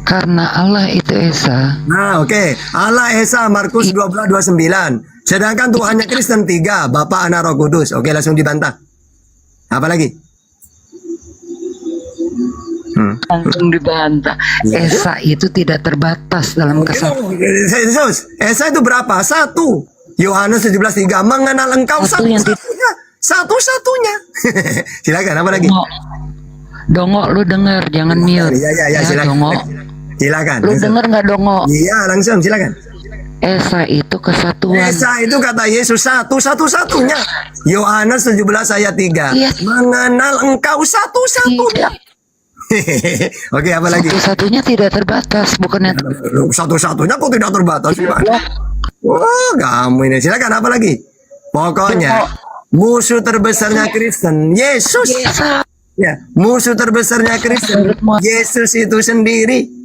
Karena Allah itu Esa. Nah, oke. Allah Esa Markus 12:29. Sedangkan Tuhannya Kristen 3, Bapa, Anak, Roh Kudus. Oke, langsung dibantah. Apa lagi? Langsung dibantah. Esa itu tidak terbatas dalam kesatuan. Yesus, Esa itu berapa? 1. Yohanes 17:3 mengenal engkau satu-satunya. Satu-satunya. Silakan apa lagi? Dongo, lu dengar, jangan mute. Iya, silakan. Dongo. Silakan. Lu dengar nggak Dongo? Iya, langsung silakan. Esa itu kesatuan. Esa itu kata Yesus satu-satunya. Yohanes 17 ayat 3. Iya. Mengenal engkau satu-satunya. Oke, apa lagi? Satu-satunya tidak terbatas, bukannya Satu-satunya kok tidak terbatas? Wah, kamu ini. Silakan apa lagi? Pokoknya musuh terbesarnya Kristen Yesus. Ya, musuh terbesarnya Kristen Yesus itu sendiri.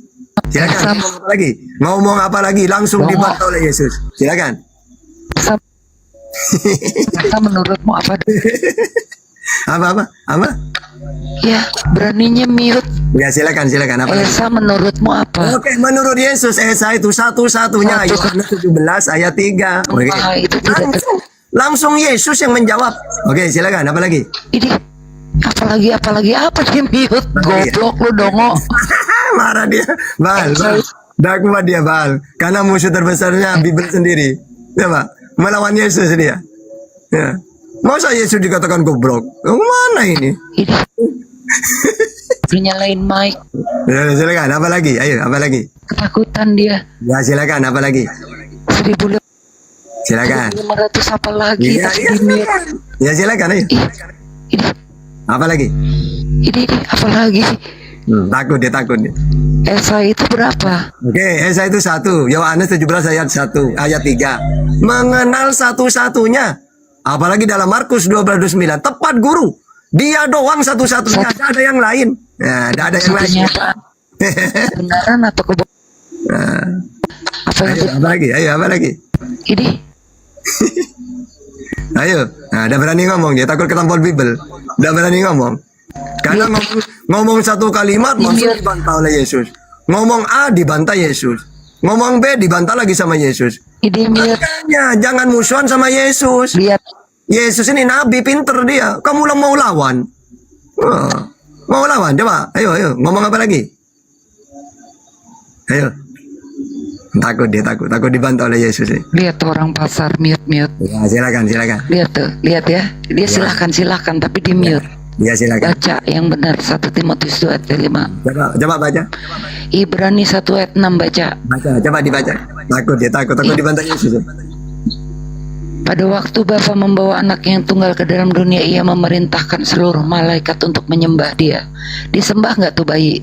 Silakan ngomong apa lagi? Ngomong apa lagi? Langsung dibantah oleh Yesus. Silakan. Menurutmu apa? Apa? Ya, beraninya mute. Ya, silakan. Apa lagi? Esa menurutmu apa? Oke, menurut Yesus Esa itu satu-satunya. Yohanes 17 ayat 3. Oke. Itu tidak Langsung Yesus yang menjawab. Oke, silakan. Apa lagi? Ini apalagi apa dia mute? Goblok lu Dongo. Marah dia. Bal. Dakwah dia, Bal. Karena musuh terbesarnya Bible sendiri. Ya, Pak. Melawan Yesus dia. Ya. Masa Yesus dikatakan goblok? Mana ini? Nyalain mic. Ya, silakan. Apa lagi? Ayo, apa lagi? Ketakutan dia. Ya, silakan. Apa lagi? 1.500 Silakan. apa lagi? Iya. Ya, silakan. Ayo. Ini. Apa lagi? Ini apa lagi? Takut dia. Esa itu berapa? Oke, Esa itu 1. Yohanes 17 ayat 3. Mengenal satu-satunya. Apalagi dalam Markus 12:29. Tepat guru. Dia doang satu-satunya. Tidak ada yang lain. Nah, tidak ada yang lain. Kebenaran atau kebohongan? Apa lagi? Ini. Ayo. Nah, udah berani ngomong. Dia takut ketampol Bible. Udah berani ngomong. Karena ngomong satu kalimat langsung dibantah oleh Yesus. Ngomong A dibantah Yesus. Ngomong B dibantah lagi sama Yesus. Makanya jangan musuhan sama Yesus. Lihat. Yesus ini nabi pinter dia. Kamu mau lawan? Mau lawan? Coba. Ayo. Ngomong apa lagi? Ayo. Takut dibantah oleh Yesus. Lihat orang pasar mute. Ya, silakan. Lihat tuh, lihat ya. Dia silakan tapi di mute. Ya, silakan. Baca yang benar 1 Timotius 2 ayat 5. Coba baca. Ibrani 1 ayat 6 baca. Coba dibaca. Takut dibantah Yesus. Pada waktu Bapa membawa anak yang tunggal ke dalam dunia, ia memerintahkan seluruh malaikat untuk menyembah dia. Disembah nggak tuh bayi?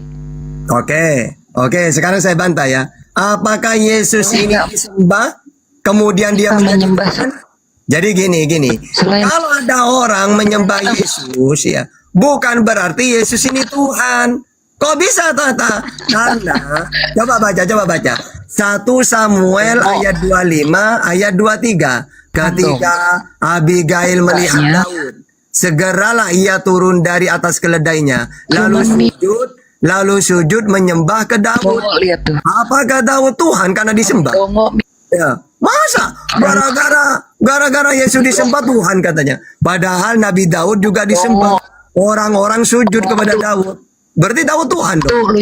Oke, sekarang saya bantah ya. Apakah Yesus ini disembah, kemudian dia menyembah? Jadi gini. Kalau ada orang menyembah Yesus ya, bukan berarti Yesus ini Tuhan. Kok bisa Tata? Karena coba baca. 1 Samuel ayat 25 ayat 23. Ketika Abigail melihat Daud, segeralah ia turun dari atas keledainya, lalu sujud menyembah ke Daud. Apakah Daud Tuhan karena disembah? Ya, masa gara-gara Yesus disembah Tuhan katanya. Padahal Nabi Daud juga disembah. Orang-orang sujud kepada Daud. Berarti Daud Tuhan dong.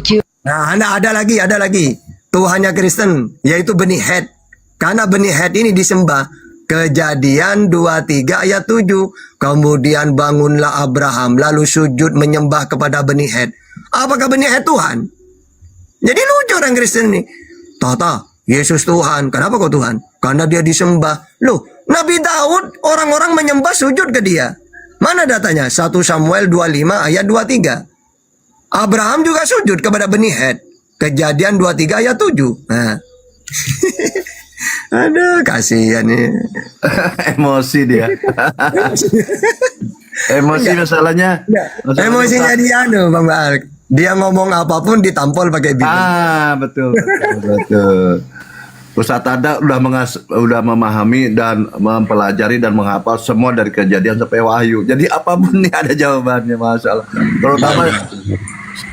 Nah, ada lagi. Tuhannya Kristen, yaitu benih het. Karena benih het ini disembah. Kejadian 23 ayat 7. Kemudian bangunlah Abraham, lalu sujud menyembah kepada benih het. Apakah benih het Tuhan? Jadi lucu orang Kristen ini. Tata, Yesus Tuhan. Kenapa kok Tuhan? Karena dia disembah. Loh, Nabi Daud orang-orang menyembah sujud ke dia. Mana datanya? 1 Samuel 25 ayat 23. Abraham juga sujud kepada benih het. Kejadian 23 ayat 7. Nah. Aduh, kasihan nih. Emosi dia. Emosi masalahnya. Emosinya dia Bang Baal. Dia ngomong apapun ditampol pakai bibir. Betul. Ustadz Ada udah memahami dan mempelajari dan menghafal semua dari Kejadian sampai Wahyu. Jadi apapun nih ada jawabannya, masalah.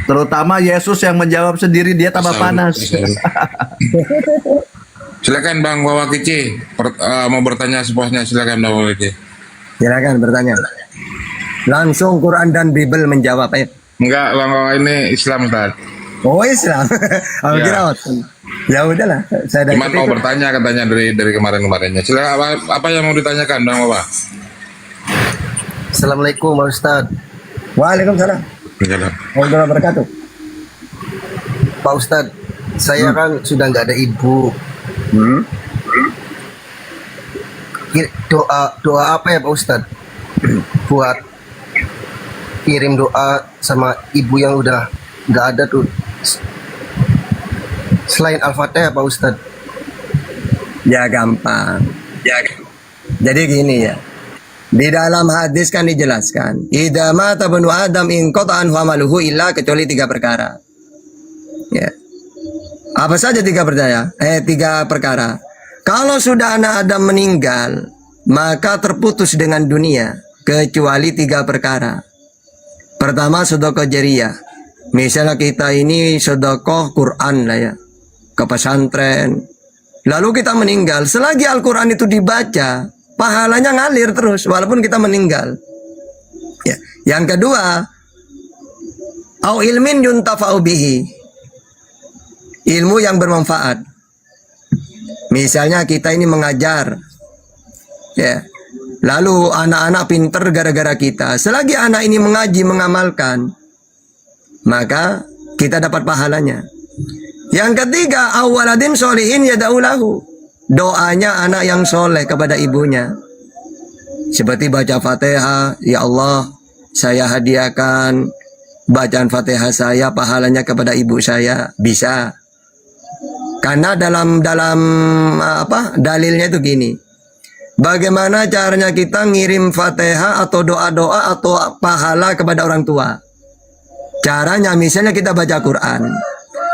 Terutama Yesus yang menjawab sendiri, dia tambah panas. Silakan Bang Wawa Kici, mau bertanya sepuasnya, silakan Bang Wawa Kici. Silakan bertanya. Langsung Quran dan Bible menjawab ya. Enggak, Bang Wawa ini Islam Ustaz. Oh Islam. Kira ya udahlah. Saya Cuman mau bertanya katanya dari kemarin-kemarinnya. Silakan apa yang mau ditanyakan Bang Wawa? Assalamualaikum Pak Ustaz. Waalaikumsalam. Warahmatullahi wabarakatuh. Pak Ustaz, saya kan sudah nggak ada ibu. Doa apa ya Pak Ustaz? Buat kirim doa sama ibu yang udah nggak ada tuh. Selain Al-Fatihah Pak Ustaz. Ya gampang. Jadi gini ya. Di dalam hadis kan dijelaskan, idza mata banu Adam in qata'an amaluhu illa, kecuali 3 perkara. Ya. Apa saja 3 perkara? Kalau sudah anak Adam meninggal, maka terputus dengan dunia, kecuali 3 perkara. Pertama, sedekah jariyah. Misalnya kita ini sedekah Quran lah ya, ke pesantren. Lalu kita meninggal, selagi Al-Quran itu dibaca, pahalanya ngalir terus walaupun kita meninggal. Ya. Yang kedua, au ilmin yuntafa'u bihi. Ilmu yang bermanfaat. Misalnya kita ini mengajar. Ya. Lalu anak-anak pinter gara-gara kita. Selagi anak ini mengaji, mengamalkan, maka kita dapat pahalanya. Yang ketiga, awaladin sholihin yada'ulahu. Doanya anak yang soleh kepada ibunya. Seperti baca Fatihah, ya Allah, saya hadiahkan bacaan Fatihah saya, pahalanya kepada ibu saya. Bisa. Karena dalam dalilnya itu gini. Bagaimana caranya kita ngirim Fatihah atau doa-doa atau pahala kepada orang tua? Caranya misalnya kita baca Quran.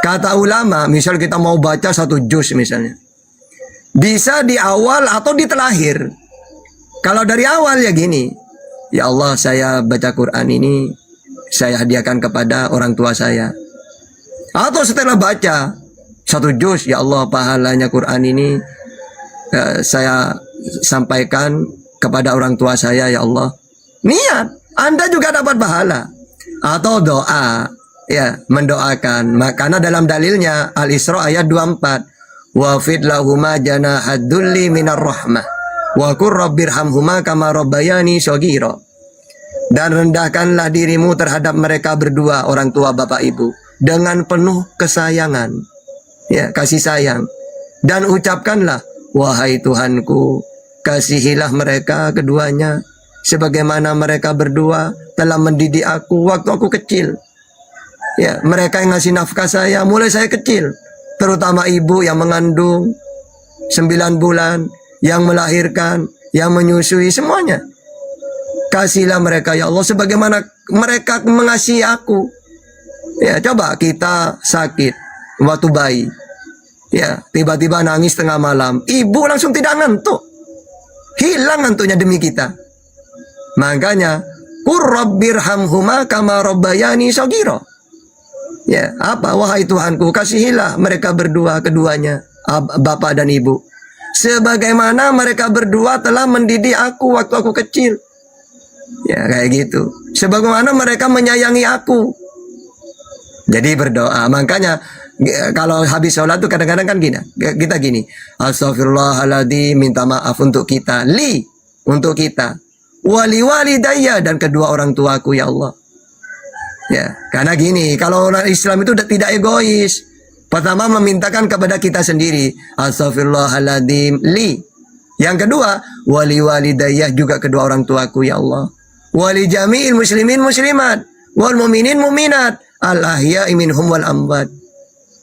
Kata ulama, misal kita mau baca 1 juz misalnya. Bisa di awal atau di terakhir. Kalau dari awal ya gini. Ya Allah, saya baca Quran ini, saya hadiahkan kepada orang tua saya. Atau setelah baca 1 juz, ya Allah, pahalanya Quran ini saya sampaikan kepada orang tua saya, ya Allah. Niat, Anda juga dapat pahala. Atau doa, ya, mendoakan. Karena dalam dalilnya Al-Isra ayat 24, wafid lahuma janahad dzulli minar rahmah wa qur rabbirhamhuma kama rabbayani shaghira. Dan rendahkanlah dirimu terhadap mereka berdua, orang tua bapak ibu, dengan penuh kesayangan, ya, kasih sayang. Dan ucapkanlah, wahai Tuhanku, kasihilah mereka keduanya sebagaimana mereka berdua telah mendidik aku waktu aku kecil. Ya, mereka yang ngasih nafkah saya mulai saya kecil, terutama ibu yang mengandung 9 bulan, yang melahirkan, yang menyusui, semuanya. Kasihlah mereka ya Allah sebagaimana mereka mengasihi aku. Ya, coba kita sakit waktu bayi. Ya, tiba-tiba nangis tengah malam, ibu langsung tidak ngantuk. Hilang ngantuknya demi kita. Makanya, Qurrabbirhamhuma kama rabbayani shaghira. Ya, apa? Wahai Tuhanku, kasihilah mereka berdua keduanya, bapak dan ibu. Sebagaimana mereka berdua telah mendidik aku waktu aku kecil. Ya, kayak gitu. Sebagaimana mereka menyayangi aku. Jadi berdoa. Makanya kalau habis sholat tuh kadang-kadang kan kita gini. Astagfirullahaladzim, minta maaf untuk kita. Untuk kita. Wali walidayya, dan kedua orang tuaku ya Allah. Ya, karena gini, kalau orang Islam itu tidak egois. Pertama memintakan kepada kita sendiri. Astagfirullahaladzim, Yang kedua, wali walidayya, juga kedua orang tuaku ya Allah. Wali jami'il muslimin muslimat, wal mu'minin mu'minat, al ahya'i minhum wal amwat.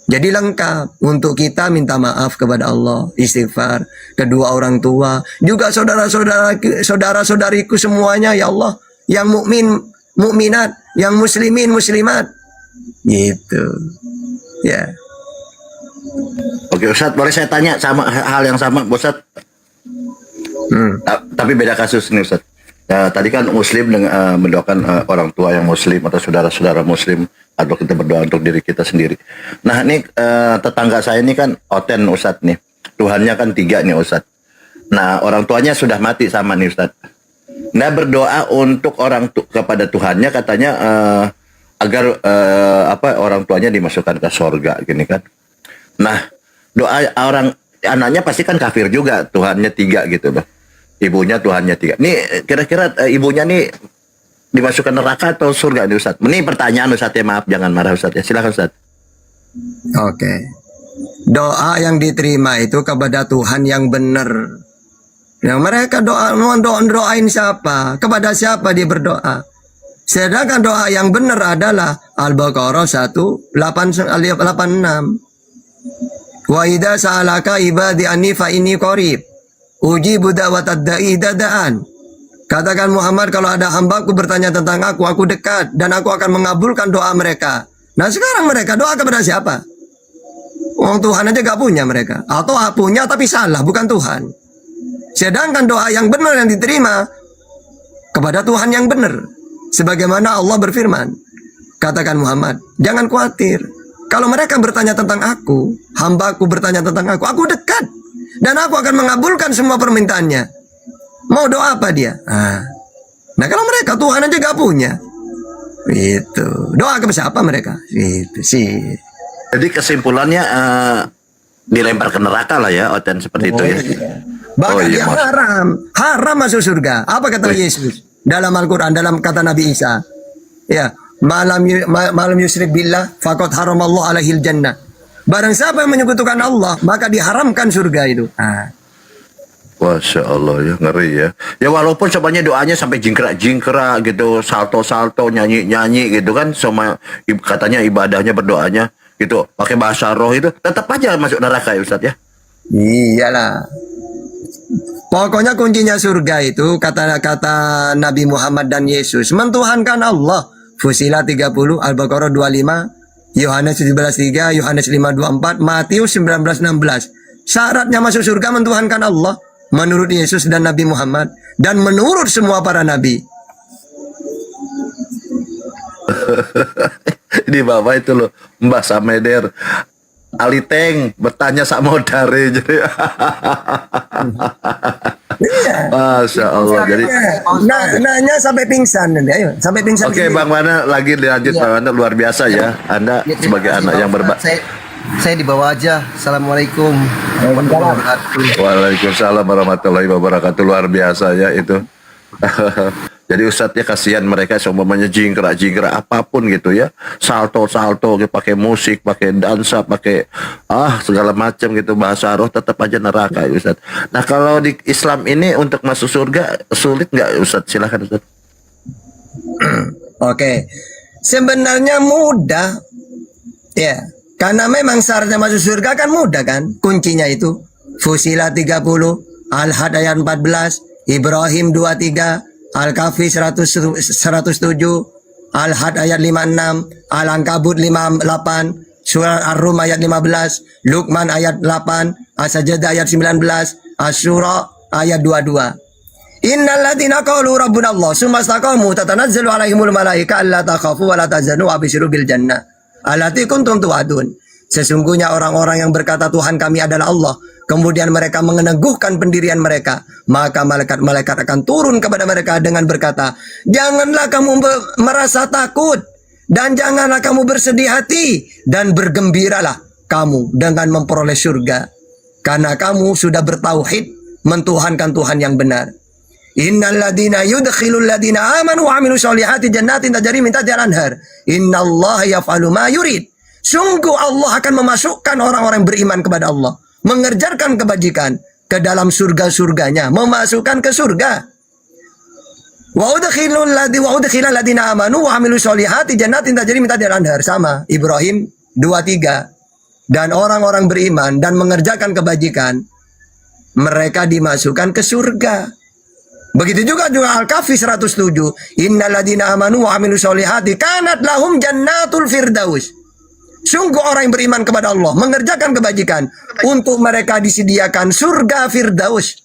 Jadi lengkap. Untuk kita minta maaf kepada Allah, istighfar, kedua orang tua, juga saudara-saudariku semuanya ya Allah, yang mukmin, mukminat, yang muslimin, muslimat. Gitu. Ya. Oke Ustadz, boleh saya tanya sama hal yang sama Ustadz? Tapi beda kasus nih Ustadz. Tadi kan muslim dengan mendoakan orang tua yang muslim atau saudara-saudara muslim, atau kita berdoa untuk diri kita sendiri. Nah ini tetangga saya ini kan oten Ustadz nih, Tuhannya kan 3 nih Ustadz. Nah orang tuanya sudah mati sama nih Ustadz. Nah berdoa untuk kepada Tuhannya katanya agar orang tuanya dimasukkan ke sorga gini kan. Nah doa anaknya pasti kan kafir juga, Tuhannya 3 gitu loh. Ibunya Tuhannya 3. Nih kira-kira ibunya nih dimasukkan neraka atau surga nih Ustadz? Ini pertanyaan Ustadz ya, maaf jangan marah Ustadz ya. Silakan Ustadz. Oke. Doa yang diterima itu kepada Tuhan yang benar. Yang mereka doain siapa? Kepada siapa dia berdoa? Sedangkan doa yang benar adalah Al-Baqarah 186. Wa idza sa'alaka ibadi anni fa inni qarib. Ujibu da'watad da'i dadaan. Katakan Muhammad, kalau ada hambaku bertanya tentang aku dekat dan aku akan mengabulkan doa mereka. Nah sekarang mereka doa kepada siapa? Orang Tuhan aja gak punya mereka. Atau punya tapi salah, bukan Tuhan. Sedangkan doa yang benar yang diterima kepada Tuhan yang benar. Sebagaimana Allah berfirman. Katakan Muhammad, jangan khawatir. Kalau mereka bertanya tentang aku, hambaku bertanya tentang aku dekat. Dan aku akan mengabulkan semua permintaannya. Mau doa apa dia? Nah kalau mereka Tuhan aja gak punya. Itu. Doa ke siapa mereka? Itu sih. Jadi kesimpulannya dilempar ke neraka lah ya, Oten seperti itu ya. Bahkan dia haram masuk surga. Apa kata Yesus dalam Al-Quran, dalam kata Nabi Isa? Ya, malam yusyrik billah faqad haramallahu alaihil jannah. Barang siapa yang menyekutukan Allah, maka diharamkan surga itu. Masya Allah ya, ngeri ya. Ya walaupun sebenarnya doanya sampai jingkrak-jingkrak gitu, salto-salto, nyanyi-nyanyi gitu kan, sama katanya ibadahnya, berdoanya gitu, pakai bahasa roh itu, tetap aja masuk neraka ya Ustadz ya. Iyalah. Pokoknya kuncinya surga itu kata-kata Nabi Muhammad dan Yesus, mentuhankan Allah. Fusilat 30, Al-Baqarah 25, Yohanes 17:3, Yohanes 5:24, Matius 19:16. Syaratnya masuk surga mentuhankan Allah menurut Yesus dan Nabi Muhammad dan menurut semua para nabi. Ini Bapak itu loh, Mbah Sameder Aliteng bertanya sak modare jadi. Masya Allah. Jadi nanya sampai pingsan nanti, ayo sampai pingsan. Oke, Bang Mana lagi dilanjut. Bang Mana luar biasa ya. Anda sebagai anak yang saya dibawa aja. Assalamualaikum warahmatullahi wabarakatuh. Waalaikumsalam warahmatullahi wabarakatuh. Luar biasa ya itu. Jadi Ustadznya kasihan mereka seumpamanya jingkrak apapun gitu ya, salto gitu, pakai musik, pakai dansa, pakai segala macam gitu, bahasa roh, tetap aja neraka ya Ustadz. Nah kalau di Islam ini untuk masuk surga sulit nggak Ustadz? Silahkan Ustadz. Oke, sebenarnya mudah ya, karena memang syaratnya masuk surga kan mudah kan, kuncinya itu Fusilat 30, Al-Had ayat 14, Ibrahim 23, Al-Kahfi 107, Al-Had ayat 56, Al-Ankabut 58, Surat Ar-Rum ayat 15, Luqman ayat 8, As-Sajdah ayat 19, Asy-Syura ayat 22. Innal ladzina qalu rabbuna Allah tsumma istaqamu tatanazzalu alaihimul malaika alla takhafu wa la tahzanu wa abshiru bil jannah allati kuntum tu'adun. Sesungguhnya orang-orang yang berkata Tuhan kami adalah Allah, kemudian mereka meneguhkan pendirian mereka, maka malaikat-malaikat akan turun kepada mereka dengan berkata, janganlah kamu merasa takut dan janganlah kamu bersedih hati dan bergembiralah kamu dengan memperoleh surga, karena kamu sudah bertauhid, mentuhankan Tuhan yang benar. Innal ladina yudkhilul ladina amanu wa amilus solihati jannatin tajri min tahtiha al-anhar. Innallaha yaf'alu ma yurid. Sungguh Allah akan memasukkan orang-orang beriman kepada Allah, mengerjakan kebajikan ke dalam surga-surganya, memasukkan ke surga. Wa udkhilul ladina amanu wa amilus solihati jannatin tajri min tahtiha al-anhar, sama Ibrahim 23. Dan orang-orang beriman dan mengerjakan kebajikan, mereka dimasukkan ke surga. Begitu juga Al-Kahfi 107. Innal ladina amanu wa amilus solihati kanat lahum jannatul firdaus. Sungguh orang yang beriman kepada Allah, mengerjakan kebajikan, untuk mereka disediakan surga Firdaus.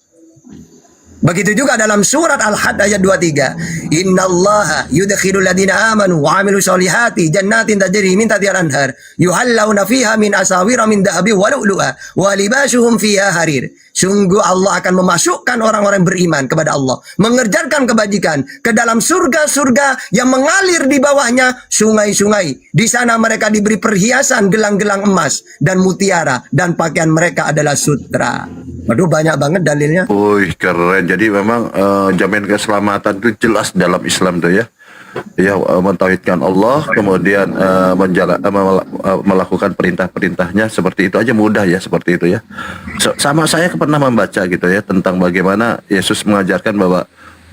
Begitu juga dalam surat Al-Had ayat 23. Innallaha yudkhilul ladina amanu wa amilus solihati jannatin tajri min tahtiha al-anhar yuhallawna fiha min asawira min dhahabi wa lu'lu'a wa libasuhum fiha harir. Sungguh Allah akan memasukkan orang-orang beriman kepada Allah, mengerjakan kebajikan ke dalam surga-surga yang mengalir di bawahnya sungai-sungai. Di sana mereka diberi perhiasan gelang-gelang emas dan mutiara, dan pakaian mereka adalah sutra. Waduh, banyak banget dalilnya. Wih, keren. Jadi memang jaminan keselamatan itu jelas dalam Islam tuh ya. Ya, mentauhidkan Allah, kemudian melakukan perintah-perintahnya, seperti itu aja mudah ya, seperti itu ya. Sama saya pernah membaca gitu ya tentang bagaimana Yesus mengajarkan bahwa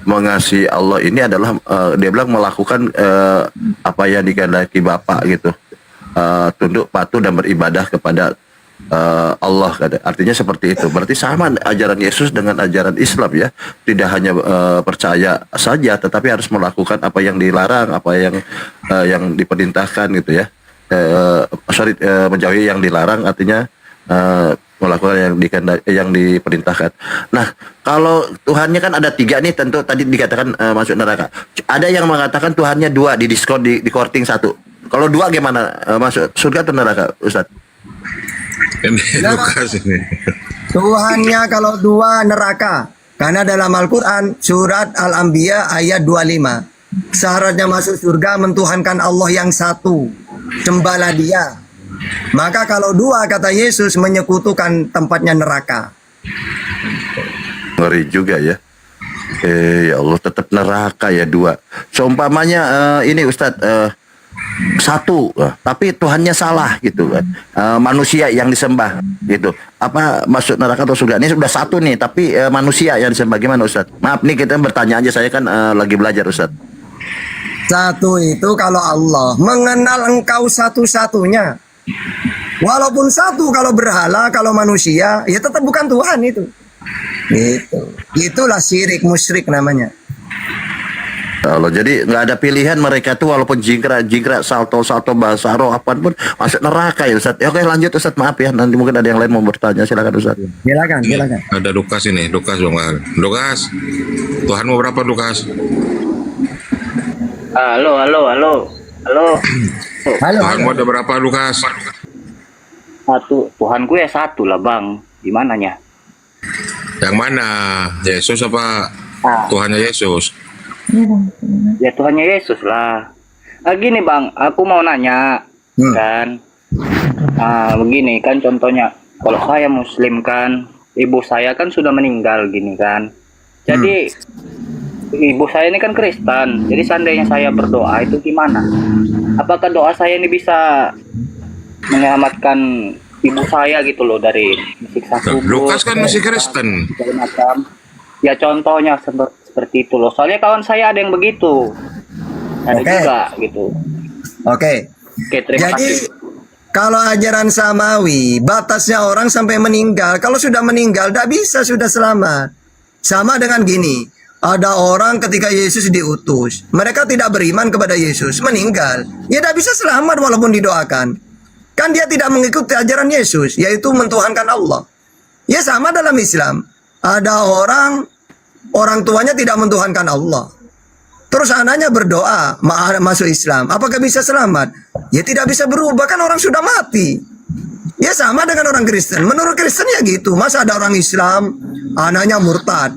mengasihi Allah ini adalah dia bilang melakukan apa yang dikehendaki Bapa gitu, tunduk patuh dan beribadah kepada Allah. Artinya seperti itu. Berarti sama ajaran Yesus dengan ajaran Islam ya. Tidak hanya percaya saja, tetapi harus melakukan apa yang dilarang, apa yang diperintahkan gitu ya. Menjauhi yang dilarang, artinya melakukan yang diperintahkan. Nah, kalau Tuhannya kan ada 3 nih, tentu tadi dikatakan masuk neraka. Ada yang mengatakan Tuhannya 2, di diskon, di korting 1. Kalau 2 gimana? Masuk surga atau neraka, Ustadz? Ini Lukas ini. Tuhannya kalau 2 neraka. Karena dalam Al-Quran surat Al-Anbiya ayat 25. Syaratnya masuk surga mentuhankan Allah yang satu, sembahlah Dia. Maka kalau 2 kata Yesus menyekutukan tempatnya neraka. Ngeri juga ya. Ya Allah, tetap neraka ya 2. Seumpamanya ini Ustadz, 1, tapi Tuhannya salah gitu kan, manusia yang disembah gitu, apa masuk neraka atau surga? Ini sudah 1 nih, tapi manusia yang disembah, gimana Ustadz? Maaf nih, kita bertanya aja, saya kan lagi belajar Ustadz. 1 itu kalau Allah mengenal engkau satu-satunya, walaupun 1 kalau berhala, kalau manusia, ya tetap bukan Tuhan itu. Itulah syirik, musyrik namanya. Kalau jadi nggak ada pilihan, mereka tuh walaupun jingkrak, salto, bahasa roh, apapun masuk neraka ya Ustadz. Ya, oke, lanjut Ustadz, maaf ya, nanti mungkin ada yang lain mau bertanya, silakan Ustadz. Silakan. Ada Lukas ini, Lukas dong. Lukas, Tuhanmu berapa Lukas? Halo. Tuhanmu ada berapa Lukas? 1. Tuhanku ya 1 lah Bang. Gimananya? Yang mana? Yesus apa Tuhannya Yesus? Ya Tuhannya Yesus lah. Gini Bang, aku mau nanya kan. Begini kan contohnya, kalau saya Muslim kan, ibu saya kan sudah meninggal gini kan. Jadi ibu saya ini kan Kristen, jadi seandainya saya berdoa itu gimana? Apakah doa saya ini bisa menyelamatkan ibu saya gitu loh dari siksa kubur? Lukas kan masih Kristen. Segala macam. Ya contohnya seperti itu loh. Soalnya kawan saya ada yang begitu. Ada juga gitu. Oke. Terima Jadi kasih. kalau ajaran samawi batasnya orang sampai meninggal. Kalau sudah meninggal tidak bisa sudah selamat. Sama dengan gini, ada orang ketika Yesus diutus, mereka tidak beriman kepada Yesus, meninggal. Ya tidak bisa selamat walaupun didoakan. Kan dia tidak mengikuti ajaran Yesus, yaitu mentuhankan Allah. Ya sama dalam Islam. Ada orang tuanya tidak mentuhankan Allah. Terus anaknya berdoa masuk Islam. Apakah bisa selamat? Ya tidak bisa berubah, kan orang sudah mati. Ya sama dengan orang Kristen. Menurut Kristen ya gitu. Masa ada orang Islam, anaknya murtad,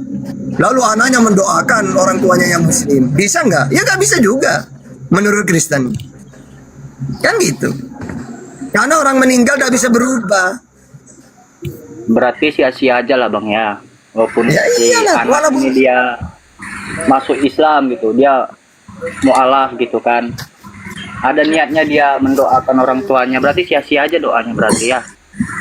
lalu anaknya mendoakan orang tuanya yang Muslim. Bisa nggak? Ya nggak bisa juga. Menurut Kristen. Kan gitu. Karena orang meninggal tidak bisa berubah. Berarti sia-sia aja lah Bang ya. Walaupun Ya si iyalah, anak walaupun- ini dia masuk Islam gitu, dia mu'alaf gitu kan. Ada niatnya dia mendoakan orang tuanya, berarti sia-sia aja doanya berarti ya.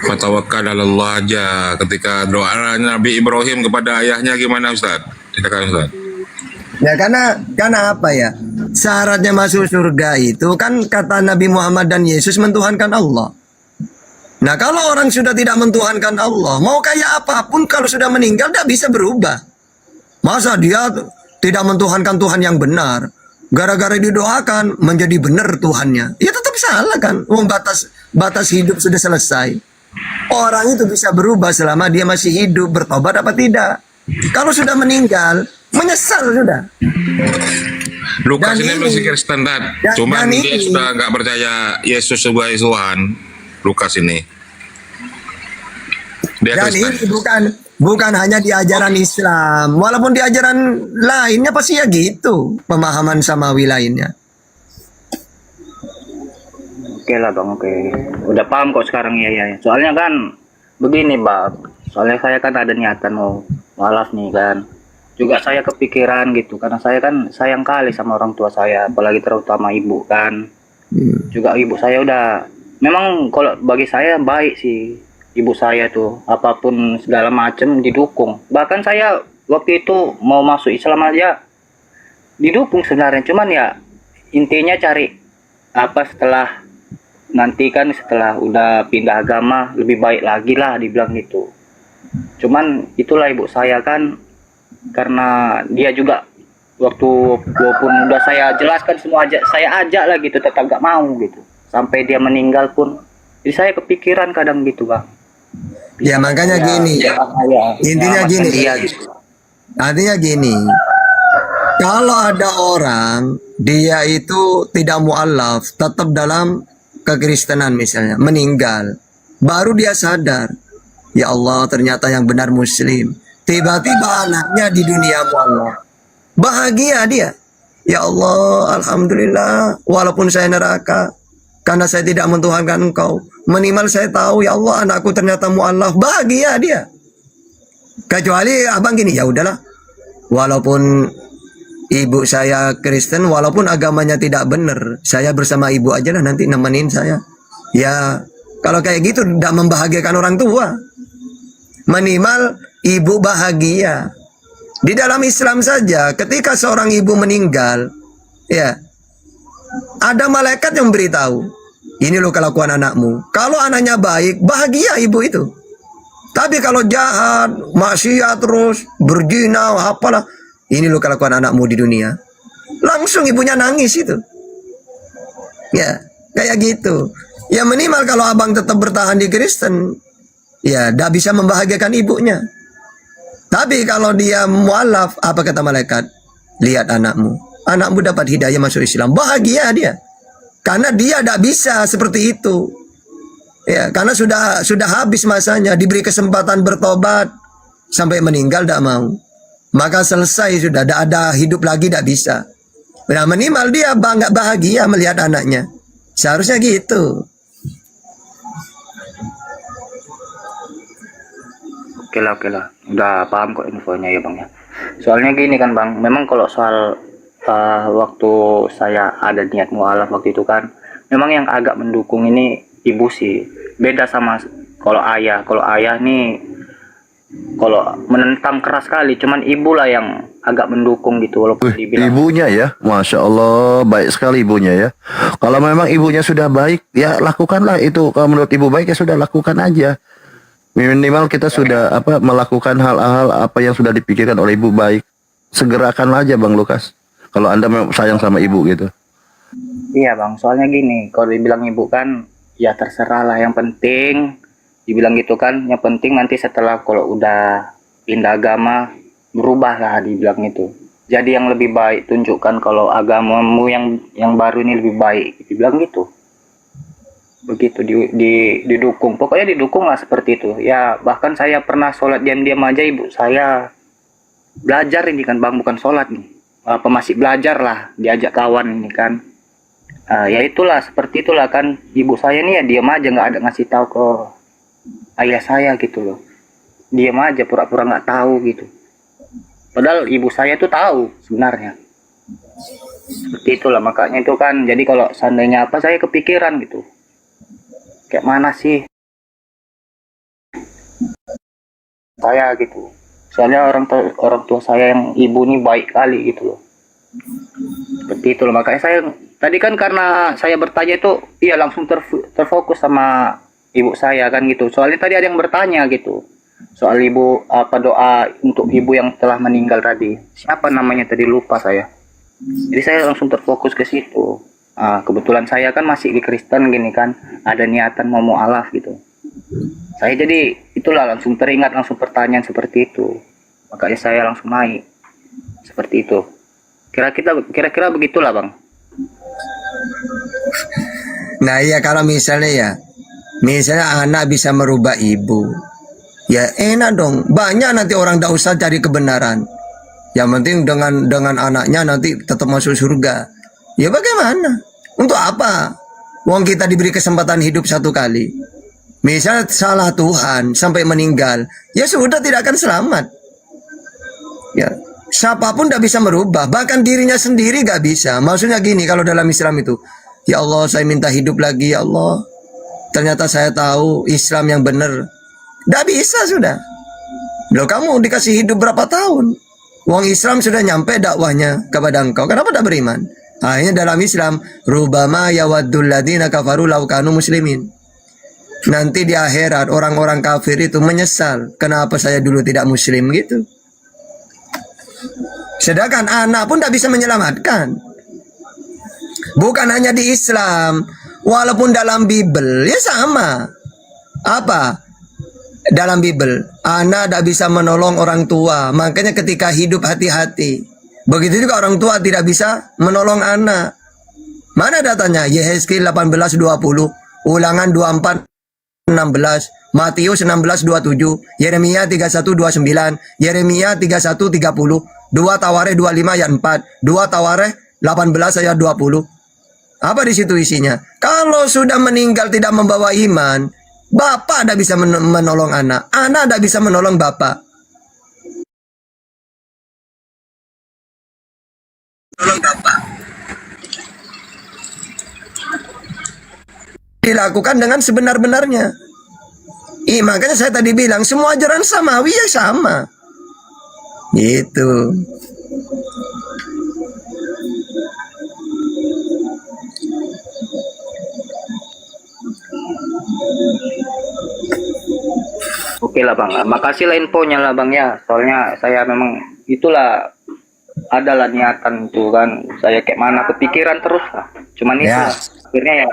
Fatawakkal 'ala Allah aja. Ketika doa Nabi Ibrahim kepada ayahnya gimana Ustaz? Silakan Ustaz. Ya karena apa ya? Syaratnya masuk surga itu kan kata Nabi Muhammad dan Yesus mentuhankan Allah. Nah kalau orang sudah tidak mentuhankan Allah, mau kayak apapun kalau sudah meninggal tidak bisa berubah. Masa dia tidak mentuhankan Tuhan yang benar, gara-gara didoakan menjadi benar Tuhannya, ya tetap salah kan? Batas hidup sudah selesai. Orang itu bisa berubah selama dia masih hidup, bertobat apa tidak. Kalau sudah meninggal, menyesal sudah. Lukas Dan ini ini- masih Kristen Tad. dan- Cuman dan dia ini- sudah nggak percaya Yesus sebagai Tuhan. Lukas ini. Dia Dan Kristen. ini bukan hanya di ajaran Islam, walaupun di ajaran lainnya pasti ya gitu, pemahaman samawi lainnya. Oke lah Bang, oke. Udah paham kok sekarang ya. Soalnya kan begini Bang. Soalnya saya kan ada niatan mau mualaf nih kan. Juga saya kepikiran gitu karena saya kan sayang kali sama orang tua saya, apalagi terutama ibu kan. Juga ibu saya udah memang kalau bagi saya baik sih ibu saya tuh, apapun segala macam didukung. Bahkan saya waktu itu mau masuk Islam aja didukung sebenarnya, cuman ya intinya cari apa setelah nanti kan setelah udah pindah agama lebih baik lagi lah dibilang gitu. Cuman itulah ibu saya kan, karena dia juga waktu walaupun udah saya jelaskan semua aja saya ajak lah gitu tetap gak mau gitu sampai dia meninggal pun. Jadi saya kepikiran kadang gitu Bang. Ya makanya Ya, gini, ya, intinya menyelamatkan gini, dia, gitu. artinya gini, kalau ada orang dia itu tidak mualaf, tetap dalam kekristenan misalnya, meninggal, baru dia sadar, ya Allah ternyata yang benar Muslim. Tiba-tiba anaknya di dunia mualaf, bahagia dia. Ya Allah, alhamdulillah, walaupun saya neraka, karena saya tidak mentuhankan engkau, minimal saya tahu ya Allah anakku ternyata mu'alaf, bahagia dia. Kecuali abang gini, ya udahlah, walaupun ibu saya Kristen, walaupun agamanya tidak benar, saya bersama ibu aja lah nanti nemenin saya. Ya kalau kayak gitu tidak membahagiakan orang tua. Minimal ibu bahagia. Di dalam Islam saja ketika seorang ibu meninggal, ya ada malaikat yang beritahu, ini loh kelakuan anakmu. Kalau anaknya baik, bahagia ibu itu. Tapi kalau jahat, maksiat terus, berzina, apalah, ini loh kelakuan anakmu di dunia. Langsung ibunya nangis itu. Ya, kayak gitu. Ya minimal kalau abang tetap bertahan di Kristen, ya tidak bisa membahagiakan ibunya. Tapi kalau dia mualaf, apa kata malaikat? Lihat anakmu. Anakmu dapat hidayah masuk Islam. Bahagia dia. Karena dia tidak bisa seperti itu. Ya, karena sudah habis masanya, diberi kesempatan bertobat sampai meninggal tidak mau. Maka selesai sudah, tidak ada hidup lagi, tidak bisa. Nah, minimal dia bangga bahagia melihat anaknya. Seharusnya gitu. Oke lah. Udah paham kok infonya ya Bang ya. Soalnya gini kan Bang, memang kalau soal waktu saya ada niat mualaf waktu itu kan, memang yang agak mendukung ini ibu sih. Beda sama kalau ayah. Kalau ayah nih kalau menentang keras sekali, cuman ibu lah yang agak mendukung gitu walaupun dibilang Ibunya ya, Masya Allah, baik sekali ibunya ya. Kalau memang ibunya sudah baik, ya lakukanlah itu. Kalau menurut ibu baik, ya sudah lakukan aja. Minimal kita sudah melakukan hal-hal apa yang sudah dipikirkan oleh ibu baik. Segerakan aja Bang Lukas. Kalau Anda memang sayang sama ibu gitu. iya Bang, soalnya gini, kalau dibilang ibu kan ya terserah lah, yang penting dibilang gitu kan, yang penting nanti setelah kalau udah pindah agama berubah lah dibilang itu. Jadi yang lebih baik tunjukkan kalau agamamu yang baru ini lebih baik, dibilang gitu. Begitu didukung, pokoknya didukung lah seperti itu ya. Bahkan saya pernah sholat diam-diam aja, ibu saya belajar ini kan Bang, bukan sholat nih, masih belajar lah, diajak kawan ini kan. Ya itulah, seperti itulah kan, ibu saya nih ya diam aja, nggak ada ngasih tahu ke ayah saya gitu loh, diam aja, pura-pura nggak tahu gitu, padahal ibu saya tuh tahu sebenarnya. Seperti itulah, makanya itu kan, jadi kalau seandainya apa saya kepikiran gitu, kayak mana sih saya gitu. Soalnya orang tua saya yang ibu ini baik kali gitu loh. Seperti itu loh, makanya saya tadi kan karena saya bertanya itu, iya langsung terfokus sama ibu saya kan gitu. Soalnya tadi ada yang bertanya gitu, soal ibu, apa doa untuk ibu yang telah meninggal tadi. Siapa namanya tadi, lupa saya. Jadi saya langsung terfokus ke situ. Kebetulan saya kan masih di Kristen gini kan, ada niatan mau mualaf gitu. Saya jadi itulah langsung teringat, langsung pertanyaan seperti itu. Makanya saya langsung naik seperti itu. Kira-kira begitulah Bang. Nah iya, kalau misalnya anak bisa merubah ibu, ya enak dong. Banyak nanti orang tidak usah cari kebenaran. Yang penting dengan anaknya nanti tetap masuk surga. Ya bagaimana? Untuk apa? Wong kita diberi kesempatan hidup satu kali. Misal salah Tuhan sampai meninggal, ya sudah, tidak akan selamat. Ya, siapapun tidak bisa merubah, bahkan dirinya sendiri gak bisa. Maksudnya gini, kalau dalam Islam itu, ya Allah saya minta hidup lagi ya Allah. Ternyata saya tahu Islam yang benar. Tidak bisa sudah. Loh, kamu dikasih hidup berapa tahun? Wong Islam sudah nyampe dakwahnya kepada engkau. Kenapa tidak beriman? Akhirnya dalam Islam, rubama yawaddul ladina kafaru law kanu muslimin. Nanti di akhirat orang-orang kafir itu menyesal, kenapa saya dulu tidak muslim gitu. Sedangkan anak pun tidak bisa menyelamatkan. Bukan hanya di Islam, walaupun dalam Bible ya sama. Apa? Dalam Bible, anak tidak bisa menolong orang tua, makanya ketika hidup hati-hati. Begitu juga orang tua tidak bisa menolong anak. Mana datanya? Yehezkiel 18:20, Ulangan 24:16, Matius 16:27, Yeremia 31:29, Yeremia 31:30, 2 Tawarikh 25 ayat 4, 2 Tawarikh 18 ayat 20. Apa di situ isinya? Kalau sudah meninggal tidak membawa iman, bapak tidak bisa menolong anak tidak bisa menolong bapak. Dilakukan dengan sebenar-benarnya. Makanya saya tadi bilang semua ajaran samawi ya sama. Gitu. Oke lah Bang, makasih lah infonya lah Bang ya. Soalnya saya memang itulah, adalah niatan itu kan. Saya kayak mana kepikiran terus lah. Cuman itu Ya. akhirnya ya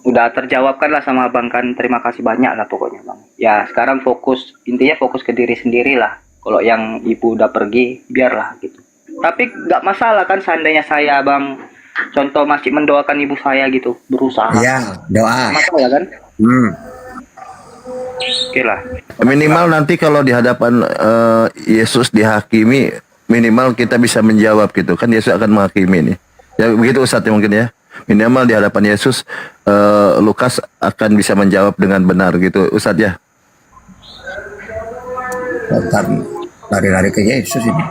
udah terjawabkan lah sama Bang kan. Terima kasih banyak lah pokoknya Bang. Ya sekarang fokus, intinya fokus ke diri sendiri lah. Kalau yang ibu udah pergi, biarlah gitu. Tapi nggak masalah kan seandainya saya Bang, contoh masih mendoakan ibu saya gitu, berusaha. Ya, doa. Masalah kan? Oke lah. Minimal nanti kalau di hadapan Yesus dihakimi, minimal kita bisa menjawab gitu kan, Yesus akan menghakimi nih. Ya begitu Ustadz ya mungkin ya. Minimal di hadapan Yesus Lukas akan bisa menjawab dengan benar gitu Ustadz ya. lari-lari ke Yesus ini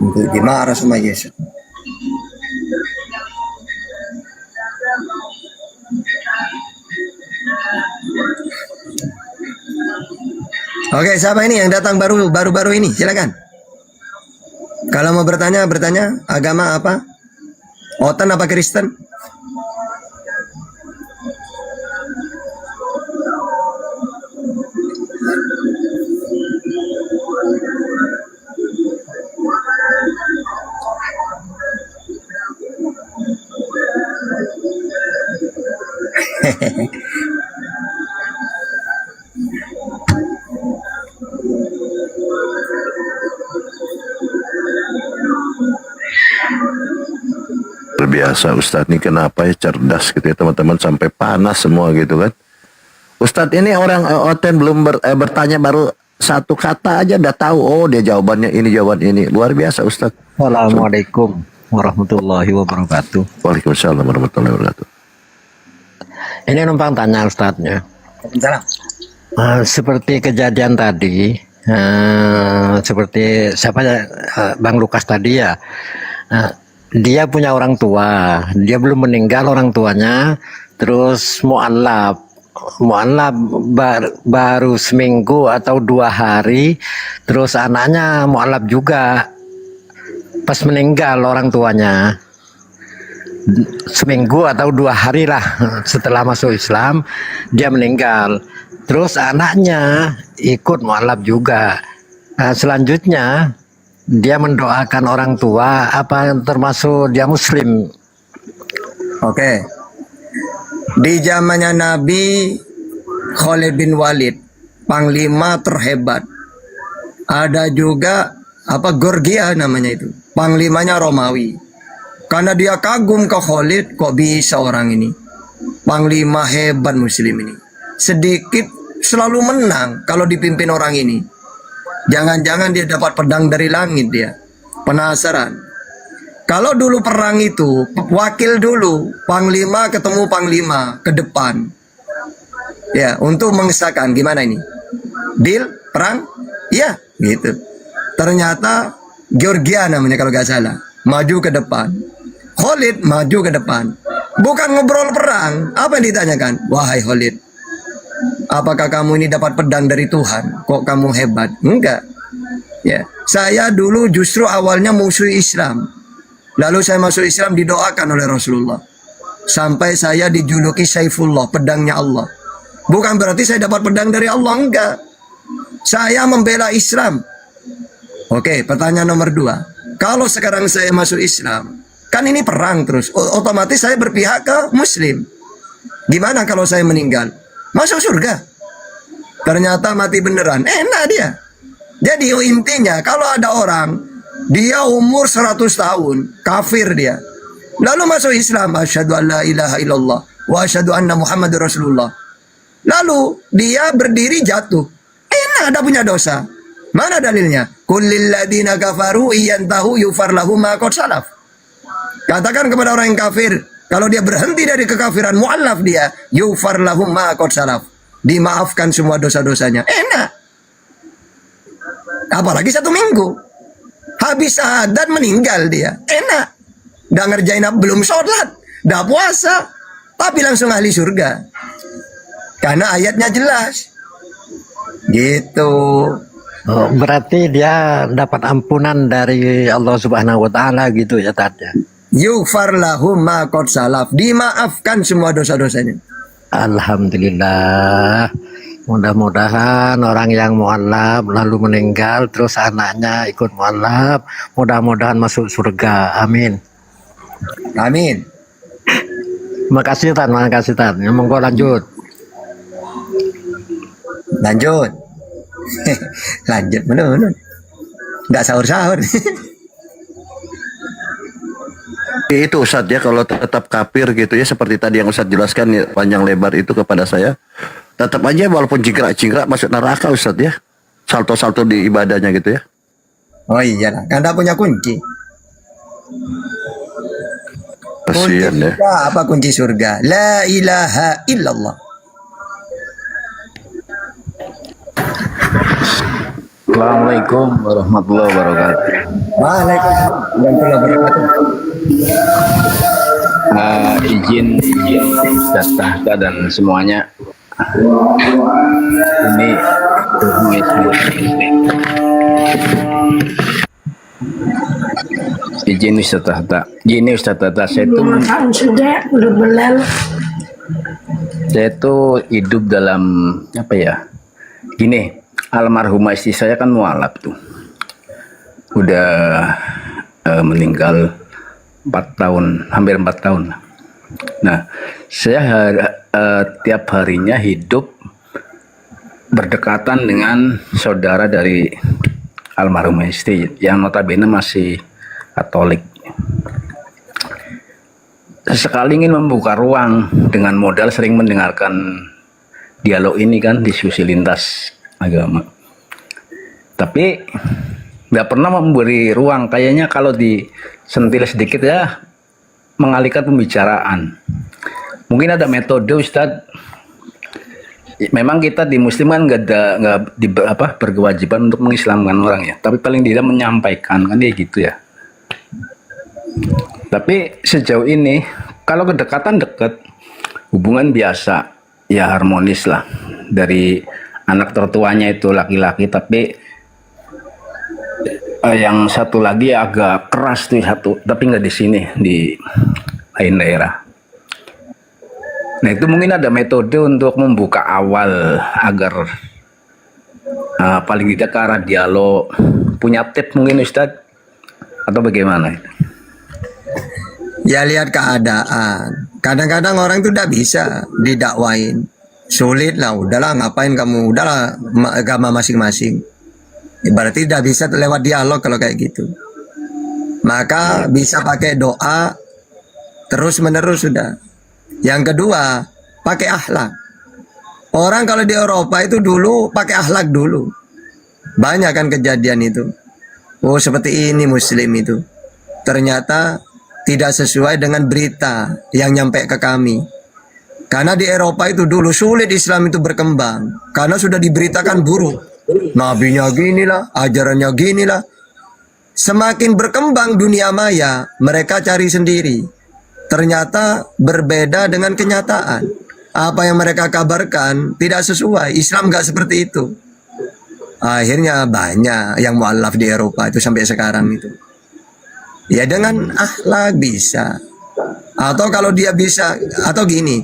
untuk dimarah sama Yesus. Oke, siapa ini yang datang baru-baru ini? Silakan. Kalau mau bertanya agama apa? Otan apa Kristen? Biasa Ustadz, nih kenapa ya cerdas gitu ya teman-teman, sampai panas semua gitu kan. Ustadz ini orang Oten belum bertanya, baru satu kata aja udah tahu, oh dia jawabannya ini, jawaban ini. Luar biasa Ustadz. Assalamualaikum warahmatullahi wabarakatuh. Waalaikumsalam warahmatullahi wabarakatuh. Ini numpang tanya Ustadznya. Seperti kejadian tadi, seperti siapa ya, Bang Lukas tadi ya. Dia punya orang tua, dia belum meninggal orang tuanya, terus mu'alaf baru seminggu atau 2 hari, terus anaknya mu'alaf juga pas meninggal orang tuanya, seminggu atau 2 hari lah setelah masuk Islam dia meninggal, terus anaknya ikut mu'alaf juga. Nah, selanjutnya dia mendoakan orang tua, apa termasuk dia muslim? Oke. Di zamannya Nabi, Khalid bin Walid, panglima terhebat. Ada juga apa Gorgia namanya itu, panglimanya Romawi. Karena dia kagum ke Khalid, kok bisa orang ini panglima hebat muslim ini. Sedikit selalu menang kalau dipimpin orang ini. Jangan-jangan dia dapat pedang dari langit dia. Penasaran. Kalau dulu perang itu, wakil dulu, panglima ketemu panglima ke depan. Ya, untuk mengesahkan gimana ini? Deal, perang? Ya, gitu. Ternyata Georgia namanya kalau gak salah. Maju ke depan. Khalid maju ke depan. Bukan ngobrol perang. Apa yang ditanyakan? Wahai Khalid, apakah kamu ini dapat pedang dari Tuhan? Kok kamu hebat? Enggak. Ya, saya dulu justru awalnya musuh Islam. Lalu saya masuk Islam didoakan oleh Rasulullah. Sampai saya dijuluki Saifullah, pedangnya Allah. Bukan berarti saya dapat pedang dari Allah, enggak. Saya membela Islam. Oke, pertanyaan nomor 2. Kalau sekarang saya masuk Islam, kan ini perang terus. Otomatis saya berpihak ke Muslim. Gimana kalau saya meninggal? Masuk surga. Ternyata mati beneran. Enak dia. Jadi intinya kalau ada orang dia umur 100 tahun, kafir dia. Lalu masuk Islam, asyhadu an la ilaha illallah wa asyhadu anna Muhammadur Rasulullah. Lalu dia berdiri jatuh. Enak, ada punya dosa. Mana dalilnya? Kullil ladina kafaru iyantahu yufar lahum ma qad salaf. Katakan kepada orang yang kafir, kalau dia berhenti dari kekafiran, mu'allaf dia, yufar lahum ma qad salaf. Dimaafkan semua dosa-dosanya. Enak. Apalagi 1 minggu. Habis syahadat meninggal dia. Enak. Udah ngerjain apa? Belum sholat. Udah puasa. Tapi langsung ahli surga. Karena ayatnya jelas. Gitu. Oh, berarti dia dapat ampunan dari Allah Subhanahu wa taala gitu ya tadi. Yufar lahum ma qad salaf. Dimaafkan semua dosa-dosanya. Alhamdulillah. Mudah-mudahan orang yang mu'alaf lalu meninggal terus anaknya ikut mu'alaf, mudah-mudahan masuk surga. Amin. Amin. Makasih Tan, makasih Tan. Monggo lanjut. Lanjut. Lanjut menurut. Enggak sahur-sahur. Itu Ustadz ya, kalau tetap kafir gitu ya, seperti tadi yang Ustadz jelaskan ya, panjang lebar itu kepada saya, tetap aja walaupun jingkrak-jingkrak masuk neraka Ustadz ya, salto-salto di ibadahnya gitu ya. Oh iya lah, Anda punya kunci. Kasian ya. Apa kunci surga? La ilaha illallah. Assalamualaikum warahmatullahi wabarakatuh. Waalaikumsalam warahmatullahi wabarakatuh. Izin Ustaz Tahta dan semuanya. Ini izin Ustaz Tahta. Gini Ustaz Tahta, saya tuh hidup dalam apa ya? Gini, almarhumah istri saya kan mualaf tuh. Udah meninggal 4 tahun, hampir 4 tahun. Nah, saya tiap harinya hidup berdekatan dengan saudara dari almarhumah istri yang notabene masih Katolik. Sesekali ingin membuka ruang dengan modal sering mendengarkan dialog ini kan, diskusi lintas agama. Tapi nggak pernah memberi ruang, kayaknya kalau disentil sedikit ya mengalihkan pembicaraan. Mungkin ada metode Ustadz. Memang kita di Muslim kan nggak berkewajiban untuk mengislamkan orang ya, tapi paling tidak menyampaikan kan ya gitu ya. Tapi sejauh ini kalau kedekatan dekat, hubungan biasa ya harmonis lah. Dari anak tertuanya itu laki-laki, tapi yang satu lagi agak keras tuh satu, tapi nggak di sini, di lain daerah. Nah itu mungkin ada metode untuk membuka awal agar paling tidak ke arah dialog. Punya tips mungkin Ustadz atau bagaimana? Ya lihat keadaan. Kadang-kadang orang itu tidak bisa didakwain. Sulit lah, udahlah ngapain kamu, udahlah agama masing-masing. Berarti tidak bisa lewat dialog kalau kayak gitu. Maka bisa pakai doa terus menerus sudah. Yang kedua, pakai akhlak. Orang kalau di Eropa itu dulu pakai akhlak dulu. Banyak kan kejadian itu. Oh seperti ini Muslim itu. Ternyata tidak sesuai dengan berita yang nyampe ke kami. Karena di Eropa itu dulu sulit Islam itu berkembang. Karena sudah diberitakan buruk. Nabinya ginilah, ajarannya ginilah. Semakin berkembang dunia maya, mereka cari sendiri. Ternyata berbeda dengan kenyataan. Apa yang mereka kabarkan tidak sesuai. Islam nggak seperti itu. Akhirnya banyak yang mualaf di Eropa itu sampai sekarang itu. Ya dengan akhlak bisa. Atau kalau dia bisa, atau gini,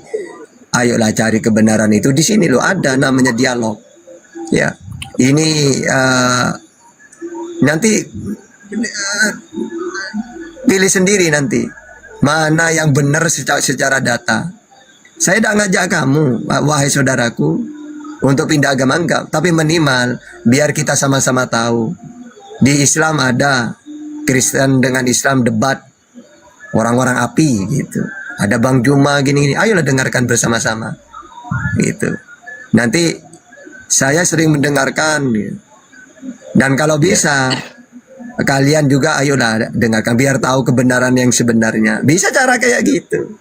ayolah cari kebenaran itu di sini loh ada namanya dialog. Ya, ini nanti pilih sendiri nanti mana yang benar secara data. Saya tidak ngajak kamu, wahai saudaraku, untuk pindah agama enggak, tapi minimal biar kita sama-sama tahu di Islam ada Kristen dengan Islam debat, orang-orang api gitu. Ada Bang Juma gini-gini, ayolah dengarkan bersama-sama gitu. Nanti saya sering mendengarkan gitu. Dan kalau bisa kalian juga ayolah dengarkan biar tahu kebenaran yang sebenarnya. Bisa cara kayak gitu.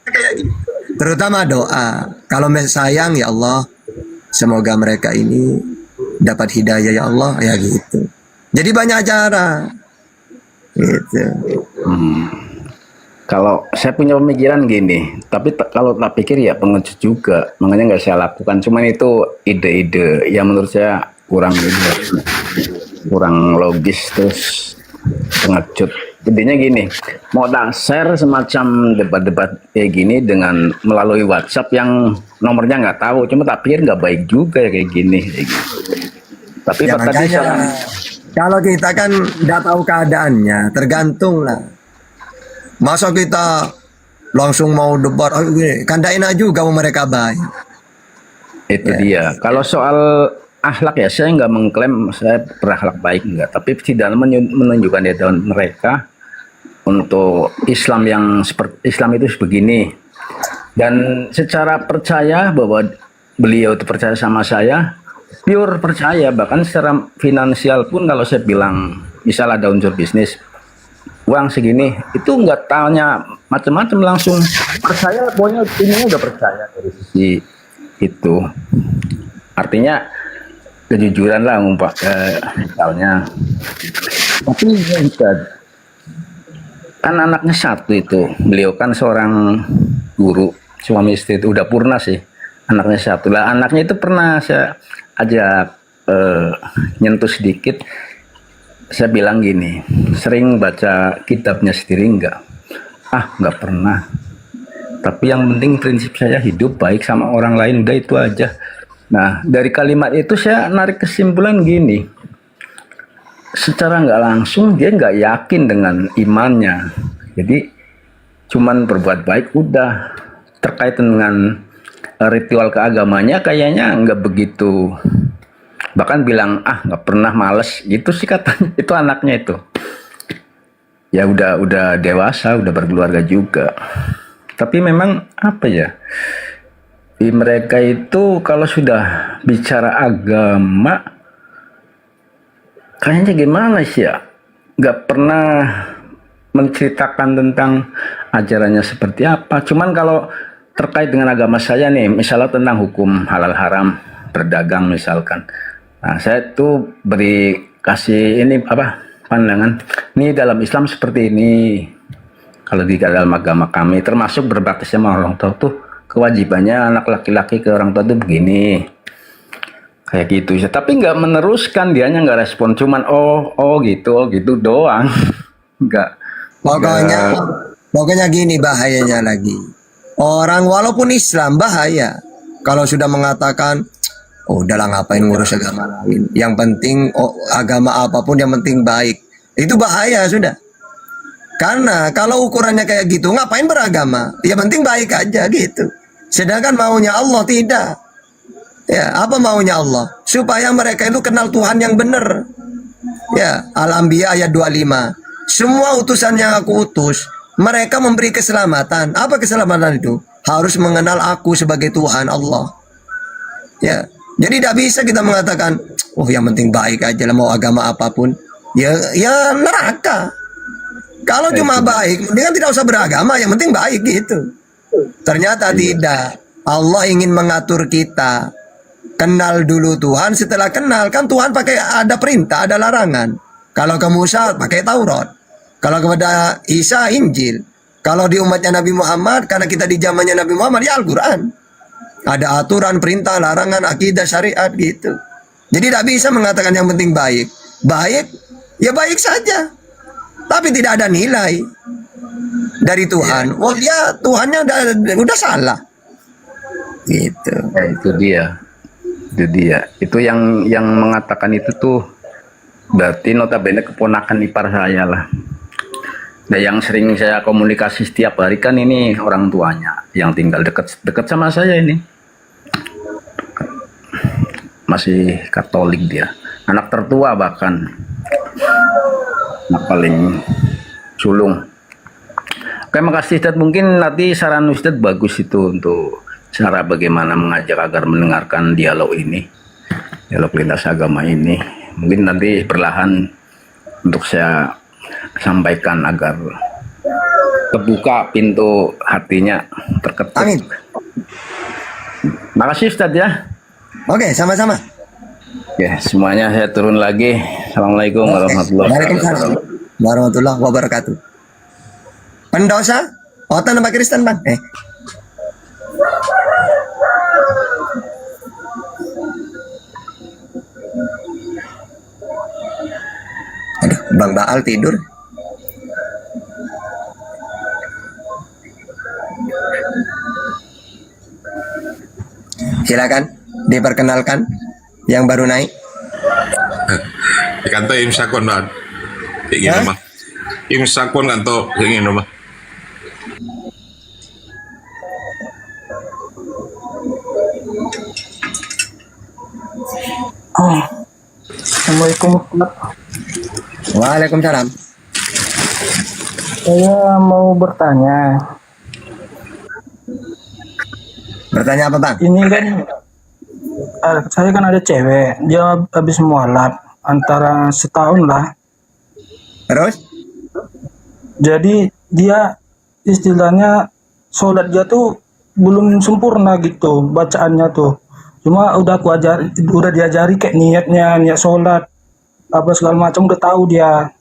Terutama doa. Kalau sayang ya Allah, semoga mereka ini dapat hidayah ya Allah, ya gitu. Jadi banyak cara. Gitu. Kalau saya punya pemikiran gini, tapi kalau tak pikir ya pengecut juga, makanya nggak saya lakukan. Cuman itu ide-ide yang menurut saya kurang logis terus pengecut. Intinya gini, mau tak share semacam debat-debat kayak gini dengan melalui WhatsApp yang nomornya nggak tahu, cuma tak pikir nggak baik juga ya kayak gini. Tapi ya, tadi kalau kita kan tidak tahu keadaannya, tergantung lah. Masa kita langsung mau debat, kan tidak enak juga mereka baik. Itu dia. Kalau soal akhlak ya, saya nggak mengklaim saya berakhlak baik enggak, tapi tidak menunjukkan di tahun mereka untuk Islam yang seperti Islam itu begini. Dan secara percaya bahwa beliau itu percaya sama saya, pure percaya, bahkan secara finansial pun kalau saya bilang misal ada unsur bisnis uang segini itu nggak tanya macam-macam, langsung percaya, pokoknya ini udah percaya dari sisi itu. Artinya kejujuran lah misalnya. Tapi Ustaz, kan anaknya satu itu, beliau kan seorang guru, suami istri itu udah purna sih, anaknya satu lah. Anaknya itu pernah saya ajak nyentuh sedikit, saya bilang gini, sering baca kitabnya sendiri enggak? Enggak pernah. Tapi yang penting prinsip saya hidup baik sama orang lain, udah itu aja. Nah, dari kalimat itu saya narik kesimpulan gini, secara nggak langsung dia nggak yakin dengan imannya. Jadi cuman berbuat baik udah. Terkait dengan ritual keagamanya kayaknya nggak begitu. Bahkan bilang nggak pernah, males gitu sih katanya. Itu anaknya itu. Ya udah dewasa, udah berkeluarga juga. Tapi memang apa ya? Di mereka itu kalau sudah bicara agama kayaknya gimana sih ya? Nggak pernah menceritakan tentang ajarannya seperti apa. Cuman kalau terkait dengan agama saya nih, misalnya tentang hukum halal haram berdagang misalkan. Nah, saya tuh kasih ini pandangan. Ini dalam Islam seperti ini. Kalau di dalam agama kami, termasuk berbakti sama orang tua tuh kewajibannya anak laki-laki ke orang tua tuh begini. Kayak gitu. Tapi nggak meneruskan, dianya nggak respon. Cuman oh gitu doang. Nggak. Pokoknya gini bahayanya lagi. Orang walaupun Islam bahaya kalau sudah mengatakan udahlah ngapain ngurus agama lain. Yang penting agama apapun yang penting baik. Itu bahaya sudah. Karena kalau ukurannya kayak gitu ngapain beragama? Ya penting baik aja gitu. Sedangkan maunya Allah tidak. Ya, apa maunya Allah? Supaya mereka itu kenal Tuhan yang benar. Ya, Al-Anbiya ayat 25. Semua utusan yang aku utus, mereka memberi keselamatan. Apa keselamatan itu? Harus mengenal aku sebagai Tuhan Allah. Ya, jadi tidak bisa kita mengatakan, yang penting baik aja lah mau agama apapun. Ya neraka. Kalau cuma baik, mendingan tidak usah beragama, yang penting baik gitu. Ternyata tidak. Allah ingin mengatur kita. Kenal dulu Tuhan, setelah kenal kan Tuhan pakai ada perintah, ada larangan. Kalau ke Musa pakai Taurat. Kalau kepada Isa Injil. Kalau di umatnya Nabi Muhammad, karena kita di zamannya Nabi Muhammad ya Al-Quran. Ada aturan, perintah, larangan, akidah, syariat gitu. Jadi tidak bisa mengatakan yang penting baik. Baik, ya baik saja. Tapi tidak ada nilai dari Tuhan. Dia Tuhannya udah salah. Gitu. Itu dia. Itu yang mengatakan itu tuh berarti notabene keponakan ipar saya lah. Nah, yang sering saya komunikasi setiap hari kan ini orang tuanya yang tinggal dekat sama saya ini. Masih Katolik dia. Anak tertua bahkan. Nah, paling sulung. Oke, makasih Ustadz. Mungkin nanti saran Ustadz bagus itu untuk cara bagaimana mengajak agar mendengarkan dialog ini, dialog lintas agama ini. Mungkin nanti perlahan untuk saya sampaikan agar terbuka pintu hatinya, terketuk. Amin. Makasih Ustadz ya. Oke, sama-sama. Ya, semuanya saya turun lagi. Assalamualaikum warahmatullahi wabarakatuh. Pendosa? Otan nama Kristen bang? Aduh, Bang Baal tidur. Silakan diperkenalkan yang baru naik. Kanto imsakon man. Ingin mah. Imsakon kanto ingin mah. Assalamualaikum. Waalaikumsalam. Saya mau bertanya. Bertanya apa bang? Ini kan saya kan ada cewek, dia habis mualaf antara setahun lah. Terus? Jadi dia istilahnya sholat dia tuh belum sempurna gitu bacaannya tuh. Cuma udah diajari kayak niat sholat, apa segala macam udah tahu dia.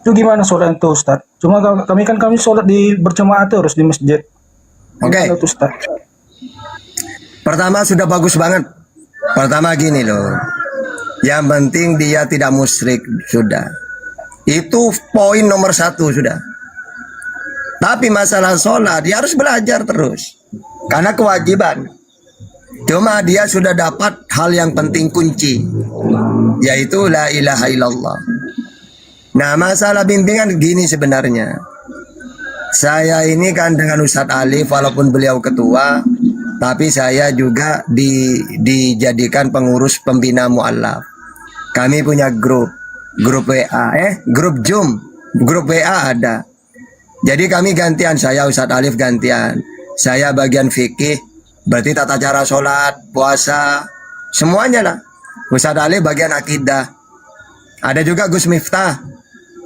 Itu gimana sholat itu Ustaz? Cuma kami sholat berjamaah terus di masjid. Oke. Gimana tuh, Ustaz? Pertama sudah bagus banget. Pertama gini loh. Yang penting dia tidak musyrik sudah. Itu poin nomor 1 sudah. Tapi masalah sholat dia harus belajar terus. Karena kewajiban. Cuma dia sudah dapat hal yang penting kunci. Yaitu la ilaha illallah. Nah masalah bimbingan gini sebenarnya. Saya ini kan dengan Ustadz Alif walaupun beliau ketua. Tapi saya juga dijadikan pengurus pembina mu'alaf. Kami punya grup WA, grup Zoom, grup WA ada. Jadi kami gantian, saya Ustadz Alif gantian. Saya bagian fikih, berarti tata cara sholat, puasa, semuanya lah. Ustadz Alif bagian akidah. Ada juga Gus Miftah,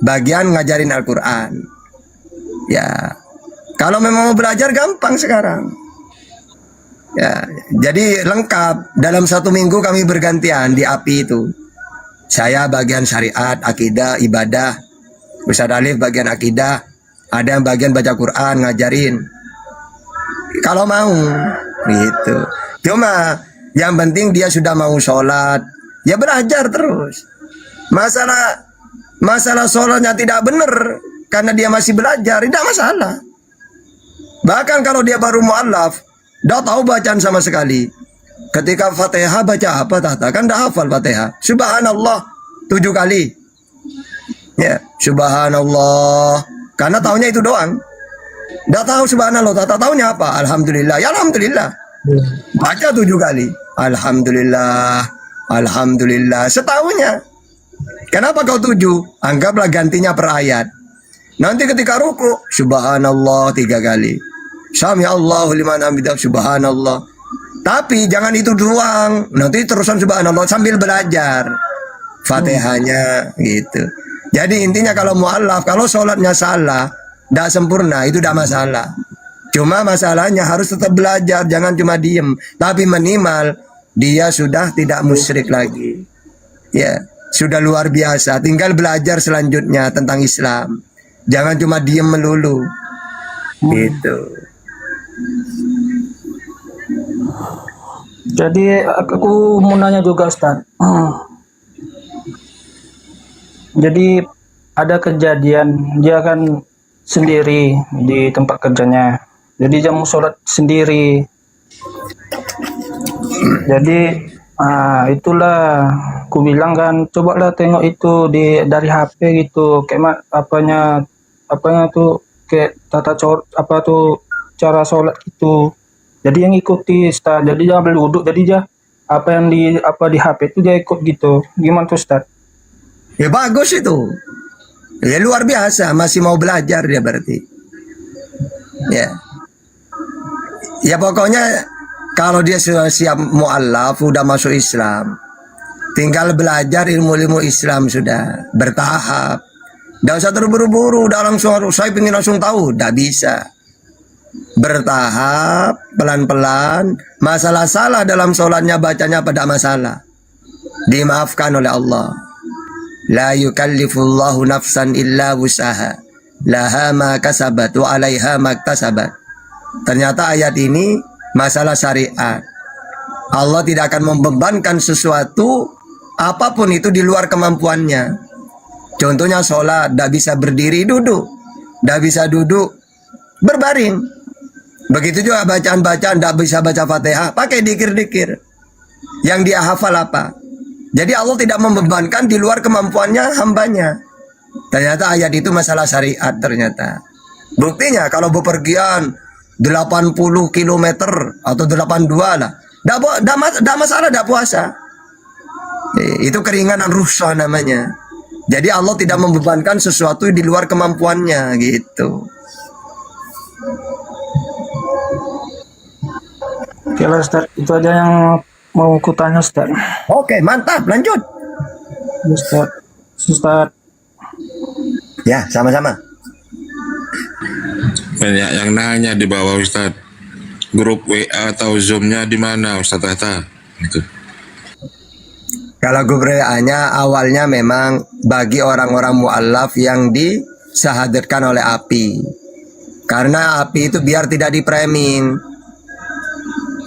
bagian ngajarin Al-Quran. Ya, kalau memang mau belajar gampang sekarang. Ya, jadi lengkap. Dalam 1 minggu kami bergantian di API itu. Saya bagian syariat, akidah, ibadah. Ustadz Alif bagian akidah. Ada yang bagian baca Quran, ngajarin. Kalau mau, gitu. Cuma yang penting dia sudah mau sholat, ya belajar terus. Masalah sholatnya tidak benar karena dia masih belajar, tidak masalah. Bahkan kalau dia baru mu'alaf, tidak tahu bacaan sama sekali. Ketika Fatihah baca apa tata, kan tidak hafal Fatihah. Subhanallah 7 kali. Ya, Subhanallah. Karena tahunya itu doang. Tidak tahu subhanallah, tak tahunya apa? Alhamdulillah. Ya alhamdulillah. Baca 7 kali. Alhamdulillah. Alhamdulillah. Setahunya. Kenapa kau 7? Anggaplah gantinya per ayat. Nanti ketika ruku, subhanallah 3 kali. Sami Allahu liman hamidah, subhanallah. Tapi jangan itu doang. Nanti terusan subhanallah sambil belajar Fatihahnya gitu. Jadi intinya kalau mu'alaf, kalau sholatnya salah, tidak sempurna, itu tidak masalah. Cuma masalahnya harus tetap belajar, jangan cuma diem. Tapi minimal dia sudah tidak musyrik lagi. Ya, sudah luar biasa. Tinggal belajar selanjutnya tentang Islam. Jangan cuma diem melulu. Gitu. Jadi aku mau nanya juga Ustaz. Jadi ada kejadian dia kan sendiri di tempat kerjanya. Jadi dia mau sholat sendiri. Jadi itulah aku bilang kan, cobalah tengok itu dari HP gitu, kayak apanya tuh kayak cara sholat gitu. Jadi yang ikuti Ustaz. Jadi dia ambil wudhu. Jadi dia apa yang di HP itu dia ikut gitu. Gimana tuh Ustaz? Ya bagus itu. Ya luar biasa, masih mau belajar dia berarti. Ya. Ya pokoknya kalau dia sudah siap mu'alaf, udah masuk Islam, tinggal belajar ilmu-ilmu Islam sudah bertahap. Tidak usah terburu-buru, udah langsung saya ingin langsung tahu, tidak bisa. Bertahap, pelan-pelan. Masalah salah dalam sholatnya, bacanya pada masalah, dimaafkan oleh Allah. La yukallifullahu nafsan illa wusaha, laha ma kasabat wa alaiha ma iktasabat. Ternyata ayat ini masalah syariat. Allah tidak akan membebankan sesuatu apapun itu di luar kemampuannya. Contohnya sholat, tidak bisa berdiri duduk, tidak bisa duduk berbaring. Begitu juga bacaan-bacaan, tidak bisa baca Fatihah, pakai dikir-dikir yang dia hafal apa. Jadi Allah tidak membebankan di luar kemampuannya hambanya. Ternyata ayat itu masalah syariat ternyata. Buktinya kalau bepergian 80 km atau 82 lah, tidak masalah, tidak puasa. Itu keringanan rukhsah namanya. Jadi Allah tidak membebankan sesuatu di luar kemampuannya gitu. Oke lah Ustaz, itu aja yang mau kutanya Ustaz. Oke, mantap, lanjut. Ustaz. Ya, sama-sama. Banyak yang nanya di bawah Ustaz. grup WA atau Zoom-nya di mana Ustadz Hatta? Gitu. Kalau grup WA-nya awalnya memang bagi orang-orang mu'alaf yang disahadatkan oleh API. Karena API itu biar tidak di-framing.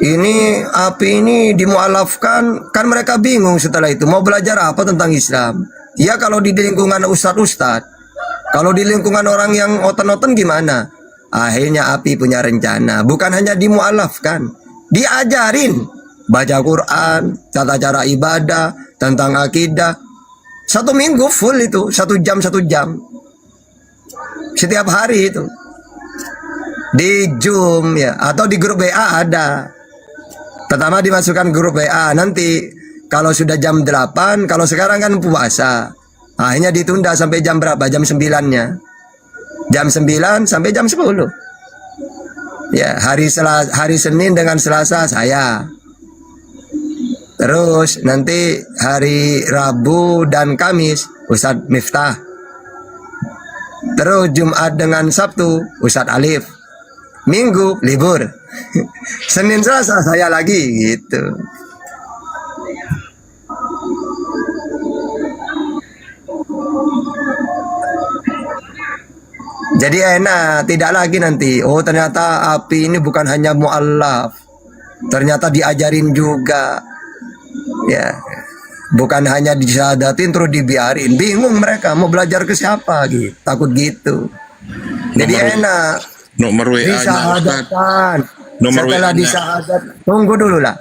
Ini API ini dimu'alafkan, kan mereka bingung setelah itu mau belajar apa tentang Islam. Ya kalau di lingkungan ustadz-ustadz, kalau di lingkungan orang yang oten-oten gimana? Akhirnya API punya rencana, bukan hanya dimu'alafkan, diajarin baca Quran, tata cara ibadah, tentang akidah. 1 minggu full itu, 1 jam setiap hari itu di Zoom ya, atau di grup WA ada. Pertama dimasukkan grup WA, nanti kalau sudah jam 8, kalau sekarang kan puasa, akhirnya ditunda sampai jam berapa? Jam 9-nya. Jam 9 sampai jam 10. Ya, hari Senin dengan Selasa saya. Terus nanti hari Rabu dan Kamis Ustadz Miftah. Terus Jumat dengan Sabtu Ustadz Alif. Minggu libur. Senin Selasa saya lagi gitu. Jadi enak, tidak lagi nanti. Oh ternyata API ini bukan hanya mu'allaf, ternyata diajarin juga. Ya, bukan hanya disadatin terus dibiarin. Bingung mereka mau belajar ke siapa gitu. Takut gitu. Jadi enak. Nomor WA-nya Disahadatkan. Nomor Setelah WA-nya. disahadat, tunggu dulu lah.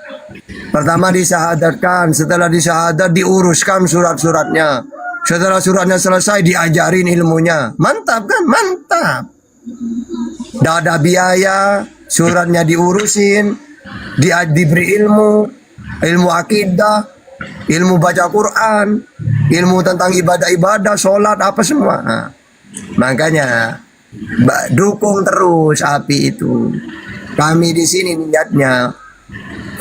Pertama disahadatkan, setelah disahadat diuruskan surat-suratnya. Setelah suratnya selesai diajarin ilmunya. Mantap kan? Mantap. Tidak ada biaya, suratnya diurusin, diberi ilmu akidah, ilmu baca Quran, ilmu tentang ibadah-ibadah, sholat, apa semua. Nah, makanya dukung terus API itu. Kami di sini niatnya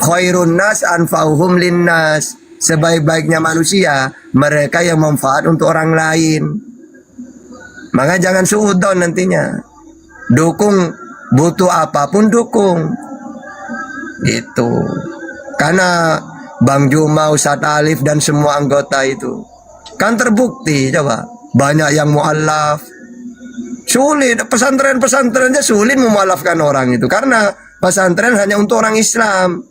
khairun nas anfa'uhum linnas. Sebaik-baiknya manusia mereka yang manfaat untuk orang lain. Maka jangan suudon nantinya. Dukung, butuh apapun dukung. Itu. Karena Bang Juma, Ustadz Alif dan semua anggota itu kan terbukti coba banyak yang mu'alaf. Sulit, pesantren-pesantrennya sulit memu'alafkan orang itu karena pesantren hanya untuk orang Islam.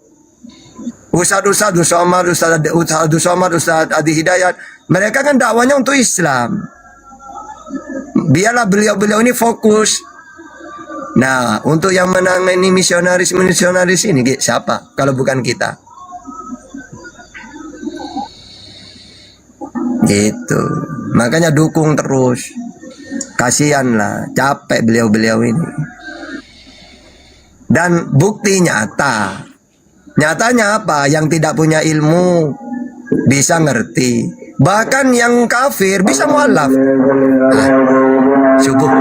Ustadz Somad, Ustadz Adi Hidayat, mereka kan dakwanya untuk Islam. Biarlah beliau-beliau ini fokus. Nah, untuk yang menangani misionaris ini siapa kalau bukan kita? Gitu. Makanya dukung terus. Kasihan lah, capek beliau-beliau ini. Dan bukti nyata. Nyatanya apa? Yang tidak punya ilmu bisa ngerti. Bahkan yang kafir bisa mualaf. Subuh.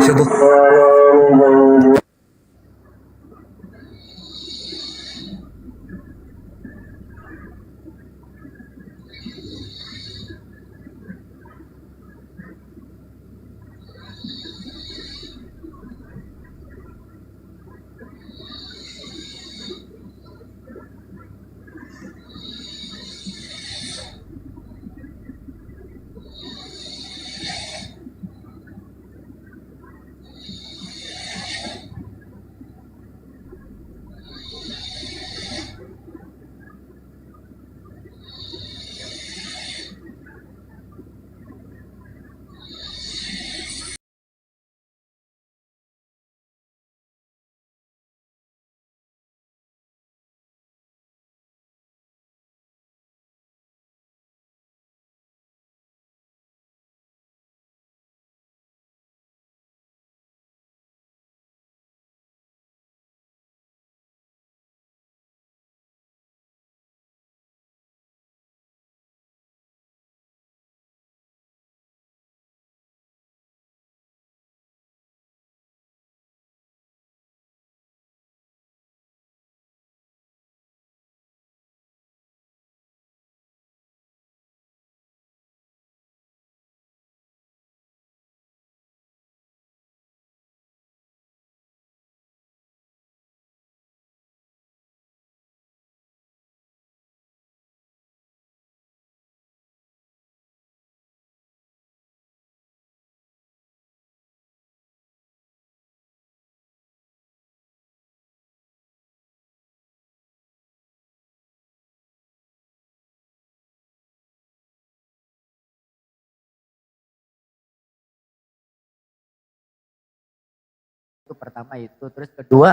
Itu pertama itu. Terus kedua,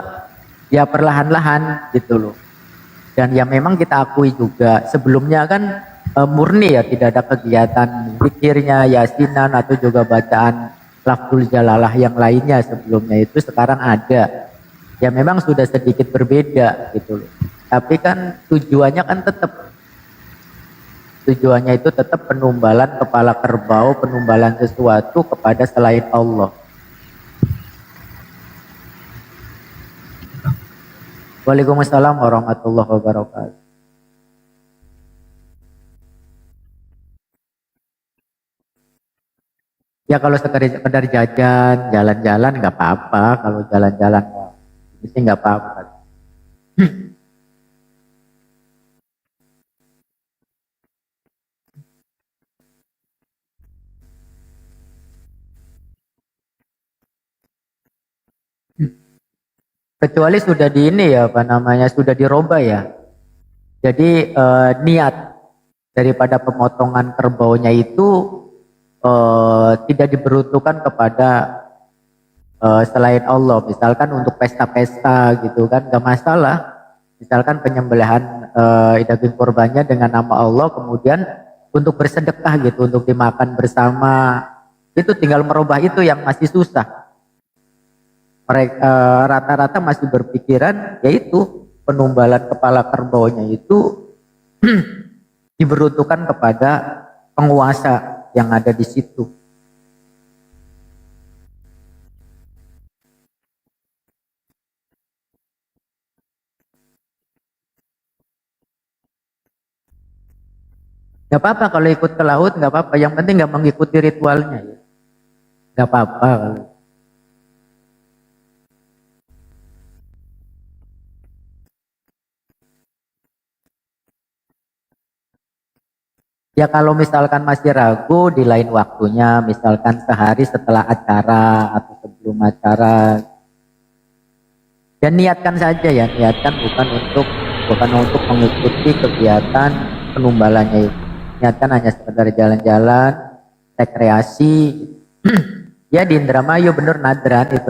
ya perlahan-lahan gitu loh. Dan ya memang kita akui juga sebelumnya kan murni ya, tidak ada kegiatan pikirnya, yasinan atau juga bacaan lafzul jalalah yang lainnya sebelumnya itu sekarang ada. Ya memang sudah sedikit berbeda gitu loh. Tapi kan tujuannya kan tujuannya itu tetap penumbalan kepala kerbau, penumbalan sesuatu kepada selain Allah. Waalaikumsalam warahmatullahi wabarakatuh. Ya kalau sekedar jajan, jalan-jalan nggak apa-apa. Kalau jalan-jalan ini sih nggak apa-apa. Kecuali sudah di ini ya, apa namanya, sudah dirubah ya. Jadi niat daripada pemotongan kerbaunya itu tidak diperuntukkan kepada selain Allah. Misalkan untuk pesta-pesta gitu kan, gak masalah. Misalkan penyembelihan daging kurbannya dengan nama Allah, kemudian untuk bersedekah gitu, untuk dimakan bersama, itu tinggal merubah itu yang masih susah. Mereka rata-rata masih berpikiran yaitu penumbalan kepala kerbaunya itu diperuntukkan kepada penguasa yang ada di situ. Gak apa-apa kalau ikut ke laut, gak apa-apa. Yang penting gak mengikuti ritualnya ya. Gak apa-apa kalau. Ya kalau misalkan masih ragu di lain waktunya, misalkan sehari setelah acara atau sebelum acara, ya niatkan saja ya, niatkan bukan untuk mengikuti kegiatan penumbalannya itu. Niatkan hanya sekedar jalan-jalan, rekreasi. Ya di Indramayu bener nadran itu